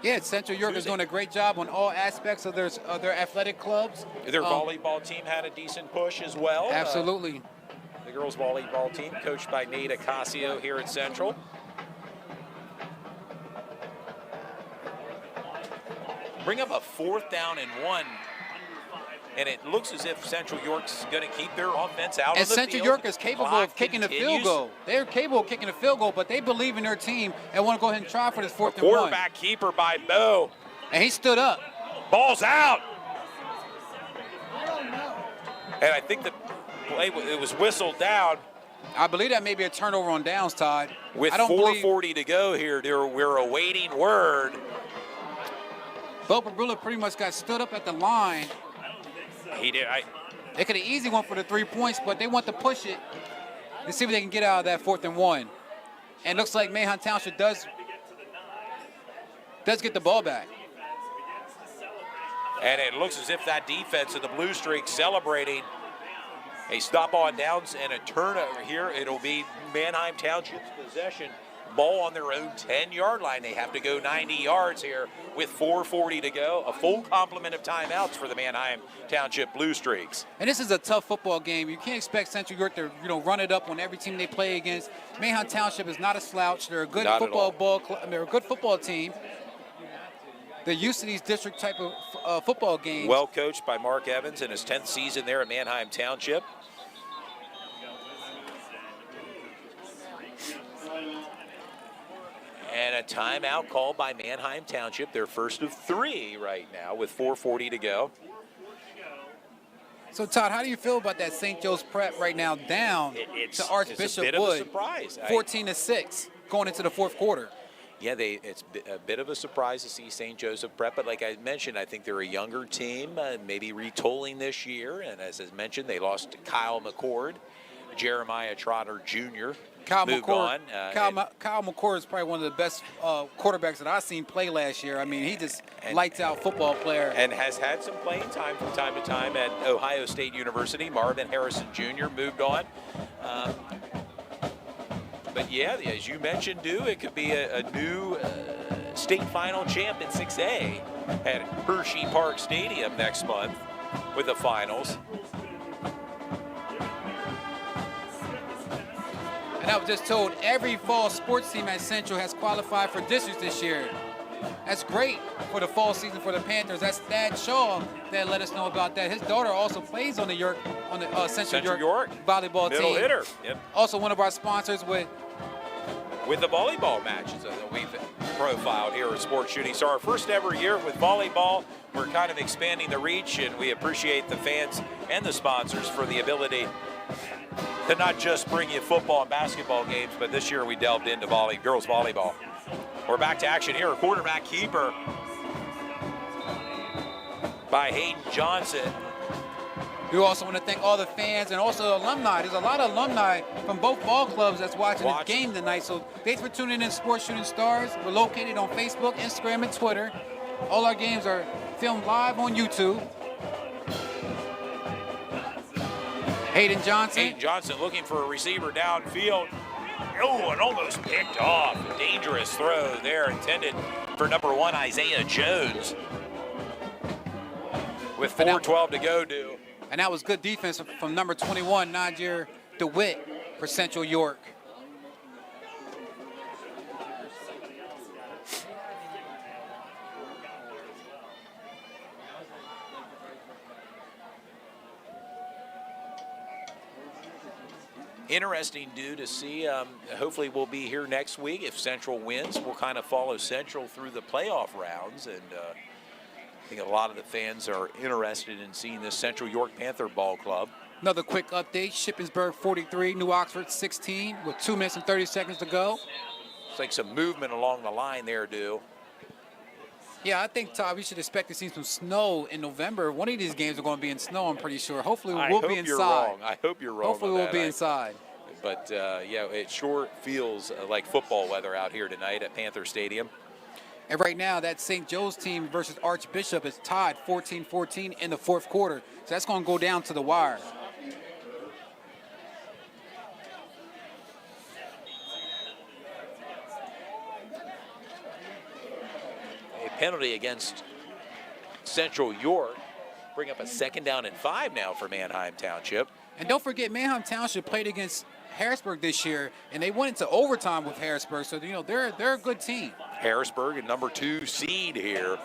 Yeah, Central York is doing a great job on all aspects of their athletic clubs. Their volleyball team had a decent push as well. Absolutely. The girls' volleyball team, coached by Nate Acasio here at Central. Bring up a 4th down and 1. And it looks as if Central York's going to keep their offense out of the field. And Central York is capable of kicking a field goal. They're capable of kicking a field goal, but they believe in their team and want to go ahead and try for this 4th and 1. Quarterback keeper by Bo. And he stood up. Ball's out. And I think the play, it was whistled down. I believe that may be a turnover on downs, Todd. With I don't 4:40 to go here, we're awaiting word. Bo Brula pretty much got stood up at the line. He did. They could have easily went for the 3 points, but they want to push it to see if they can get out of that 4th and 1. And looks like Manheim Township does get the ball back. And it looks as if that defense of the Blue Streak celebrating a stop on downs and a turnover here. It'll be Manheim Township's possession. Ball on their own 10-yard line. They have to go 90 yards here with 4:40 to go. A full complement of timeouts for the Manheim Township Blue Streaks. And this is a tough football game. You can't expect Central York to, run it up on every team they play against. Manheim Township is not a slouch. They're a good they're a good football team. They're used to these district type of football games. Well coached by Mark Evans in his 10th season there at Manheim Township. And a timeout called by Manheim Township, their first of 3 right now with 4:40 to go. So, Todd, how do you feel about that St. Joe's Prep right now down to Archbishop Wood? It's a bit Wood, of a surprise. 14-6 going into the 4th quarter. Yeah, it's a bit of a surprise to see St. Joseph Prep, but like I mentioned, I think they're a younger team, maybe retooling this year. And as I mentioned, they lost Kyle McCord, Jeremiah Trotter Jr. Kyle moved McCord, on. Kyle McCord is probably one of the best quarterbacks that I've seen play last year. I mean, he just lights out football player. And has had some playing time from time to time at Ohio State University. Marvin Harrison Jr. moved on. But yeah, as you mentioned, it could be a new state final champ in 6A at Hershey Park Stadium next month with the finals. And I was just told every fall sports team at Central has qualified for districts this year. That's great for the fall season for the Panthers. That's Thad Shaw that let us know about that. His daughter also plays on the Central York volleyball team. Middle hitter. Yep. Also one of our sponsors with the volleyball matches that we've profiled here at Sports Shooting. So our first ever year with volleyball, we're kind of expanding the reach, and we appreciate the fans and the sponsors for the ability to not just bring you football and basketball games, but this year we delved into girls volleyball. We're back to action here. Quarterback keeper by Hayden Johnson. We also want to thank all the fans and also alumni. There's a lot of alumni from both ball clubs that's watching this game tonight. So thanks for tuning in to Sports Shooting Stars. We're located on Facebook, Instagram, and Twitter. All our games are filmed live on YouTube. Hayden Johnson looking for a receiver downfield. Oh, and almost picked off. A dangerous throw there intended for number 1, Isaiah Jones. With 4:12 to go, And that was good defense from number 21, Najir DeWitt for Central York. Interesting, to see. Hopefully we'll be here next week. If Central wins, we'll kind of follow Central through the playoff rounds. And I think a lot of the fans are interested in seeing this Central York Panther Ball Club. Another quick update, Shippensburg 43, New Oxford 16 with 2 minutes and 30 seconds to go. Looks like some movement along the line there, Yeah, I think, Todd, we should expect to see some snow in November. One of these games are going to be in snow, I'm pretty sure. Hopefully we'll be inside. I hope you're wrong. Hopefully we'll be inside. But, yeah, it sure feels like football weather out here tonight at Panther Stadium. And right now, that St. Joe's team versus Archbishop is tied 14-14 in the 4th quarter. So that's going to go down to the wire. A penalty against Central York. Bring up a 2nd down and 5 now for Manheim Township. And don't forget, Manheim Township played against Harrisburg this year, and they went into overtime with Harrisburg. So, they're a good team. Harrisburg, a number 2 seed here.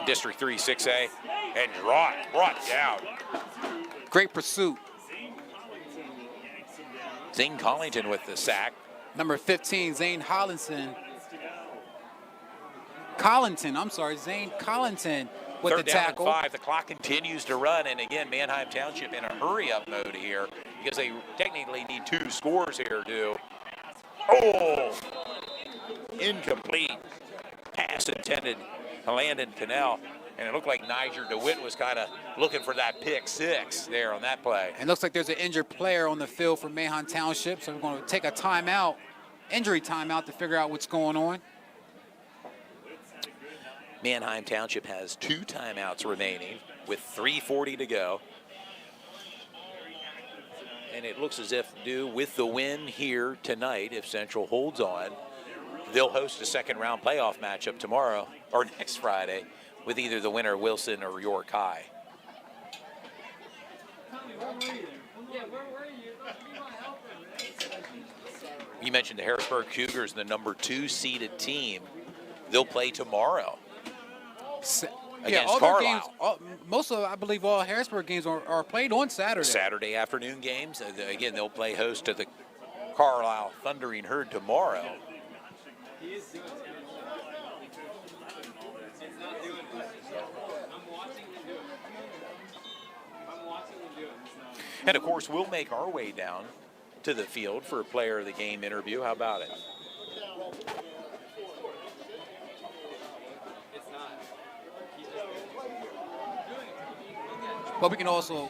District 3, 6A. And brought down. Great pursuit. Zane Collington with the sack. Number 15, Zane Collington. Zane Collington with the Third down and tackle. 5. The clock continues to run, and again, Manheim Township in a hurry-up mode here because they technically need 2 scores here to. Oh, incomplete pass intended to Landon Cannell, and it looked like Niger DeWitt was kind of looking for that pick 6 there on that play. And looks like there's an injured player on the field for Manheim Township, so we're going to take a timeout, injury timeout, to figure out what's going on. Manheim Township has 2 timeouts remaining with 3:40 to go. And it looks as if, with the win here tonight, if Central holds on, they'll host a second-round playoff matchup tomorrow or next Friday with either the winner, Wilson, or York High. You mentioned the Harrisburg Cougars, the number 2 seeded team. They'll play tomorrow against all Carlisle. their games, most of, I believe, all Harrisburg games are played on Saturday. Saturday afternoon games. Again, they'll play host to the Carlisle Thundering Herd tomorrow. And of course, we'll make our way down to the field for a player of the game interview. How about it? But we can also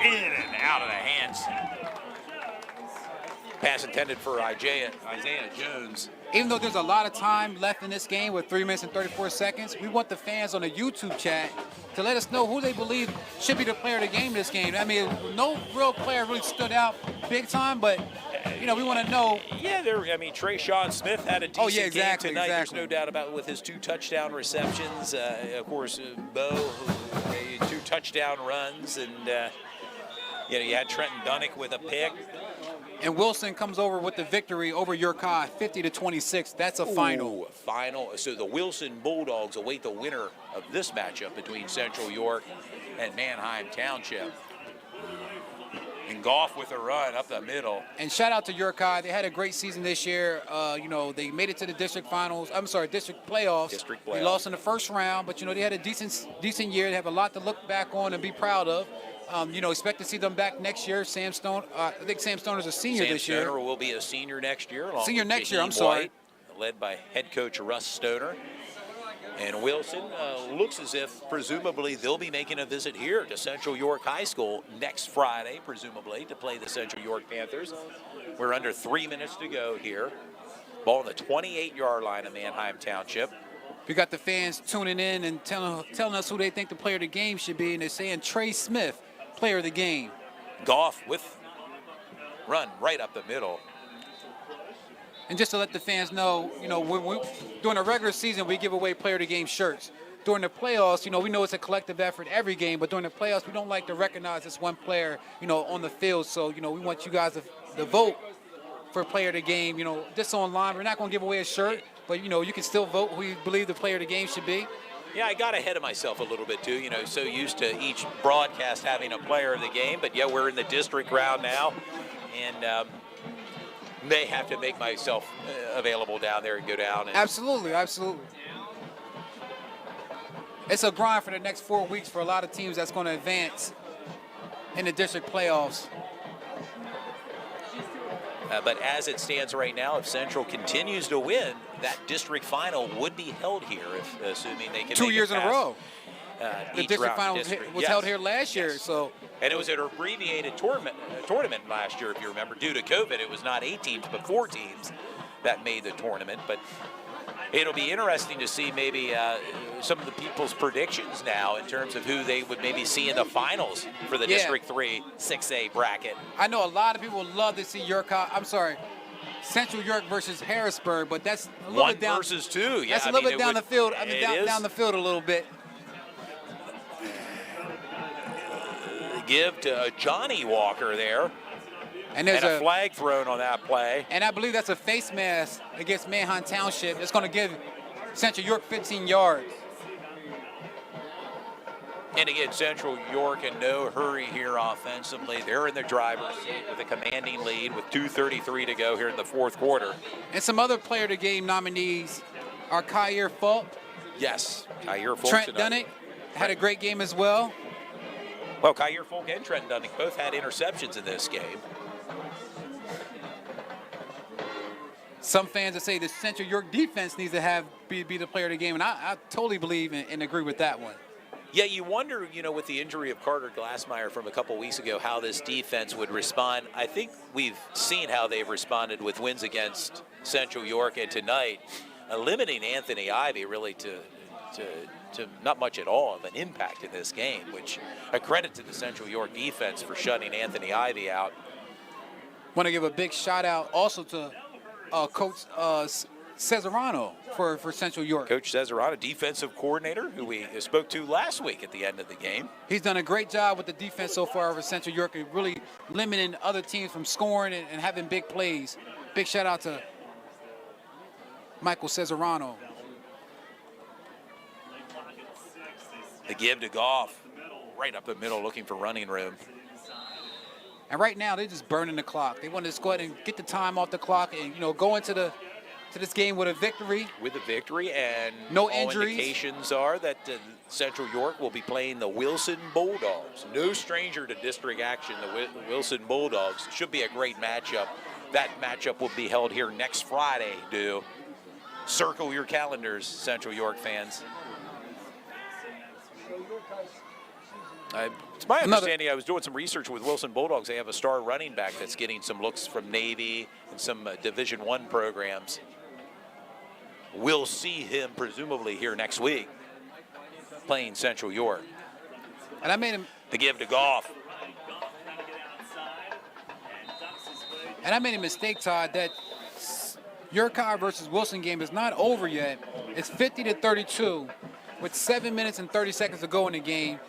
in and out of the hands. Pass intended for Isaiah Jones. even though there's a lot of time left in this game with 3 minutes and 34 seconds, we want the fans on the YouTube chat to let us know who they believe should be the player of the game in this game. I mean, no real player really stood out big time, but, you know, we want to know. Yeah, Trayshawn Smith had a decent game tonight. There's no doubt about it with his 2 touchdown receptions. Of course, Bo, who 2 touchdown runs, and, you had Trenton Dunnick with a pick. And Wilson comes over with the victory over York High, 50-26. That's a final. Final. So the Wilson Bulldogs await the winner of this matchup between Central York and Manheim Township. And Goff with a run up the middle. And shout out to York High. They had a great season this year. They made it to the district playoffs. They lost in the first round, but, they had a decent year. They have a lot to look back on and be proud of. Expect to see them back next year. Sam Stone, I think Sam Stoner is a senior this year. Sam Stoner will be a senior next year. Senior next year, I'm White, sorry. Led by head coach Russ Stoner. And Wilson looks as if, presumably, they'll be making a visit here to Central York High School next Friday, presumably, to play the Central York Panthers. We're under 3 minutes to go here. Ball on the 28-yard line of Manheim Township. We got the fans tuning in and telling us who they think the player of the game should be, and they're saying Trey Smith, player of the game. Goff with run right up the middle. And just to let the fans know, during the regular season, we give away player of the game shirts. During the playoffs, we know it's a collective effort every game, but during the playoffs, we don't like to recognize this one player, on the field. So, we want you guys to vote for player of the game. Just online, we're not going to give away a shirt, but, you can still vote who you believe the player of the game should be. Yeah, I got ahead of myself a little bit, too. So used to each broadcast having a player of the game. But, yeah, we're in the district round now. And may have to make myself available down there and go down. And Absolutely. It's a grind for the next 4 weeks for a lot of teams that's going to advance in the district playoffs. But as it stands right now, if Central continues to win, that district final would be held here, assuming they can 2 make years it in a past, row. The district final was held here last year. Yes. So, and it was an abbreviated tournament last year, if you remember. Due to COVID, it was not 8 teams, but 4 teams that made the tournament. But it'll be interesting to see maybe some of the people's predictions now in terms of who they would maybe see in the finals for the District 3 6A bracket. I know a lot of people would love to see Central York versus Harrisburg, but that's a little bit down. 1 versus 2. Yeah, that's a little bit down the field. Down the field a little bit. Give to Johnny Walker there. And there's a flag thrown on that play. And I believe that's a face mask against Manheim Township. It's going to give Central York 15 yards. And again, Central York in no hurry here offensively. They're in the driver's seat with a commanding lead with 2:33 to go here in the fourth quarter. And some other player of the game nominees are Kyer Fulp. Yes, Kyer Fulp. Trent Dunnick had a great game as well. Well, Kyer Fulp and Trent Dunnick both had interceptions in this game. Some fans that say the Central York defense needs to be the player of the game, and I totally believe and agree with that one. Yeah, you wonder, with the injury of Carter Glassmeyer from a couple weeks ago, how this defense would respond. I think we've seen how they've responded with wins against Central York, and tonight, limiting Anthony Ivy really to not much at all of an impact in this game, which a credit to the Central York defense for shutting Anthony Ivy out. Want to give a big shout out also to Coach Cesarano for Central York. Coach Cesarano, defensive coordinator, who we spoke to last week at the end of the game. He's done a great job with the defense so far for Central York, and really limiting other teams from scoring and having big plays. Big shout out to Michael Cesarano. The give to Goff, right up the middle, looking for running room. And right now, they're just burning the clock. They want to just go ahead and get the time off the clock and, go into this game with a victory. With a victory, and no all injuries. Indications are that Central York will be playing the Wilson Bulldogs. No stranger to district action, the Wilson Bulldogs. Should be a great matchup. That matchup will be held here next Friday, Circle your calendars, Central York fans. It's my understanding, I was doing some research with Wilson Bulldogs. They have a star running back that's getting some looks from Navy and some Division I programs. We'll see him presumably here next week playing Central York. And I made him. The give to Goff. And I made a mistake, Todd, that your Car versus Wilson game is not over yet. It's 50-32 with 7 minutes and 30 seconds to go in the game.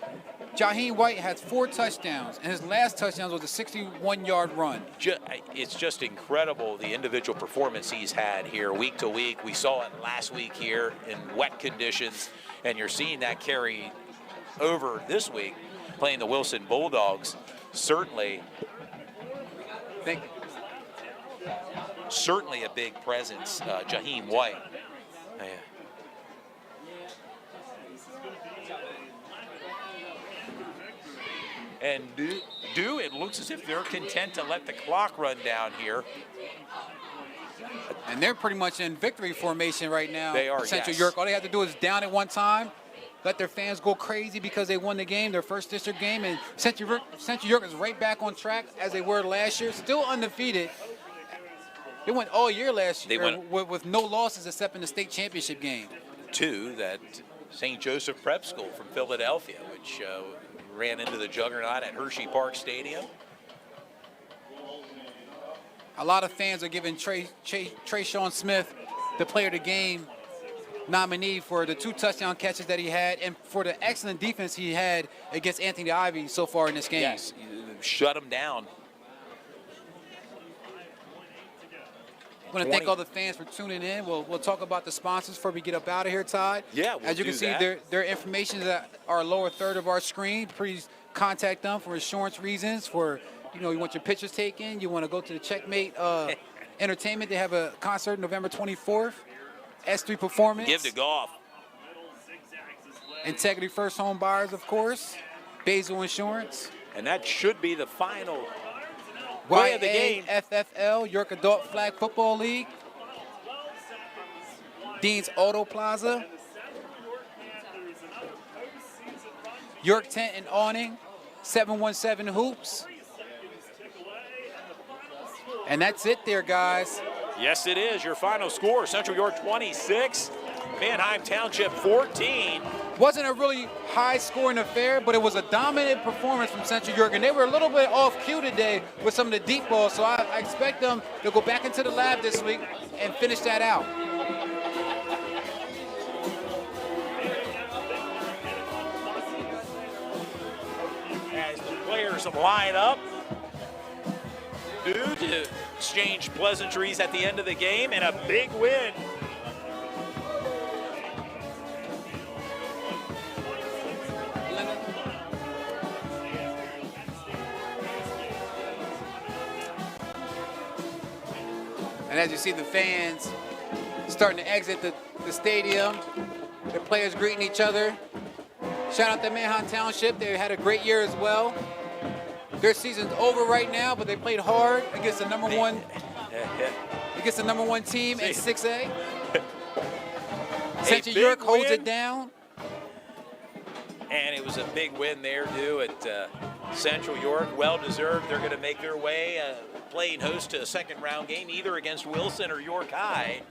Jaheim White has 4 touchdowns, and his last touchdown was a 61-yard run. It's just incredible, the individual performance he's had here week to week. We saw it last week here in wet conditions, and you're seeing that carry over this week, playing the Wilson Bulldogs. Certainly a big presence, Jaheim White. And it looks as if they're content to let the clock run down here. And they're pretty much in victory formation right now. They are, Central yes. York, all they have to do is down at one time, let their fans go crazy because they won the game, their first district game, and Central York is right back on track as they were last year, still undefeated. They went all year last year with no losses except in the state championship game. That St. Joseph Prep School from Philadelphia, which ran into the juggernaut at Hershey Park Stadium. A lot of fans are giving Trayshawn Smith the player of the game nominee for the 2 touchdown catches that he had and for the excellent defense he had against Anthony Ivy so far in this game. Yes, shut him down. I want to thank all the fans for tuning in. We'll talk about the sponsors before we get up out of here, Todd. Yeah, As you can see, their information is at our lower third of our screen. Please contact them for insurance reasons, for, you want your pictures taken, you want to go to the Checkmate Entertainment. They have a concert November 24th. S3 Performance. Give to Goff. Integrity First Home Buyers, of course. Basil Insurance. And that should be the final play of the game. YAFFL, York Adult Flag Football League. Dean's Auto Plaza. York Tent and Awning. 717 Hoops. And that's it there, guys. Yes, it is. Your final score, Central York 26, Manheim Township 14. Wasn't a really high-scoring affair, but it was a dominant performance from Central York, and they were a little bit off cue today with some of the deep balls, so I expect them to go back into the lab this week and finish that out. As the players line up, due to exchange pleasantries at the end of the game, and a big win. And as you see the fans starting to exit the stadium, the players greeting each other. Shout out to Manheim Township. They had a great year as well. Their season's over right now, but they played hard against the number one team in 6A. Central York holds it down. And it was a big win there, too, at Central York. Well-deserved. They're going to make their way playing host to a second-round game, either against Wilson or York High.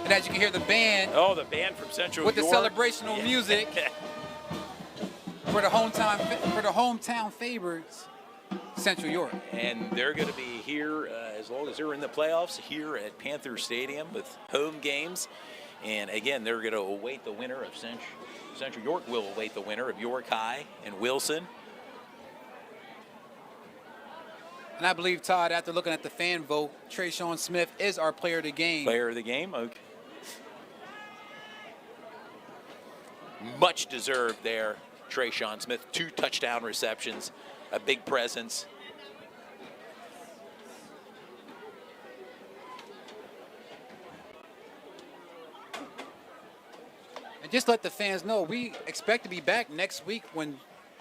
And as you can hear the band. Oh, the band from Central with York. The celebrational music for the hometown favorites, Central York. And they're going to be here as long as they're in the playoffs here at Panther Stadium with home games. And again, they're going to await the winner of Central York will await the winner of York High and Wilson. And I believe, Todd, after looking at the fan vote, Trayshawn Smith is our player of the game. Player of the game, okay. Much deserved there, Trayshawn Smith. 2 touchdown receptions, a big presence. And just let the fans know, we expect to be back next week when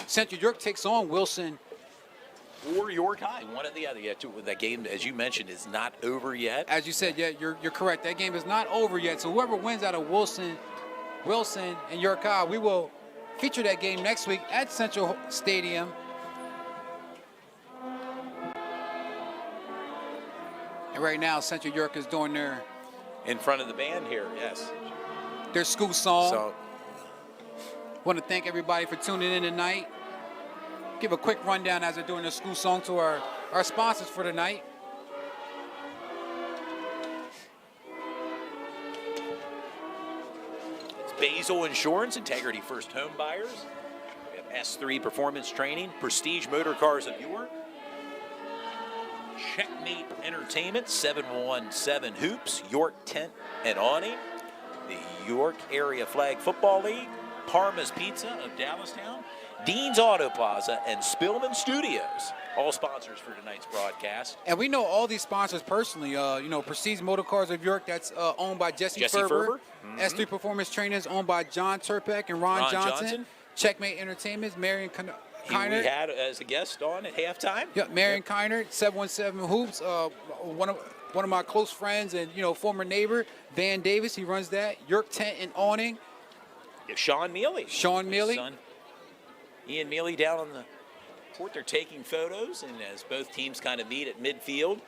Central York takes on Wilson or York High, one or the other. Yeah, that game, as you mentioned, is not over yet. As you said, yeah, you're correct. That game is not over yet. So whoever wins out of Wilson and York High, we will feature that game next week at Central Stadium. And right now, Central York is doing their in front of the band here, yes. Their school song. Want to thank everybody for tuning in tonight. Give a quick rundown as they're doing their school song to our sponsors for tonight. It's Basil Insurance, Integrity First Home Buyers. We have S3 Performance Training, Prestige Motor Cars of York. Checkmate Entertainment, 717 Hoops, York Tent and Awning. The York Area Flag Football League, Parma's Pizza of Dallastown, Dean's Auto Plaza, and Spillman Studios, all sponsors for tonight's broadcast. And we know all these sponsors personally. Prestige Motor Cars of York, that's owned by Jesse Ferber. Mm-hmm. S3 Performance Training is owned by John Turpek and Ron Johnson. Checkmate Entertainment, Marion Kiner. We had as a guest on at halftime. Yep, Marion Kiner, 717 Hoops. One of my close friends and former neighbor, Van Davis. He runs that. York Tent and Awning. Sean Mealy. Sean Mealy. Son, Ian Mealy down on the court. They're taking photos, and as both teams kind of meet at midfield.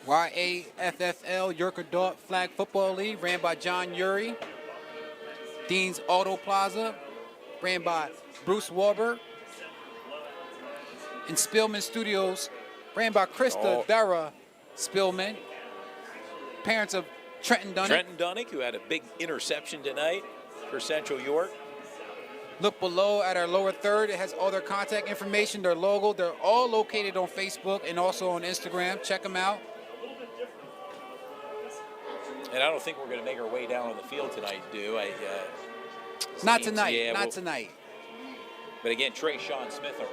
YAFFL York Adult Flag Football League ran by John Urey. Dean's Auto Plaza ran by Bruce Warburg. And Spillman Studios ran by Krista Dara Spillman, parents of Trenton Dunnick. Trenton Dunnick, who had a big interception tonight for Central York. Look below at our lower third. It has all their contact information, their logo. They're all located on Facebook and also on Instagram. Check them out. And I don't think we're going to make our way down on the field tonight, Not tonight. Yeah, not tonight. But again, Trayshawn Smith, our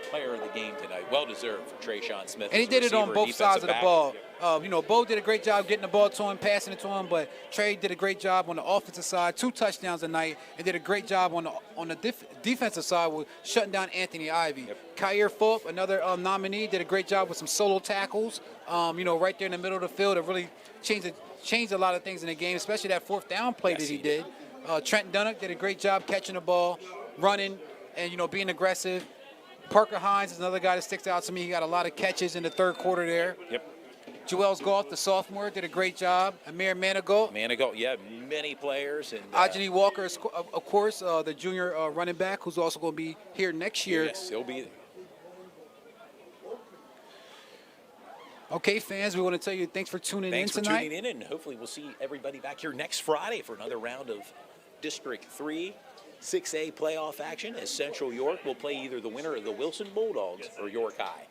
player of the game tonight. Well-deserved for Trayshawn Smith. And he did it on both sides of the ball. Bo did a great job getting the ball to him, passing it to him, but Trey did a great job on the offensive side, 2 touchdowns tonight, and did a great job on the defensive side with shutting down Anthony Ivy. Yep. Kyer Fulp, another nominee, did a great job with some solo tackles, right there in the middle of the field. It really changed a lot of things in the game, especially that 4th down play that he did. Trenton Dunnick did a great job catching the ball, running, and, being aggressive. Parker Hines is another guy that sticks out to me. He got a lot of catches in the 3rd quarter there. Yep. Joel's Golf, the sophomore, did a great job. Amir Manigault. Yeah, many players. And Ajani Walker, is, of course, the junior running back, who's also going to be here next year. Yes, he'll be there. Okay, fans, we want to tell you thanks for tuning Thanks in for tonight. tuning in, and hopefully we'll see everybody back here next Friday for another round of District 3 6A playoff action as Central York will play either the winner of the Wilson Bulldogs or York High.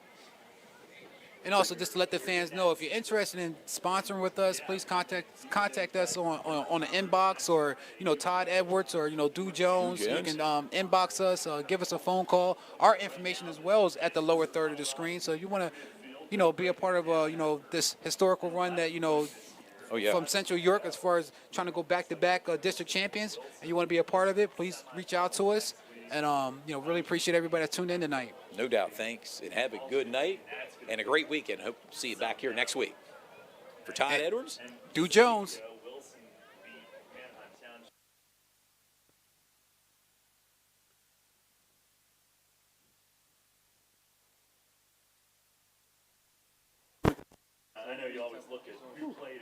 And also, just to let the fans know, if you're interested in sponsoring with us, please contact us on the inbox, or Todd Edwards, or Dew Jones. You can inbox us, give us a phone call. Our information as well is at the lower third of the screen. So if you want to, be a part of this historical run that from Central York, as far as trying to go back-to-back district champions, and you want to be a part of it, please reach out to us. And really appreciate everybody that tuned in tonight. No doubt. Thanks, and have a good night and a great weekend. Hope to see you back here next week. For Todd Edwards, Dew Jones. I know you always look at who played.